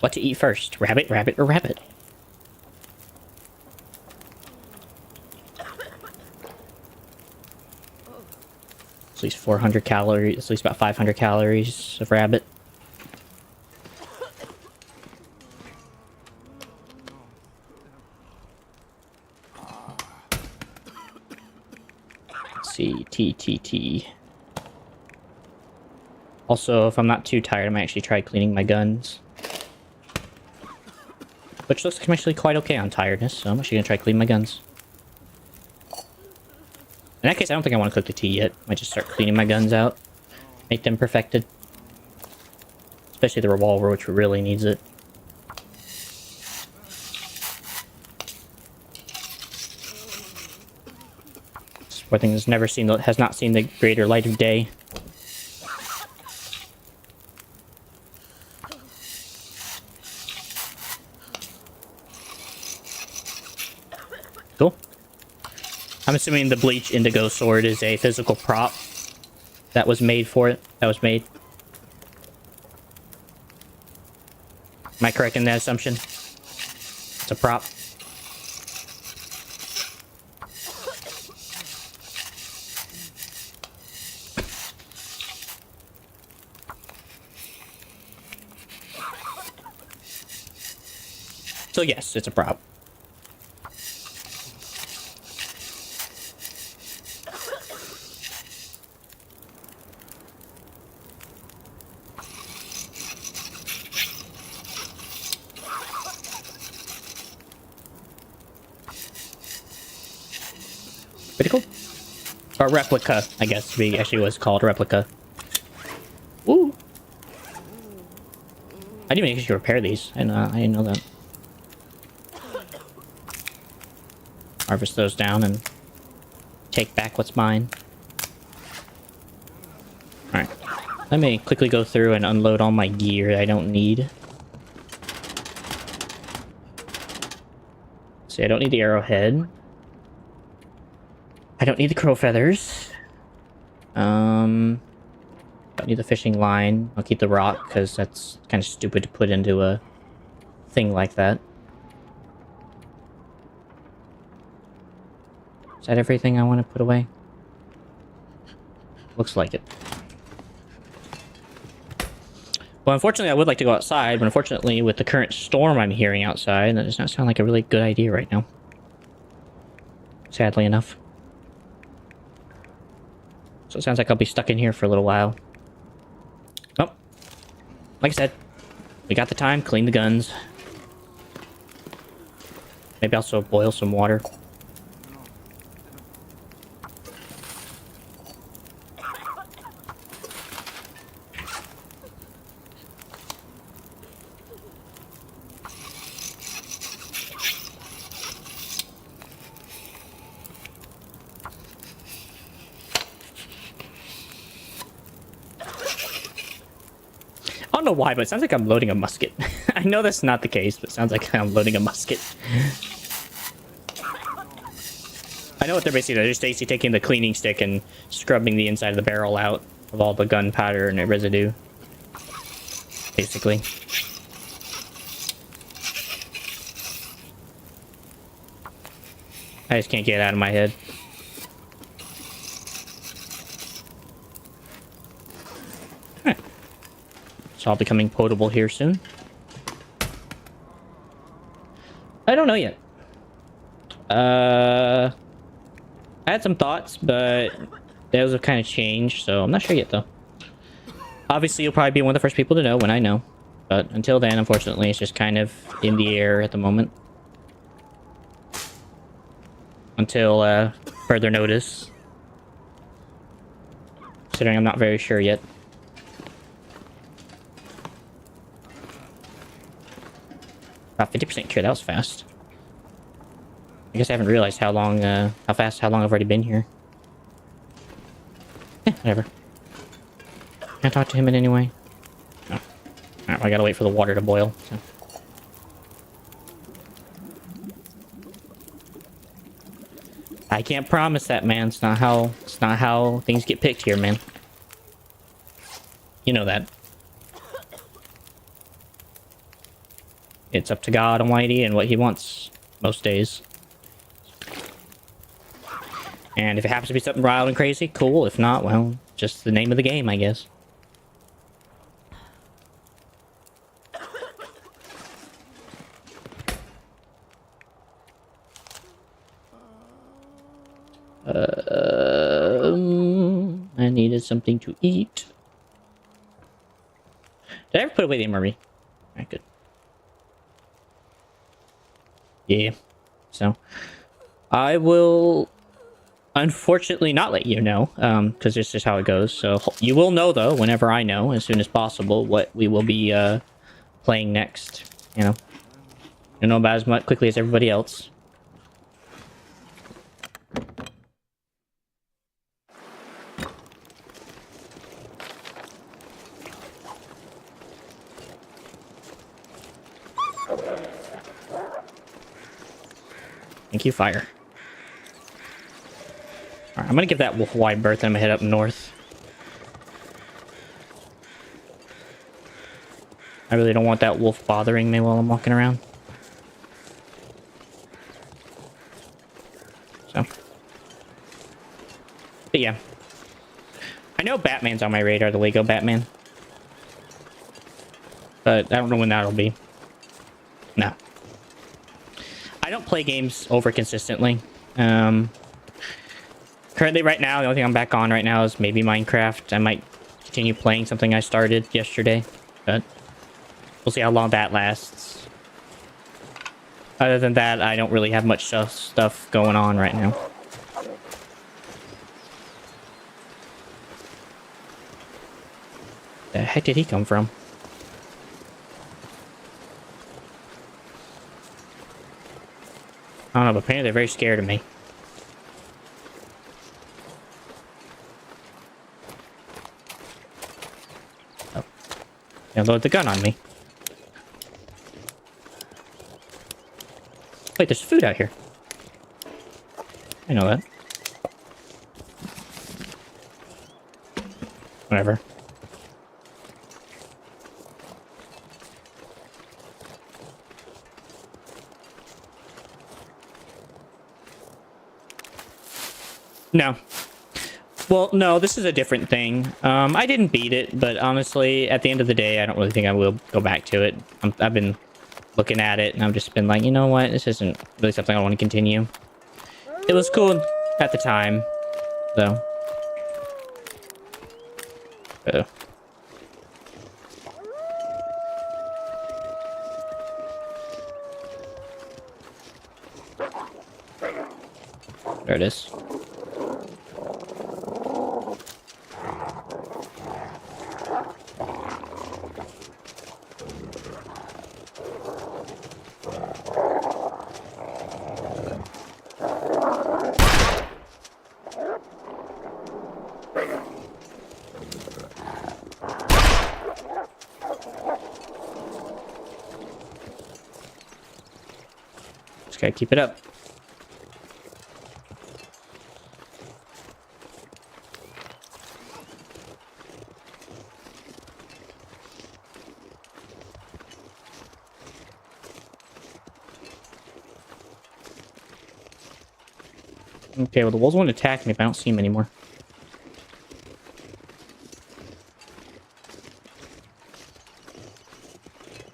What to eat first? Rabbit, rabbit, or rabbit? At least 400 calories, at least about 500 calories of rabbit. Let's see, T. Also, if I'm not too tired, I might actually try cleaning my guns. Which looks like I'm actually quite okay on tiredness, so I'm actually gonna try cleaning my guns. In that case, I don't think I want to cook the tea yet. I might just start cleaning my guns out. Make them perfected. Especially the revolver, which really needs it. This poor thing has not seen the greater light of day. Cool. I'm assuming the bleach indigo sword is a physical prop that was made for it. That was made. Am I correct in that assumption? It's a prop. So yes, it's a prop. Pretty cool. Or replica, I guess. It actually was called replica. Ooh. I didn't even actually repair these. I didn't know that. Harvest those down and take back what's mine. Alright. Let me quickly go through and unload all my gear that I don't need. See, I don't need the arrowhead. I don't need the crow feathers. Don't need the fishing line. I'll keep the rock, because that's kind of stupid to put into a thing like that. Is that everything I want to put away? Looks like it. Well, unfortunately, I would like to go outside, but unfortunately, with the current storm I'm hearing outside, that does not sound like a really good idea right now. Sadly enough. So it sounds like I'll be stuck in here for a little while. Oh. Like I said, we got the time, clean the guns. Maybe also boil some water. I don't know why, but it sounds like I'm loading a musket. I know that's not the case, but it sounds like I'm loading a musket. I know what they're basically doing. They're just basically taking the cleaning stick and scrubbing the inside of the barrel out of all the gunpowder and residue. Basically. I just can't get it out of my head. It's all becoming potable here soon. I don't know yet. I had some thoughts, but those have kind of changed, so I'm not sure yet, though. Obviously, you'll probably be one of the first people to know when I know. But until then, unfortunately, it's just kind of in the air at the moment. Until further notice. Considering I'm not very sure yet. About 50% cure, that was fast. I guess I haven't realized how long I've already been here. Whatever. Can't talk to him in any way. Oh. Alright, I gotta wait for the water to boil. So. I can't promise that, man. It's not how things get picked here, man. You know that. It's up to God Almighty and what he wants most days. And if it happens to be something wild and crazy, cool. If not, well, just the name of the game, I guess. I needed something to eat. Did I ever put away the MRE? Alright, good. Yeah. So, I will unfortunately not let you know, because this is how it goes. So, you will know, though, whenever I know, as soon as possible, what we will be playing next. You know? I know about as much quickly as everybody else. Thank you, fire. Alright, I'm gonna give that wolf a wide berth and I'm gonna head up north. I really don't want that wolf bothering me while I'm walking around. So. But yeah. I know Batman's on my radar, the Lego Batman. But I don't know when that'll be. No. I don't play games over consistently. Currently right now, the only thing I'm back on right now is maybe Minecraft. I might continue playing something I started yesterday, but we'll see how long that lasts. Other than that, I don't really have much stuff going on right now. The heck did he come from? I don't know, but apparently they're very scared of me. Oh. They load the gun on me. Wait, there's food out here. I know that. Whatever. No. Well, no, this is a different thing. I didn't beat it, but honestly, at the end of the day, I don't really think I will go back to it. I've been looking at it, and I've just been like, you know what? This isn't really something I want to continue. It was cool at the time, though. There it is. Just gotta keep it up. Okay, well the wolves won't attack me if I don't see him anymore.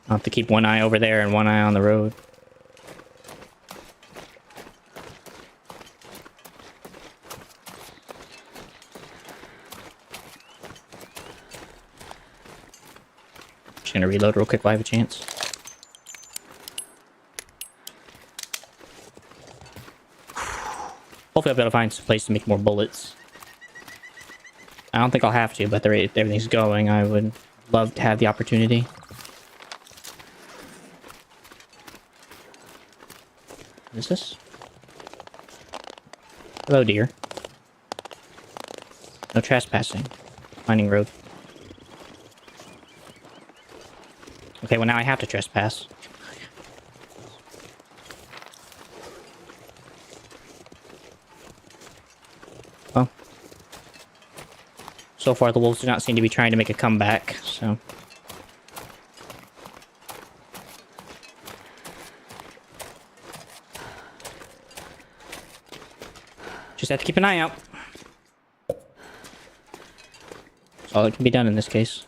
I'll have to keep one eye over there and one eye on the road. Just gonna reload real quick while I have a chance. Hopefully I'll be able to find some place to make more bullets. I don't think I'll have to, but at the rate everything's going, I would love to have the opportunity. What is this? Hello, dear. No trespassing. Finding road. Okay, well now I have to trespass. Well. So far the wolves do not seem to be trying to make a comeback, so... Just have to keep an eye out. That's all that can be done in this case.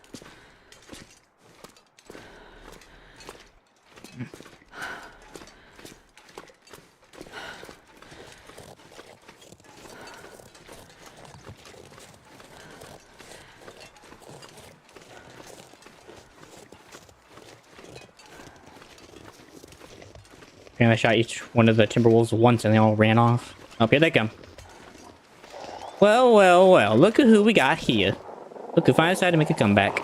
And I shot each one of the Timberwolves once and they all ran off. Oh, here they come. Well, well, well. Look at who we got here. Look who finally decided to make a comeback.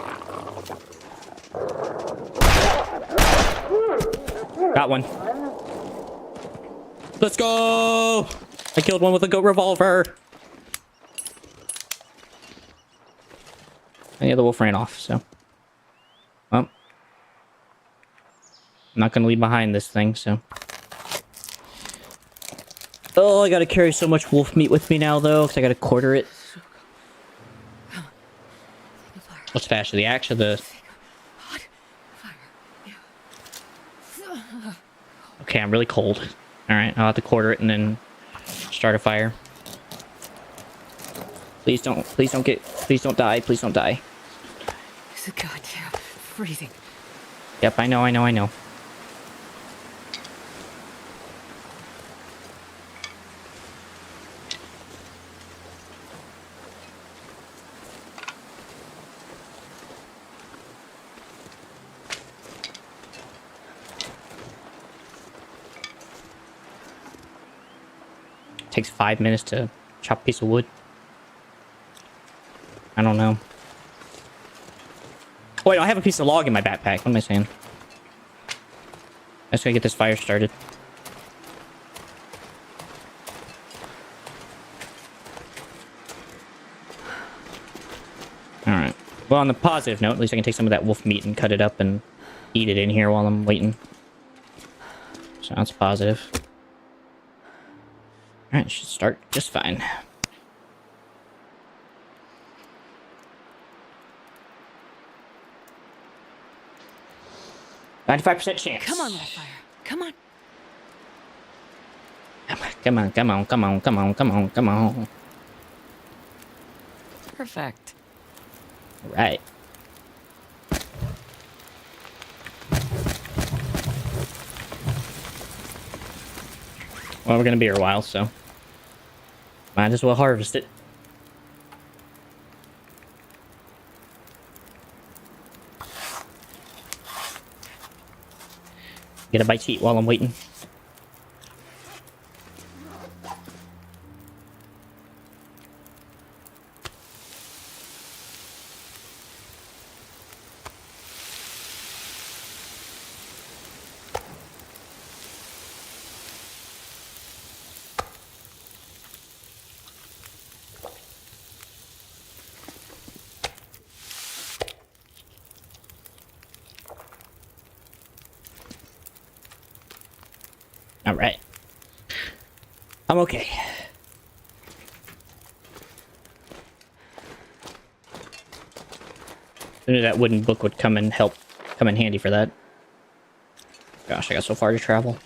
Got one. Let's go! I killed one with a goat revolver. And the other wolf ran off, so. Well. I'm not gonna leave behind this thing, so. Oh, I gotta carry so much wolf meat with me now, though, because I gotta quarter it. What's faster, the axe or the... Okay, I'm really cold. Alright, I'll have to quarter it and then start a fire. Please don't die, please don't die. It's a goddamn freezing. Yep, I know. Takes 5 minutes to chop a piece of wood. I don't know. Oh, wait, I have a piece of log in my backpack. What am I saying? I just gotta get this fire started. Alright. Well, on the positive note, at least I can take some of that wolf meat and cut it up and eat it in here while I'm waiting. Sounds positive. Alright, should start just fine. %95 chance. Come on, Wildfire. Come on. Come on. Perfect. Right. Well, we're gonna be here a while, so might as well harvest it. Get a bite to eat while I'm waiting. All right. I'm okay. I knew that wooden book would come in handy for that. Gosh, I got so far to travel.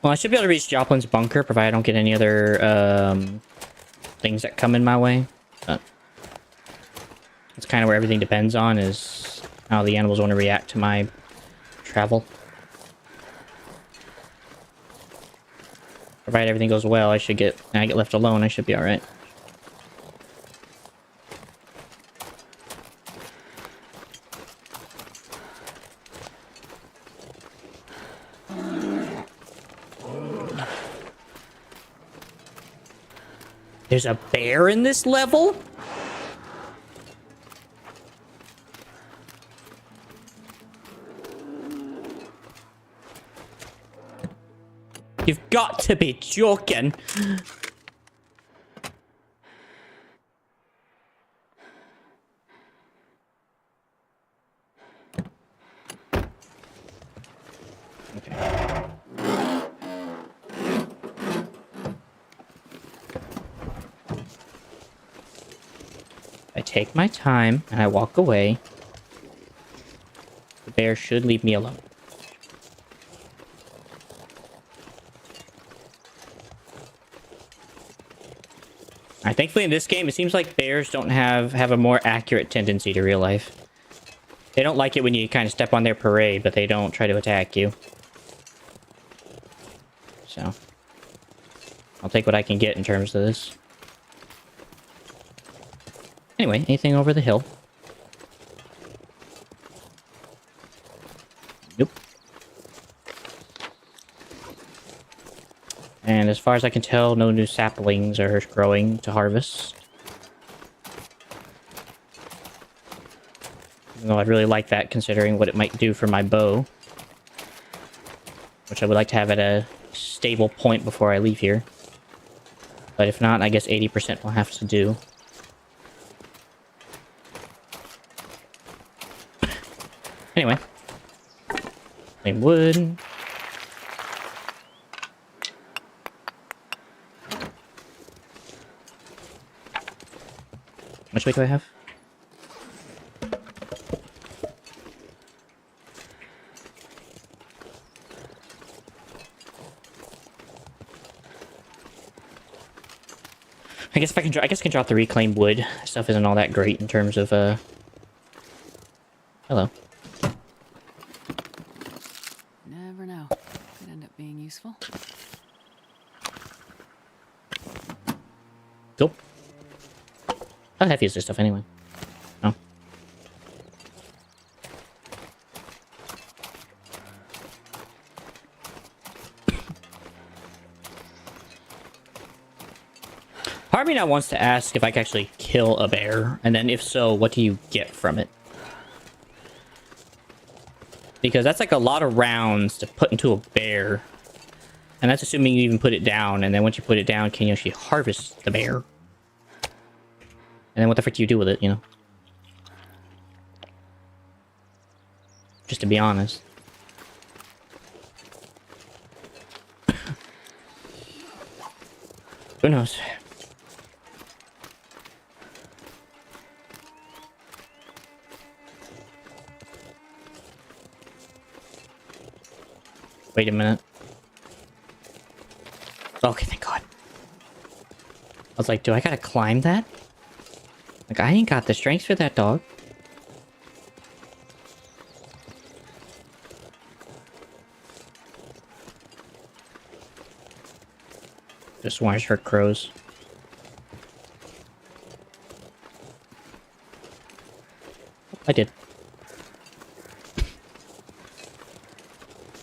Well, I should be able to reach Joplin's bunker, provided I don't get any other things that come in my way. But that's kind of where everything depends on, is how the animals want to react to my travel. Provided everything goes well, I get left alone, I should be alright. There's a bear in this level? You've got to be joking. Okay. I take my time and I walk away. The bear should leave me alone. Alright, thankfully in this game, it seems like bears don't have a more accurate tendency to real life. They don't like it when you kind of step on their parade, but they don't try to attack you. So, I'll take what I can get in terms of this. Anyway, anything over the hill? Nope. And as far as I can tell, no new saplings are growing to harvest. Even though I'd really like that, considering what it might do for my bow. Which I would like to have at a stable point before I leave here. But if not, I guess 80% will have to do. Anyway. Plain wood. How much weight do I have? I guess if I can, I can drop the reclaimed wood. Stuff isn't all that great in terms of Hello. Never know. Could end up being useful. Cool. How heavy is this stuff anyway? Oh. Part of me now wants to ask if I can actually kill a bear, and then if so, what do you get from it? Because that's like a lot of rounds to put into a bear. And that's assuming you even put it down, and then once you put it down, can you actually harvest the bear? And then what the frick do you do with it, you know? Just to be honest. Who knows? Wait a minute. Okay, thank God. I was like, do I gotta climb that? Like, I ain't got the strength for that, dog. Just want to hurt crows. I did.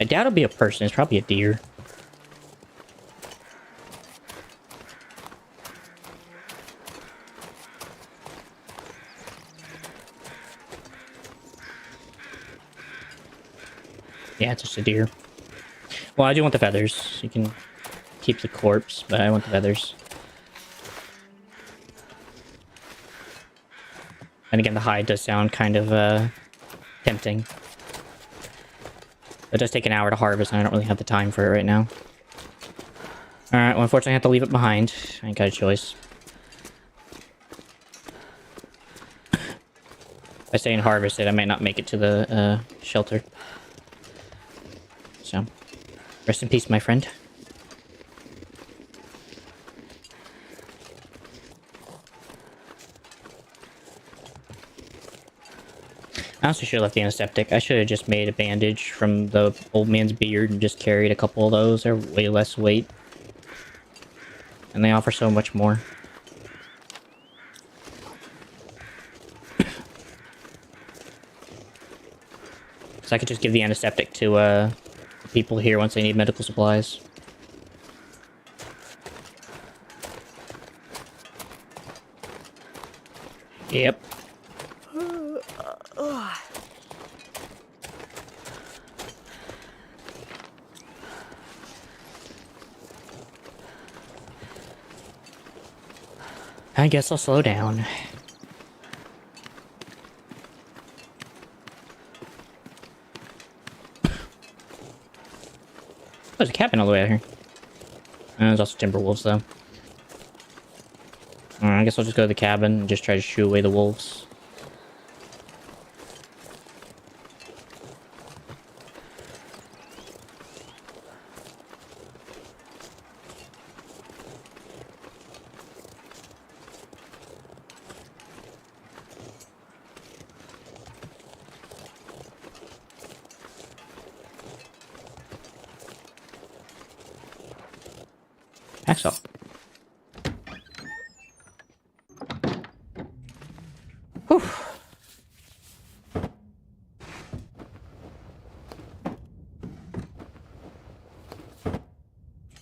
I doubt it'll be a person. It's probably a deer. Yeah, it's just a deer. Well, I do want the feathers. You can keep the corpse, but I want the feathers. And again, the hide does sound kind of tempting. It does take an hour to harvest, and I don't really have the time for it right now. Alright, well, unfortunately I have to leave it behind. I ain't got a choice. If I stay and harvest it, I might not make it to the shelter. So, rest in peace, my friend. I honestly should have left the antiseptic. I should have just made a bandage from the old man's beard and just carried a couple of those. They're way less weight. And they offer so much more. So I could just give the antiseptic to people here once they need medical supplies. Yep. I guess I'll slow down. There's a cabin all the way out here. There's also timber wolves, though. I guess I'll just go to the cabin and just try to shoo away the wolves. Axel. Whew.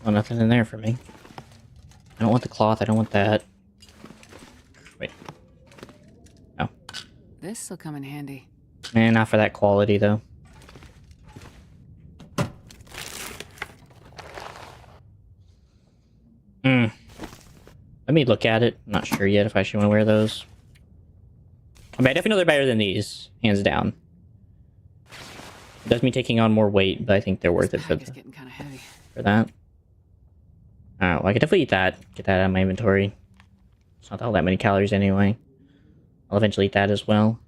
Well, nothing in there for me. I don't want the cloth, I don't want that. Wait. No. This'll come in handy. Not for that quality, though. Let me look at it. I'm not sure yet if I should want to wear those. I mean, I definitely know they're better than these, hands down. It does mean taking on more weight, but I think they're worth it for, Getting kind of heavy. for that. Alright, well, I could definitely eat that. Get that out of my inventory. It's not all that many calories anyway. I'll eventually eat that as well.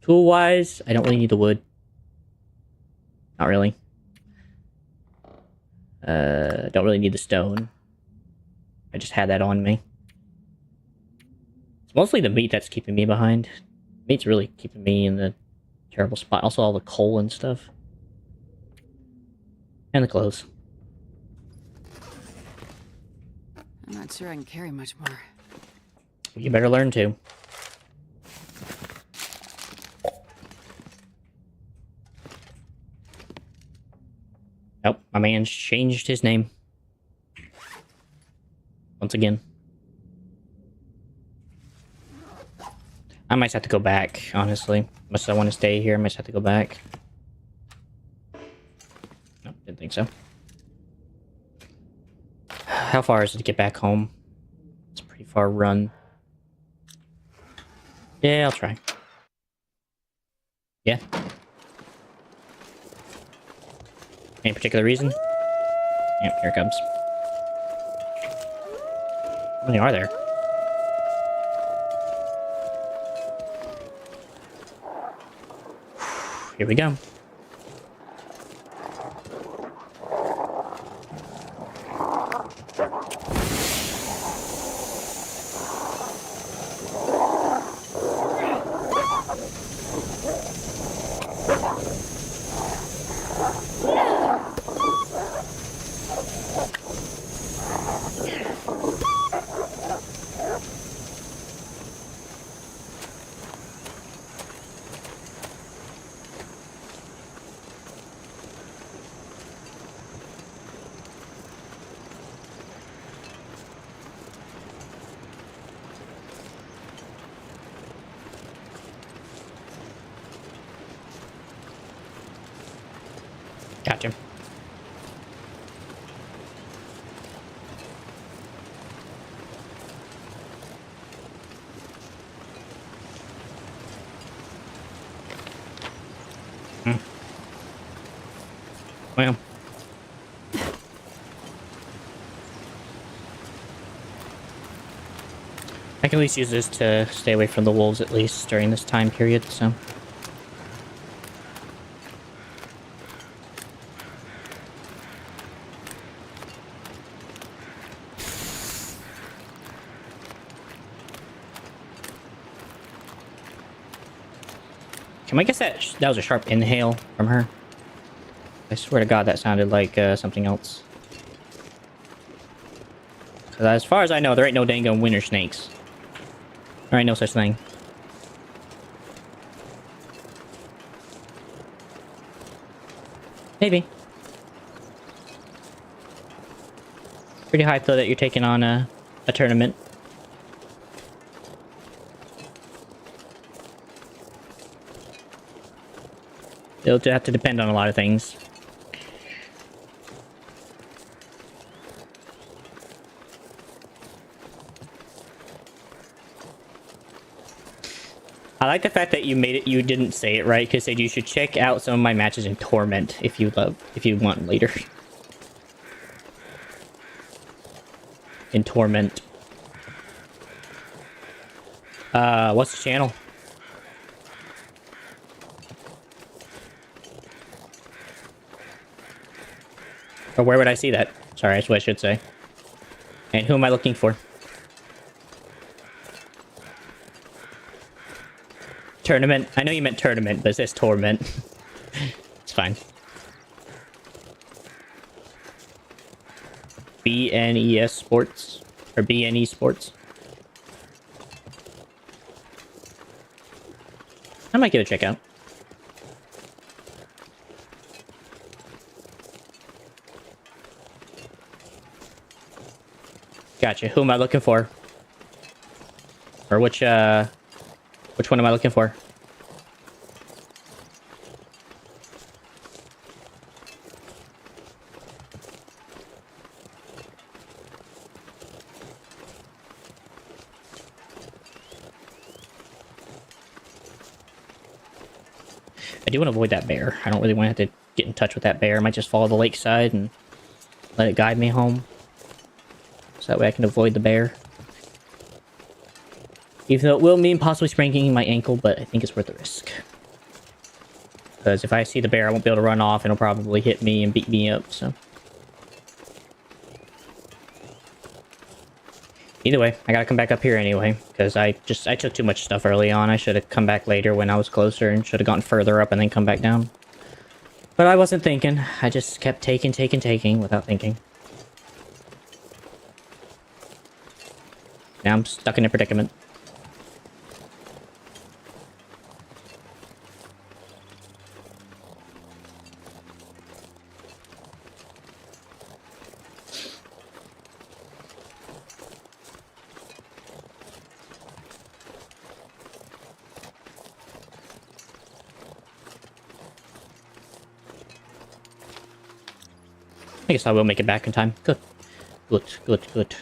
Tool-wise, I don't really need the wood. Not really. Don't really need the stone. I just had that on me. It's mostly the meat that's keeping me behind. Meat's really keeping me in the terrible spot. Also all the coal and stuff. And the clothes. I'm not sure I can carry much more. You better learn to. Nope, my man's changed his name. Once again. I might have to go back, honestly. Unless I want to stay here, I might have to go back. Nope, didn't think so. How far is it to get back home? It's a pretty far run. Yeah, I'll try. Yeah. Any particular reason? Yep, here it comes. How many are there? Here we go. Gotcha. Well. I can at least use this to stay away from the wolves at least during this time period, so. Can I guess that was a sharp inhale from her? I swear to God that sounded like something else. Because as far as I know, there ain't no dang winter snakes. There ain't no such thing. Maybe. Pretty hyped though that you're taking on a tournament. It'll have to depend on a lot of things. I like the fact that you made it. You didn't say it right because said you should check out some of my matches in Torment if you want later. In Torment. What's the channel? Or where would I see that? Sorry, that's what I should say. And who am I looking for? Tournament. I know you meant tournament, but it says Torment. It's fine. BNES Sports or BNE Sports. I might give it a check out. Gotcha. Who am I looking for? Or which one am I looking for? I do want to avoid that bear. I don't really want to have to get in touch with that bear. I might just follow the lakeside and let it guide me home. So that way I can avoid the bear. Even though it will mean possibly spraining my ankle, but I think it's worth the risk. Because if I see the bear, I won't be able to run off and it'll probably hit me and beat me up, so. Either way, I gotta come back up here anyway, because I took too much stuff early on. I should have come back later when I was closer and should have gone further up and then come back down. But I wasn't thinking. I just kept taking without thinking. Now I'm stuck in a predicament. I guess I will make it back in time. Good. Good.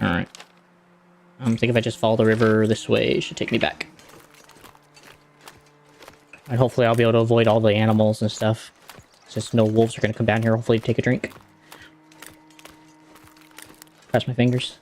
Alright. I think if I just follow the river this way, it should take me back. And hopefully I'll be able to avoid all the animals and stuff. Since no wolves are going to come down here, hopefully to take a drink. Cross my fingers.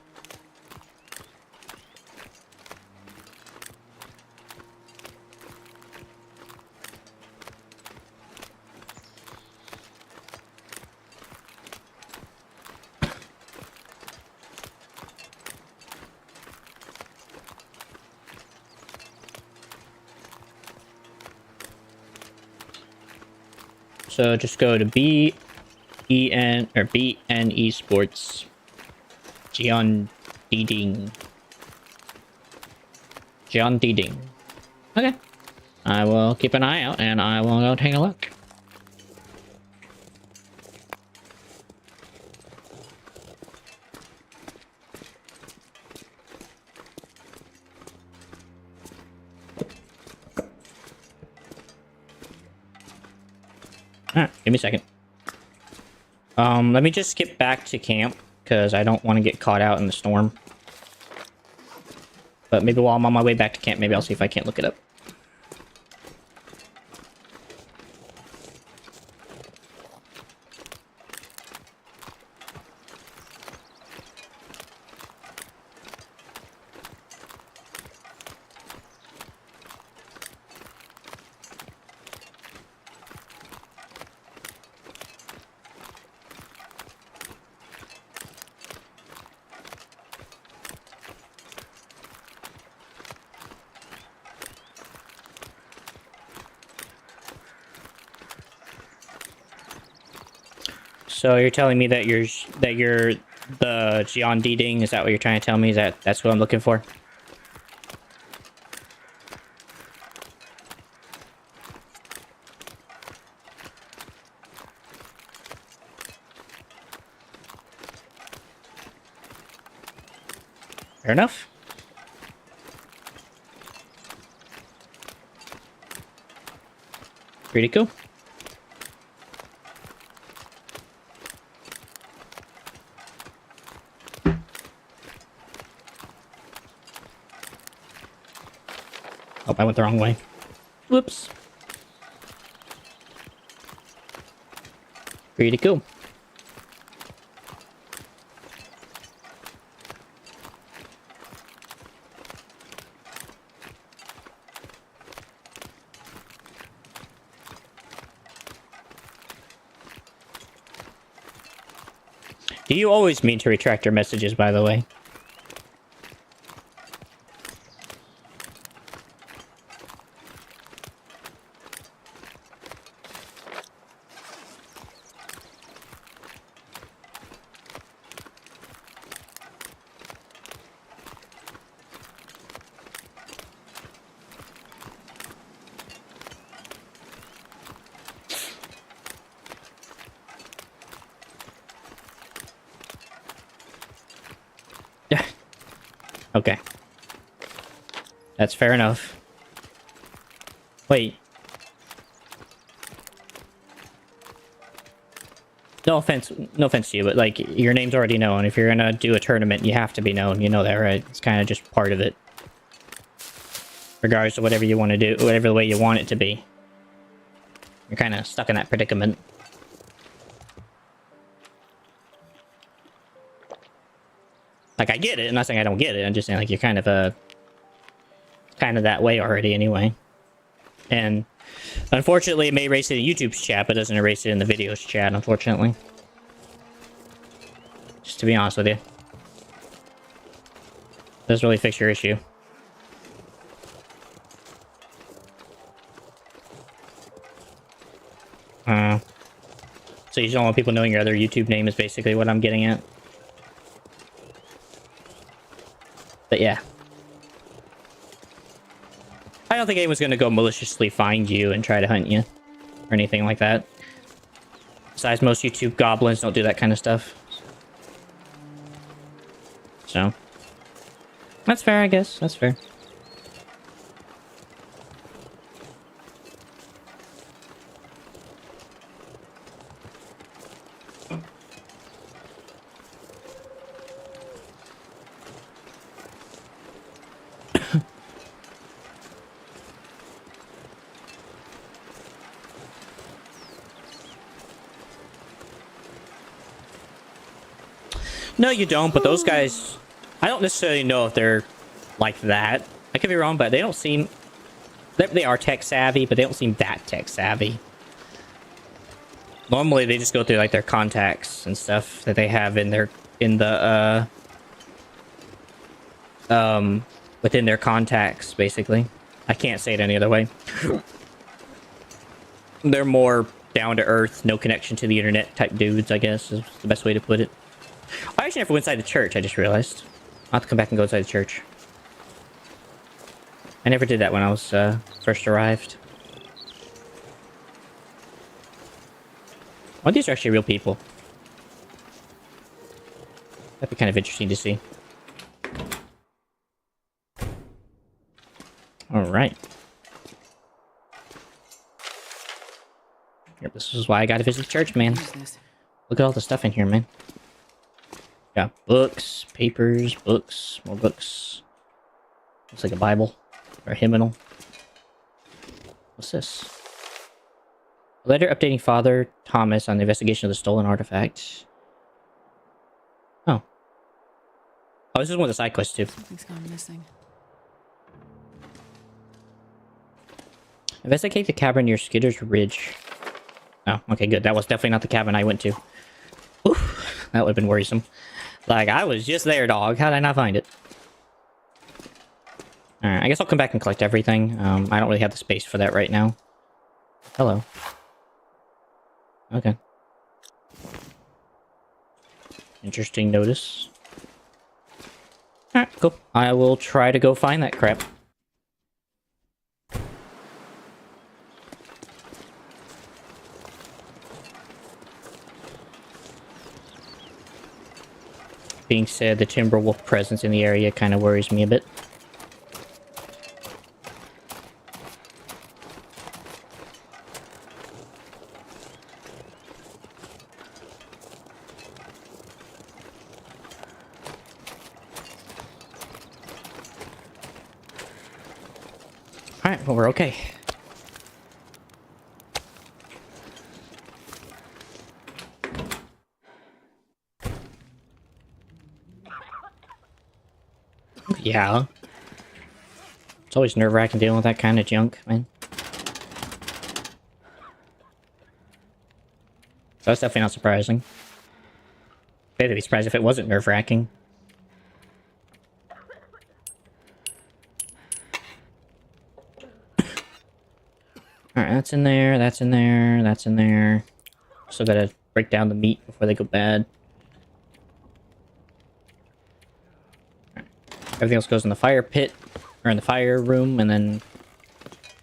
So just go to BEN or BNE Sports. John Deeding. Okay. I will keep an eye out and I will go take a look. Alright, give me a second. Let me just skip back to camp, because I don't want to get caught out in the storm. But maybe while I'm on my way back to camp, maybe I'll see if I can't look it up. So you're telling me that you're the John Deeding? Is that what you're trying to tell me? Is that's what I'm looking for? Fair enough. Pretty cool. Oh, I went the wrong way. Whoops. Pretty cool. Do you always mean to retract your messages, by the way? Okay. That's fair enough. Wait. No offense to you, but like your name's already known. If you're gonna do a tournament, you have to be known. You know that, right? It's kind of just part of it. Regardless of whatever you want to do, whatever the way you want it to be. You're kind of stuck in that predicament. Like, I get it. I'm not saying I don't get it. I'm just saying, like, you're kind of that way already anyway. And unfortunately, it may erase it in YouTube's chat, but doesn't erase it in the video's chat, unfortunately. Just to be honest with you. Doesn't really fix your issue. So you don't want people knowing your other YouTube name is basically what I'm getting at. But yeah. I don't think anyone's going to go maliciously find you and try to hunt you. Or anything like that. Besides, most YouTube goblins don't do that kind of stuff. So. That's fair, I guess. That's fair. No, you don't, but those guys... I don't necessarily know if they're like that. I could be wrong, but they don't seem... They are tech-savvy, but they don't seem that tech-savvy. Normally, they just go through, like, their contacts and stuff that they have in their... within their contacts, basically. I can't say it any other way. They're more down-to-earth, no connection to the internet type dudes, I guess, is the best way to put it. I actually never went inside the church, I just realized. I'll have to come back and go inside the church. I never did that when I was first arrived. Oh, these are actually real people. That'd be kind of interesting to see. Alright. Yep, this is why I gotta visit the church, man. Look at all the stuff in here, man. Got books, papers, books, more books. Looks like a Bible. Or a hymnal. What's this? A letter updating Father Thomas on the investigation of the stolen artifact. Oh. Oh, this is one of the side quests, too. Something's gone missing. Investigate the cabin near Skidder's Ridge. Oh, okay, good. That was definitely not the cabin I went to. Oof, that would have been worrisome. Like, I was just there, dog. How did I not find it? Alright, I guess I'll come back and collect everything. I don't really have the space for that right now. Hello. Okay. Interesting notice. Alright, cool. I will try to go find that crap. Being said, the Timberwolf presence in the area kind of worries me a bit. Alright, well, we're okay. Yeah. It's always nerve-wracking dealing with that kind of junk, man. So that's definitely not surprising. I'd be surprised if it wasn't nerve-wracking. Alright, that's in there, that's in there, that's in there. So gotta break down the meat before they go bad. Everything else goes in the fire pit, or in the fire room, and then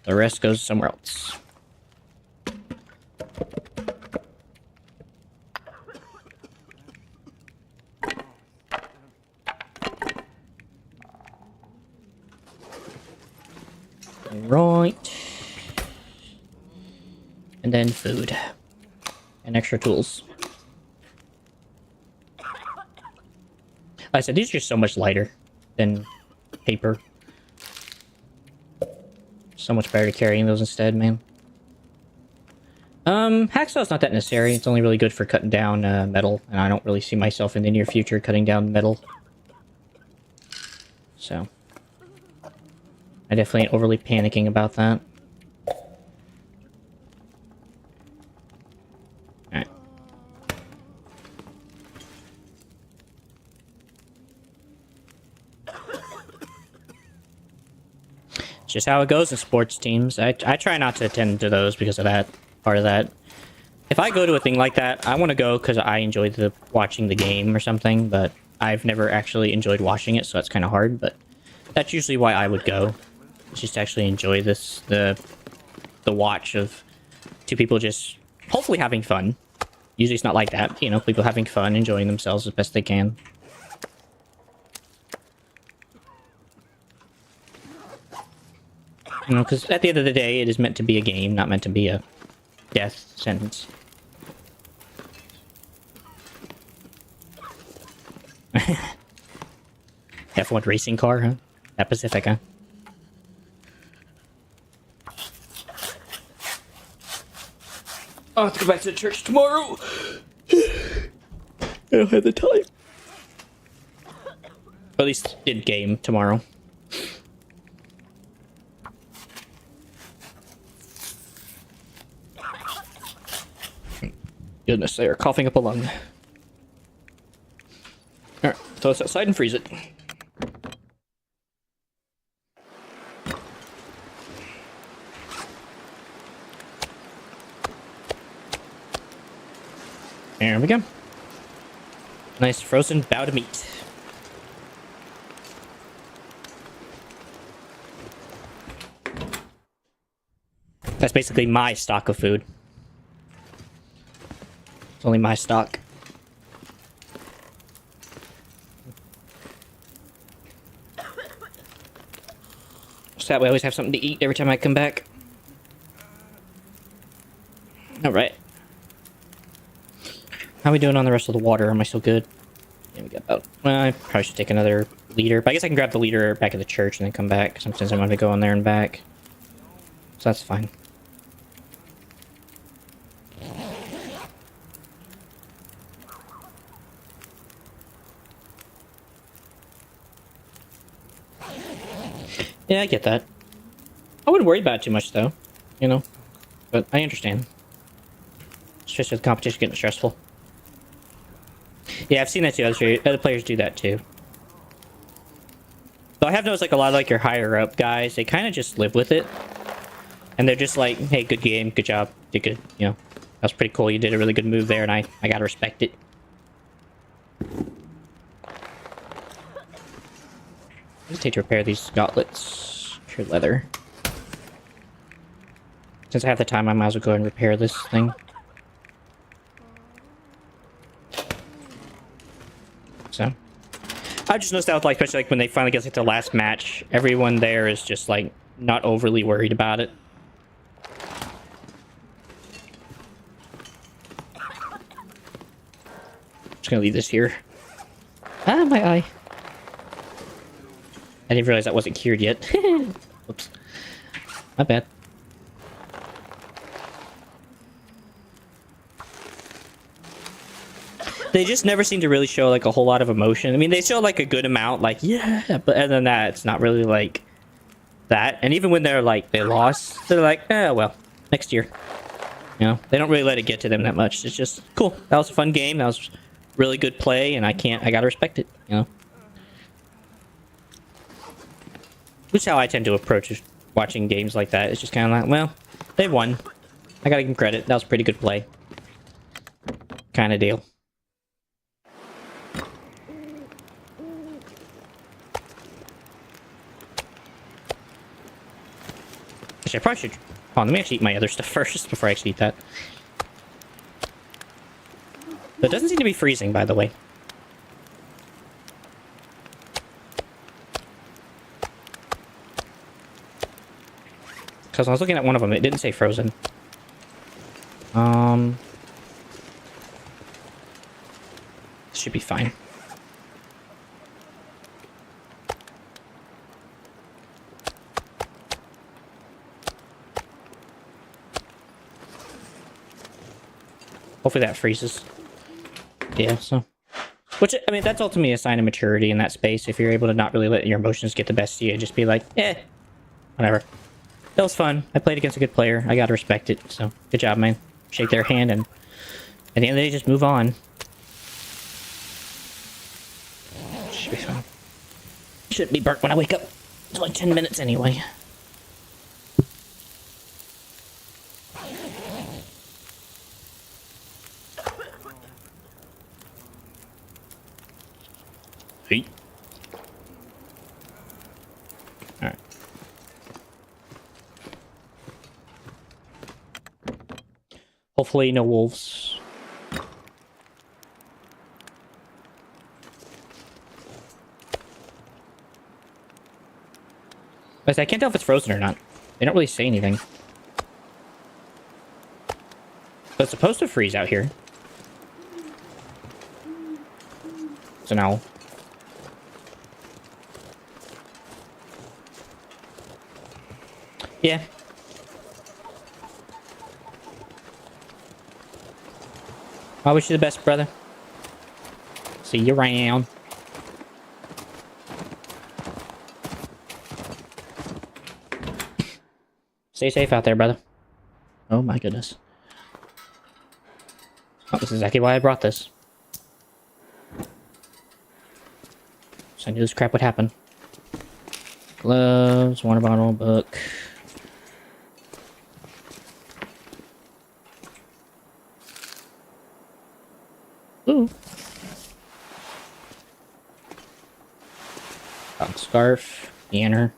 the rest goes somewhere else. And then food. And extra tools. Like I said, these are just so much lighter than paper. So much better to carrying those instead, man. Hacksaw's not that necessary. It's only really good for cutting down metal, and I don't really see myself in the near future cutting down metal. So, I definitely ain't overly panicking about that. Alright. It's just how it goes in sports teams. I try not to attend to those because of that. Part of that. If I go to a thing like that, I want to go because I enjoy watching the game or something, but I've never actually enjoyed watching it, so that's kind of hard, but that's usually why I would go. It's just to actually enjoy the watch of two people just hopefully having fun. Usually it's not like that, you know, people having fun, enjoying themselves as best they can. You know, because at the end of the day, it is meant to be a game, not meant to be a death sentence. F1 racing car, huh? That Pacific, huh? I'll have to go back to the church tomorrow. I don't have the time. Or at least in game tomorrow. Goodness, they are coughing up a lung. Alright, throw this outside and freeze it. There we go. Nice frozen bout of meat. That's basically my stock of food. It's only my stock. So that way I always have something to eat every time I come back. Alright. How are we doing on the rest of the water? Am I still good? Yeah, we got about... Well, I probably should take another liter. But I guess I can grab the liter back at the church and then come back. Sometimes I'm going to go in there and back. So that's fine. Yeah, I get that. I wouldn't worry about it too much, though. You know? But I understand. Especially with the competition getting stressful. Yeah, I've seen that too. Other players do that too. Though I have noticed like a lot of like your higher up guys, they kind of just live with it. And they're just like, hey, good game, good job, did good, you know. That was pretty cool, you did a really good move there and I gotta respect it. Let's take to repair these gauntlets. Pure leather. Since I have the time, I might as well go ahead and repair this thing. So, I just noticed that with, like, especially like when they finally get to their last match, everyone there is just like not overly worried about it. Just gonna leave this here. Ah, my eye. I didn't realize that wasn't cured yet. Oops. My bad. They just never seem to really show like a whole lot of emotion. I mean, they show like a good amount, like, yeah, but other than that, it's not really like that. And even when they're like, they lost, they're like, eh, well, next year. You know, they don't really let it get to them that much. It's just, cool, that was a fun game, that was really good play, and I gotta respect it, you know? Which is how I tend to approach watching games like that. It's just kind of like, well, they won. I gotta give them credit, that was a pretty good play. Kind of deal. I probably should... Oh, let me actually eat my other stuff first before I actually eat that. But it doesn't seem to be freezing, by the way. Because I was looking at one of them, it didn't say frozen. Should be fine. Hopefully that freezes. Yeah, so... Which, I mean, that's ultimately a sign of maturity in that space. If you're able to not really let your emotions get the best of you, just be like, whatever. That was fun. I played against a good player. I gotta respect it. So, good job, man. Shake their hand, and at the end of the day, just move on. Should be fine. Shouldn't be burnt when I wake up. It's like 10 minutes anyway. Hey. Alright. Hopefully no wolves. But I can't tell if it's frozen or not. They don't really say anything. But it's supposed to freeze out here. So now... Yeah. I wish you the best, brother. See you around. Stay safe out there, brother. Oh my goodness. Oh, this is exactly why I brought this. So I knew this crap would happen. Gloves, water bottle, book. Ooh. Scarf, banner.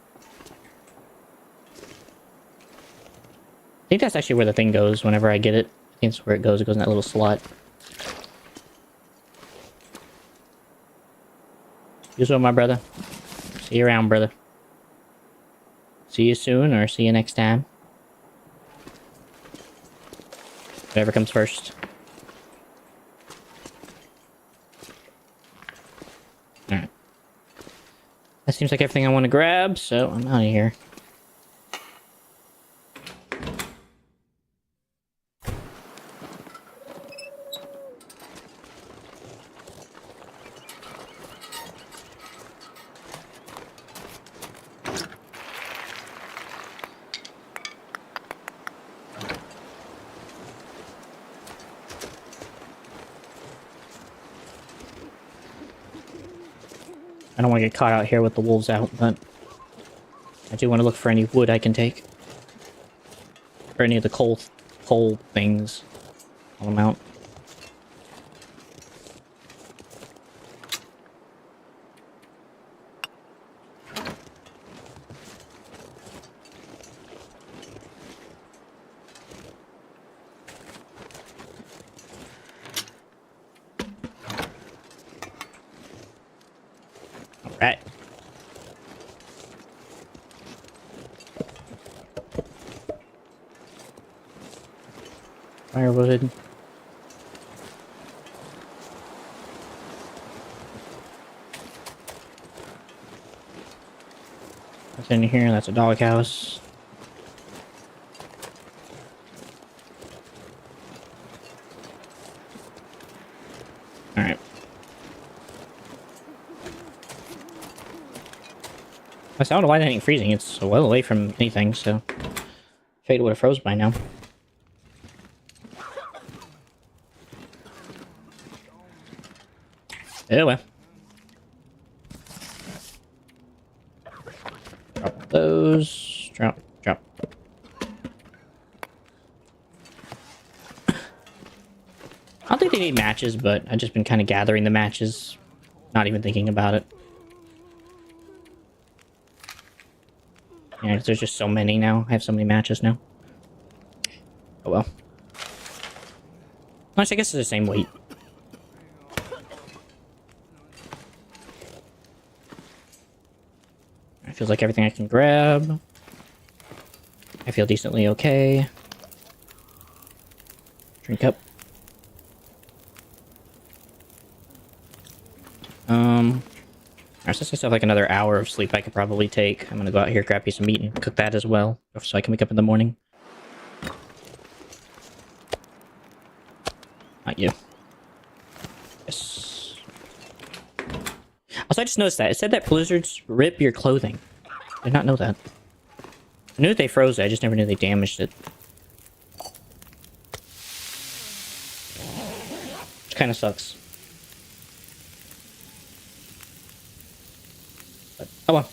I think that's actually where the thing goes whenever I get it. I think that's where it goes. It goes in that little slot. Use well, my brother. See you around, brother. See you soon, or see you next time. Whatever comes first. Alright. That seems like everything I want to grab, so I'm out of here. I don't want to get caught out here with the wolves out, but I do want to look for any wood I can take. Or any of the coal things. Call them out. Alright. Firewood. What's in here? That's a doghouse. Alright. I don't know why that ain't freezing. It's so well away from anything, so... Fate would have froze by now. Oh well. Drop those. Drop. I don't think they need matches, but I've just been kind of gathering the matches. Not even thinking about it. Yeah, 'cause there's just so many now. I have so many matches now. Oh well. Actually, I guess it's the same weight. It feels like everything I can grab. I feel decently okay. Drink up. Alright, since I still have like another hour of sleep I could probably take, I'm gonna go out here, grab me some meat, and cook that as well, so I can wake up in the morning. Not you. Yes. Also, I just noticed that. It said that blizzards rip your clothing. I did not know that. I knew that they froze it, I just never knew they damaged it. Which kind of sucks. But, oh well.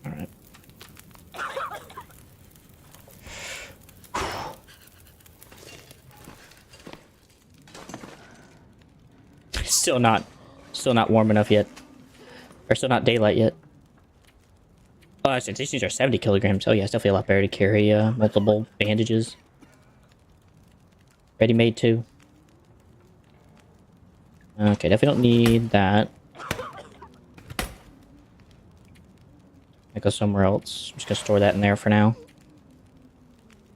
Alright. Still not warm enough yet. Or still not daylight yet. Oh, since these are 70 kilograms, oh yeah, it's definitely a lot better to carry multiple bandages. Ready-made too. Okay, definitely don't need that. I go somewhere else. I'm just gonna store that in there for now.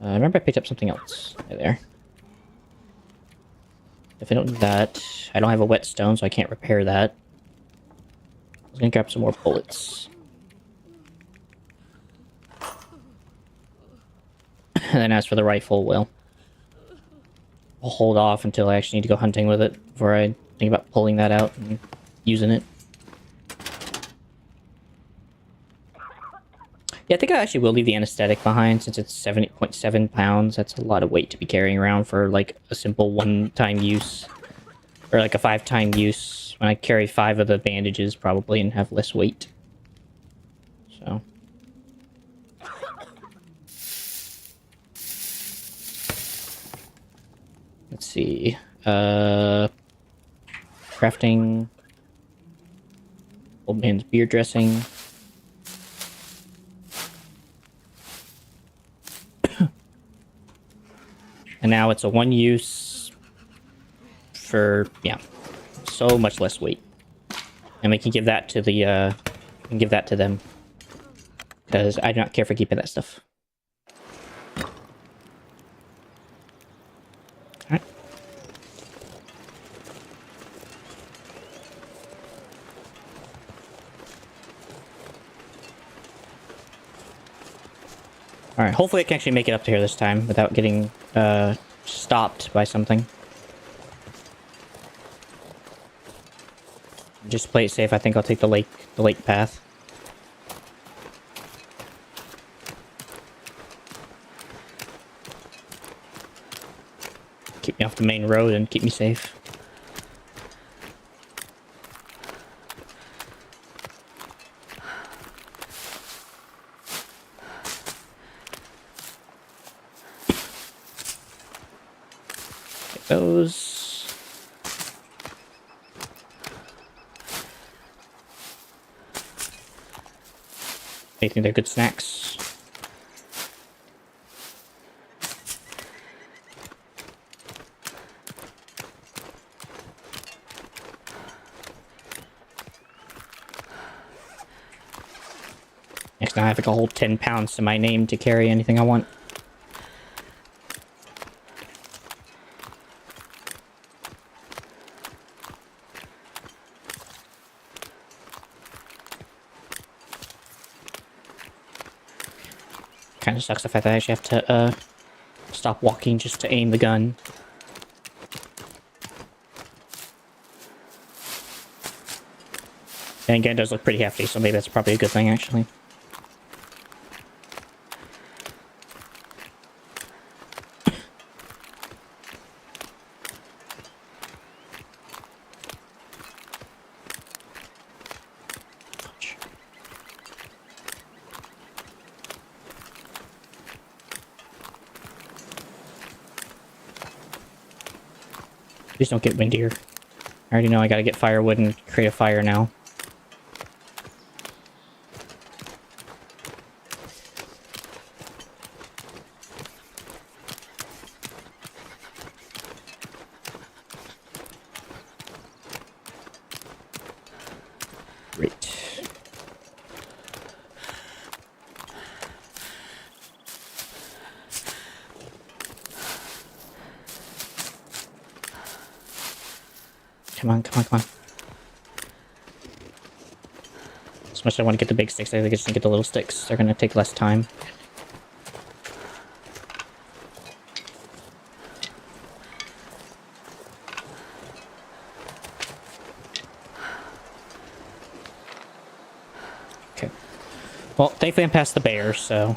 I remember I picked up something else. Right there. If I don't need that, I don't have a whetstone, so I can't repair that. I was gonna grab some more bullets. And then as for the rifle, well, I'll hold off until I actually need to go hunting with it before I think about pulling that out and using it. Yeah, I think I actually will leave the anesthetic behind since it's 70.7 pounds. That's a lot of weight to be carrying around for like a simple one-time use. Or like a 5-time use. When I carry 5 of the bandages probably and have less weight. So. Let's see. Crafting. Old man's beer dressing. And now it's a 1-use for, yeah, so much less weight. And we can give that to the, give that to them. Because I do not care for keeping that stuff. Alright. Alright, hopefully I can actually make it up to here this time without getting stopped by something. Just to play it safe, I think I'll take the lake path. Keep me off the main road and keep me safe. Those. I think they're good snacks. Next time I have like a whole 10 pounds to my name to carry anything I want. Kind of sucks the fact that I actually have to stop walking just to aim the gun. And again, it does look pretty hefty, so maybe that's probably a good thing, actually. Please don't get windier. I already know I gotta get firewood and create a fire now. Great. Come on, come on, come on. As much as I want to get the big sticks, I think I just need to get the little sticks. They're gonna take less time. Okay. Well, thankfully I'm past the bear, so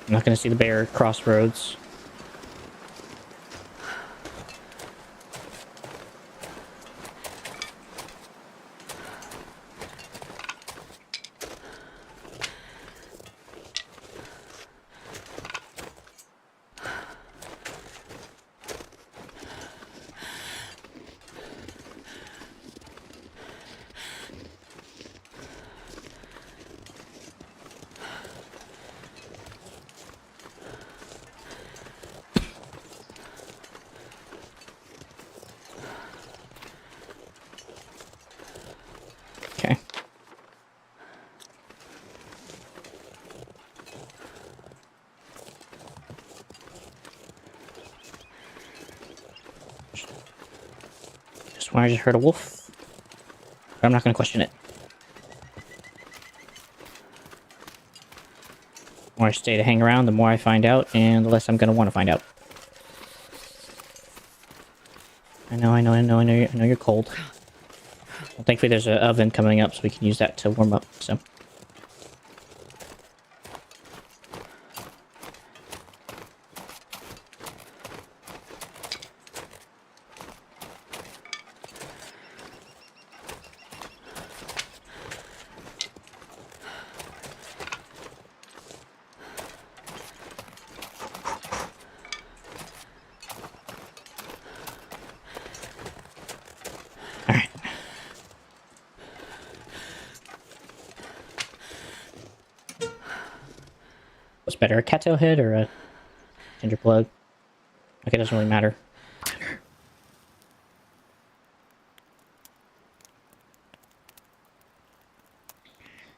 I'm not gonna see the bear crossroads. Okay. Just when I just heard a wolf. But I'm not going to question it. The more I stay to hang around, the more I find out, and the less I'm going to want to find out. I know you're cold. Well, thankfully there's an oven coming up, so we can use that to warm up, so. Alright. What's better, a cattail head or a ginger plug? Okay, it doesn't really matter.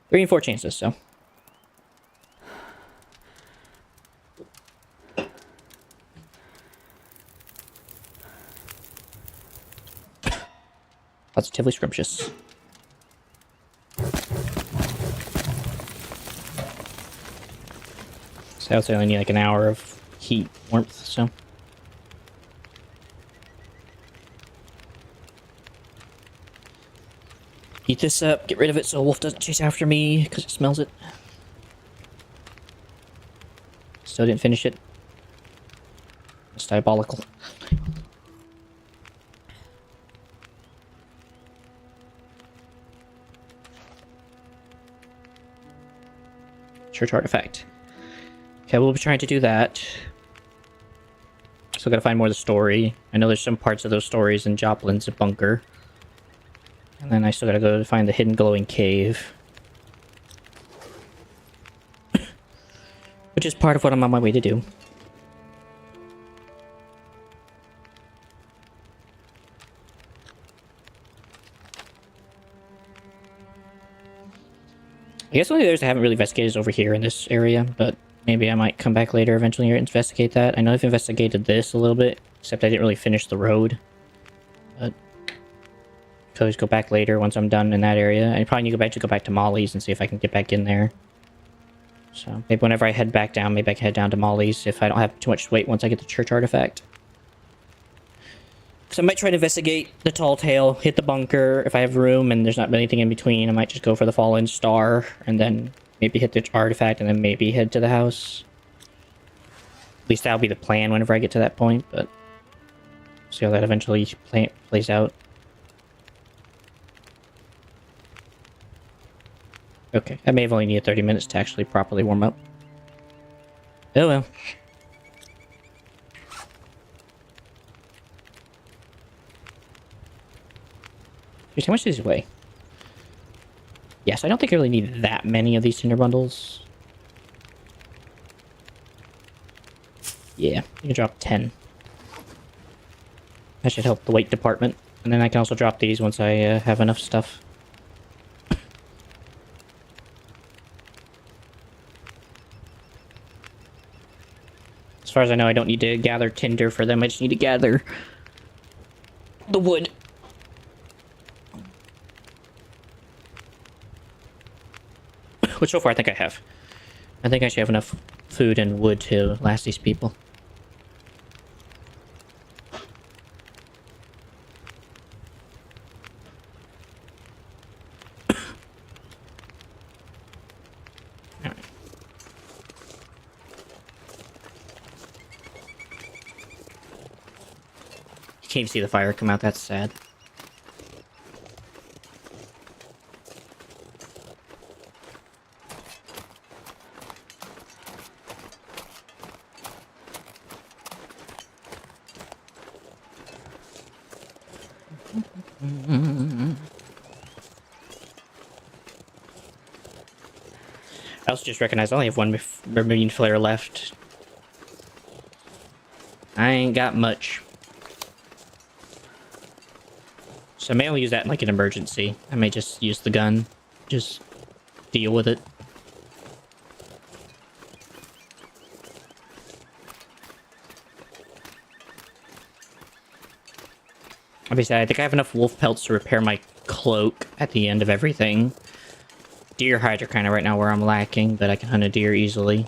3 and 4 chances, so. Positively scrumptious. So I would say I only need like an hour of heat warmth, so. Heat this up, get rid of it so a wolf doesn't chase after me, because it smells it. Still didn't finish it. It's diabolical. Church artifact. Okay, we'll be trying to do that. Still gotta find more of the story. I know there's some parts of those stories in Joplin's bunker. And then I still gotta go to find the hidden glowing cave. Which is part of what I'm on my way to do. I guess only others I haven't really investigated is over here in this area, but maybe I might come back later eventually and investigate that. I know I've investigated this a little bit, except I didn't really finish the road. But could always go back later once I'm done in that area. I probably need to go back to Molly's and see if I can get back in there. So maybe whenever I head back down, maybe I can head down to Molly's if I don't have too much to wait once I get the church artifact. So I might try to investigate the tall tale, hit the bunker. If I have room and there's not anything in between, I might just go for the fallen star and then maybe hit the artifact and then maybe head to the house. At least that'll be the plan whenever I get to that point, but see how that eventually plays out. Okay, I may have only needed 30 minutes to actually properly warm up. Oh well. How much does these weigh? Yes, I don't think I really need that many of these tinder bundles. Yeah, you can drop 10. That should help the weight department. And then I can also drop these once I have enough stuff. As far as I know, I don't need to gather tinder for them. I just need to gather the wood. Which so far I think I have. I think I should have enough food and wood to last these people. Alright. You can't even see the fire come out, that's sad. I also just recognized I only have one marine flare left. I ain't got much. So I may only use that in like an emergency. I may just use the gun. Just deal with it. Obviously, I think I have enough wolf pelts to repair my cloak at the end of everything. Deer hides are kind of right now where I'm lacking, but I can hunt a deer easily.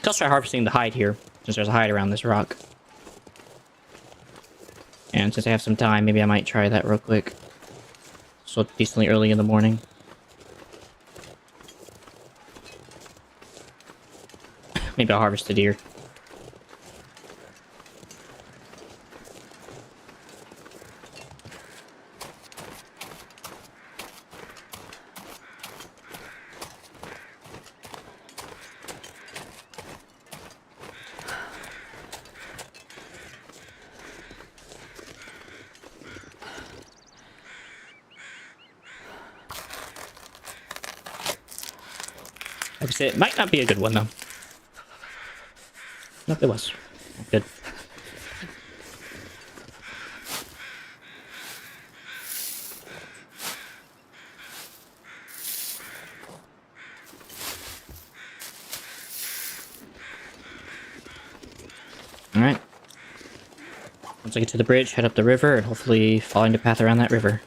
I'll try harvesting the hide here, since there's a hide around this rock. And since I have some time, maybe I might try that real quick. So decently early in the morning. Maybe I'll harvest the deer. Like I said, it might not be a good one, though. Nope, it was. Good. Alright. Once I get to the bridge, head up the river, and hopefully find a path around that river.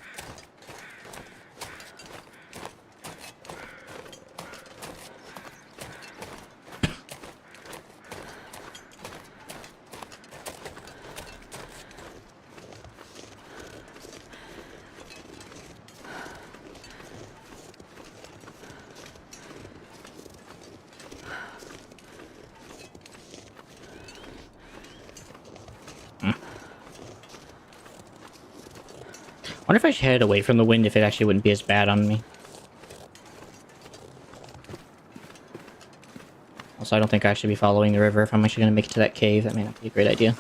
I wonder if I should head away from the wind if it actually wouldn't be as bad on me. Also, I don't think I should be following the river if I'm actually going to make it to that cave. That may not be a great idea.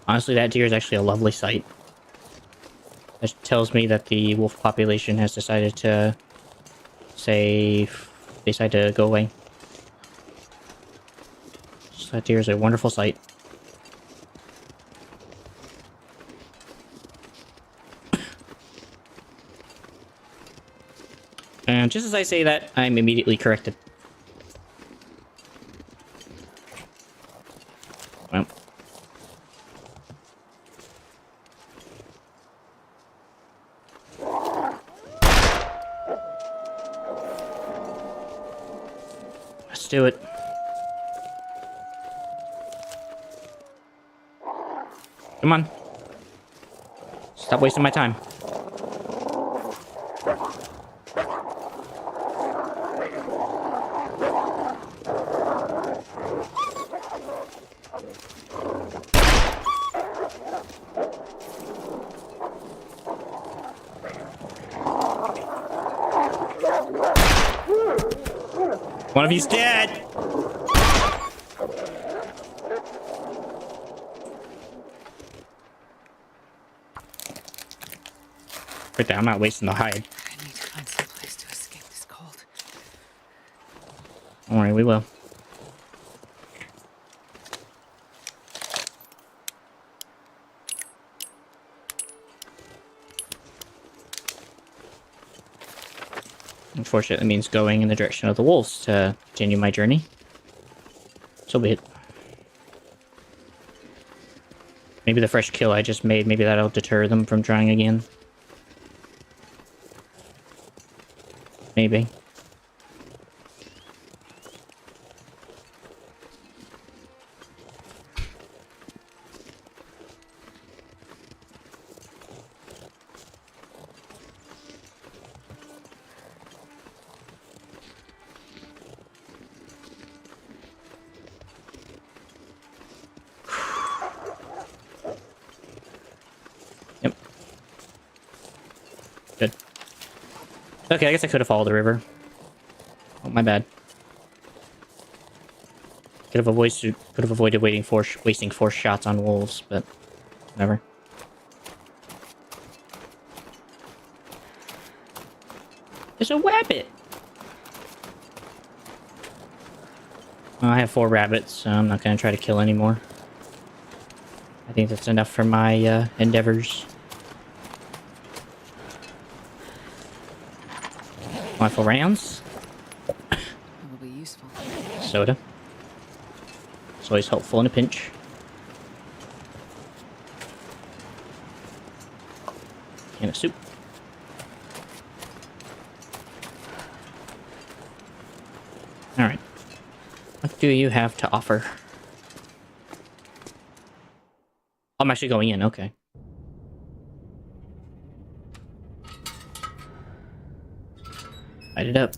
Honestly, that deer is actually a lovely sight. That tells me that the wolf population has decided to decide to go away. So that deer is a wonderful sight. And just as I say that, I'm immediately corrected. Well. Let's do it. Come on. Stop wasting my time. One of you's dead! Right there, I'm not wasting the hide. I need to find some place to escape this cold. Don't worry, we will. Unfortunately, it means going in the direction of the wolves to continue my journey. So be it. Maybe the fresh kill I just made, maybe that'll deter them from trying again. Maybe. Yep. Good. Okay, I guess I could have followed the river. Oh, my bad. Could have avoided wasting 4 shots on wolves, but whatever. There's a rabbit. Well, I have 4 rabbits, so I'm not gonna try to kill anymore. I think that's enough for my endeavors. Rifle rounds. That will be useful. Soda. It's always helpful in a pinch. Can of soup. Alright. What do you have to offer? I'm actually going in, okay. Light it up.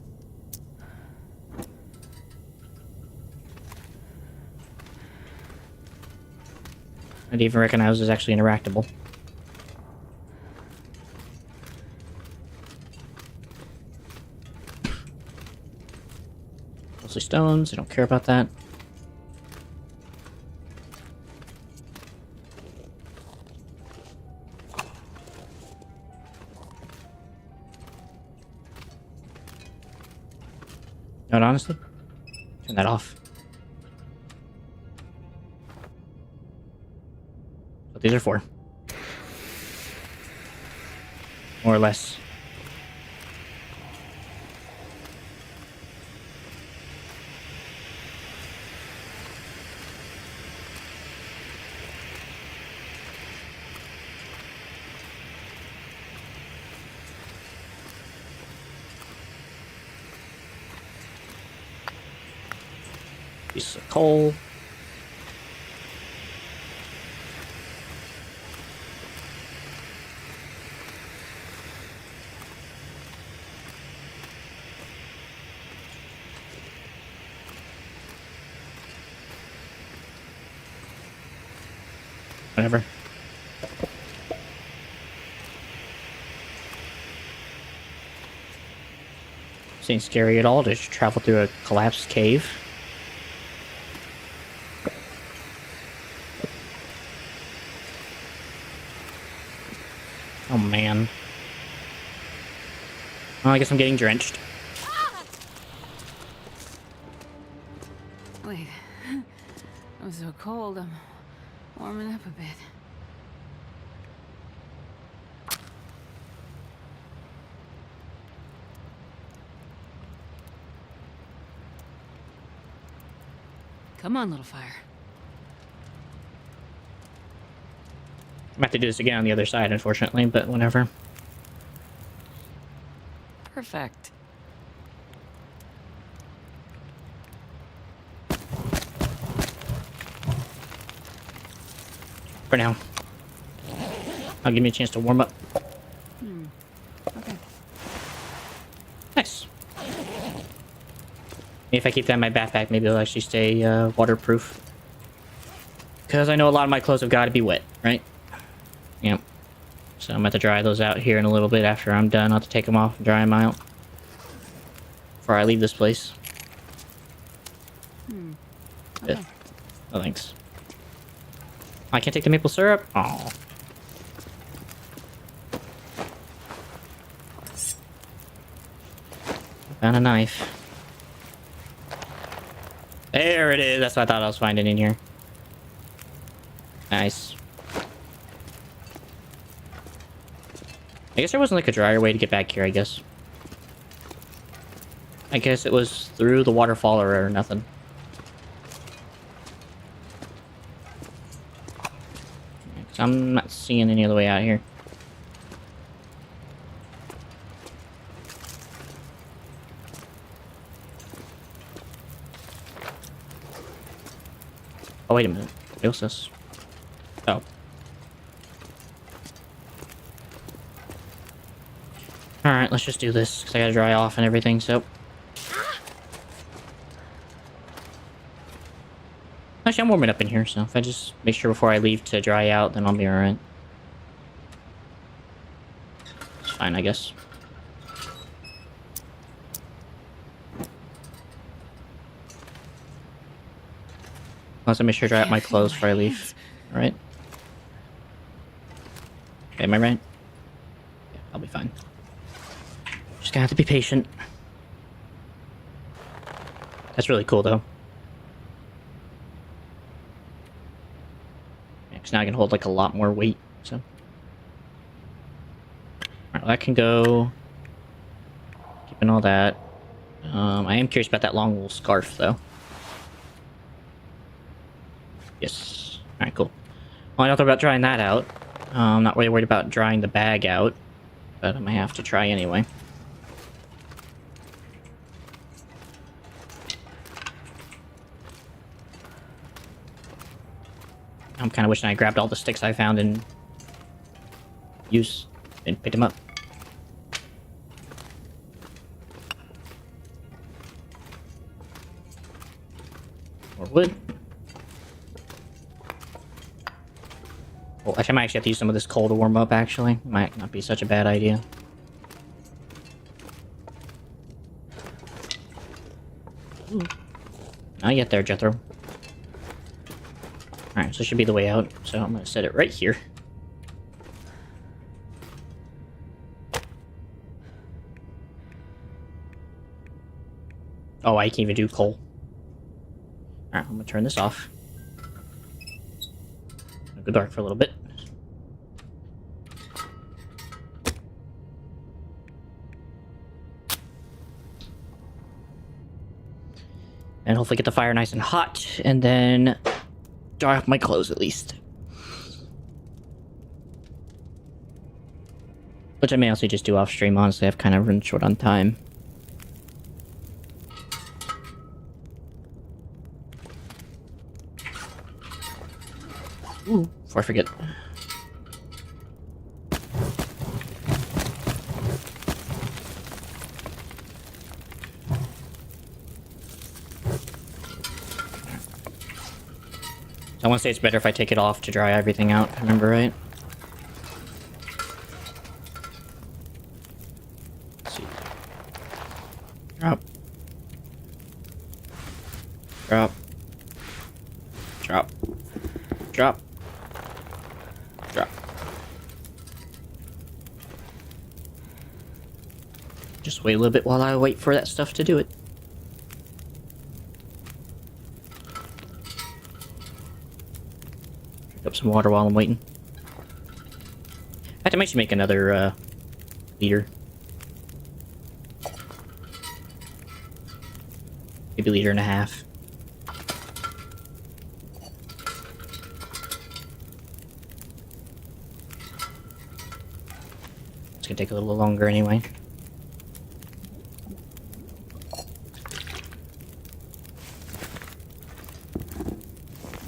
I didn't even recognize it was actually interactable. Mostly stones, I don't care about that. Not honestly. Turn that off. But these are 4. More or less. Piece of coal. Whatever. This ain't scary at all to travel through a collapsed cave. Oh man. Well, I guess I'm getting drenched. Wait. I'm so cold, I'm warming up a bit. Come on, little fire. I'm gonna have to do this again on the other side, unfortunately, but whatever. Perfect. For now. I'll give me a chance to warm up. Okay. Nice. If I keep that in my backpack, maybe it'll actually stay waterproof. Because I know a lot of my clothes have got to be wet, right? Yep. So I'm going to dry those out here in a little bit after I'm done. I'll have to take them off and dry them out before I leave this place. Okay. Oh, thanks. I can't take the maple syrup? Oh. Found a knife. There it is. That's what I thought I was finding in here. Nice. I guess there wasn't like a drier way to get back here, I guess. I guess it was through the waterfall or nothing. I'm not seeing any other way out here. Oh, wait a minute. What's this? Oh. Alright, let's just do this, because I gotta dry off and everything, so... Actually, I'm warming up in here, so if I just make sure before I leave to dry out, then I'll be alright. It's fine, I guess. Unless I make sure to dry out my clothes before I leave. Alright. Okay, am I right? Yeah, I'll be fine. Just gonna have to be patient. That's really cool, though. Yeah, 'cause now I can hold, like, a lot more weight, so... Alright, well, that can go... Keeping all that. I am curious about that long wool scarf, though. Yes. Alright, cool. Well, I don't know about drying that out. I'm not really worried about drying the bag out, but I might have to try anyway. I'm kind of wishing I grabbed all the sticks I found in use and picked them up. More wood. Well, actually, I might actually have to use some of this coal to warm up, actually. Might not be such a bad idea. Ooh. Not yet there, Jethro. Alright, so this should be the way out. So I'm going to set it right here. Oh, I can't even do coal. Alright, I'm going to turn this off. I'll go dark for a little bit. And hopefully get the fire nice and hot, and then dry off my clothes at least. Which I may also just do off stream, honestly. I've kind of run short on time. Ooh, before I forget. I want to say it's better if I take it off to dry everything out, remember, right? Let's see. Drop. Drop. Drop. Drop. Drop. Just wait a little bit while I wait for that stuff to do it. Pick up some water while I'm waiting. I might actually make another liter. Maybe a liter and a half. It's gonna take a little longer anyway.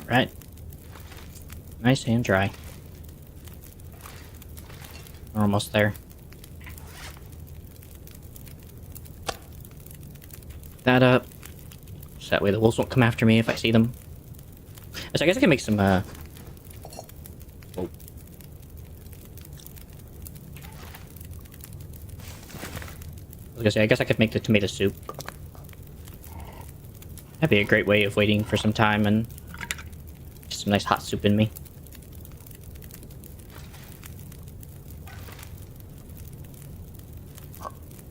Right. Nice and dry. We're almost there. That up. So that way the wolves won't come after me if I see them. So I guess I can make some, oh. I was gonna say, I guess I could make the tomato soup. That'd be a great way of waiting for some time and get some nice hot soup in me.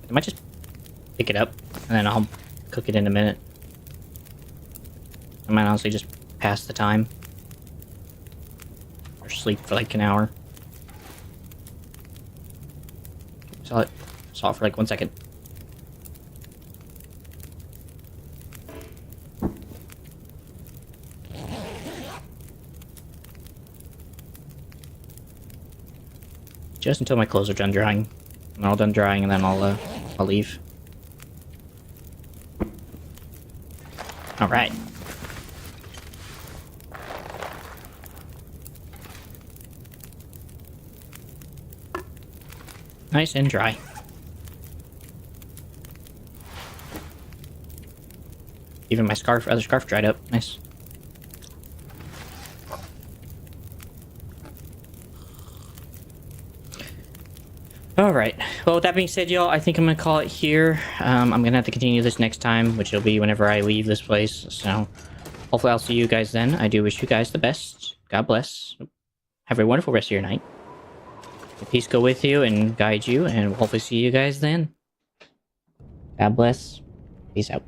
I might just pick it up and then I'll cook it in a minute. I might honestly just pass the time. Or sleep for like an hour. Saw it for like 1 second. just until my clothes are done drying. When they're all done drying, and then I'll leave. All right. Nice and dry. Even my other scarf dried up. Nice. Alright, well with that being said, y'all, I think I'm gonna call it here. I'm gonna have to continue this next time, which will be whenever I leave this place, so hopefully I'll see you guys then. I do wish you guys the best. God bless. Have a wonderful rest of your night. Peace go with you and guide you, and we'll hopefully see you guys then. God bless. Peace out.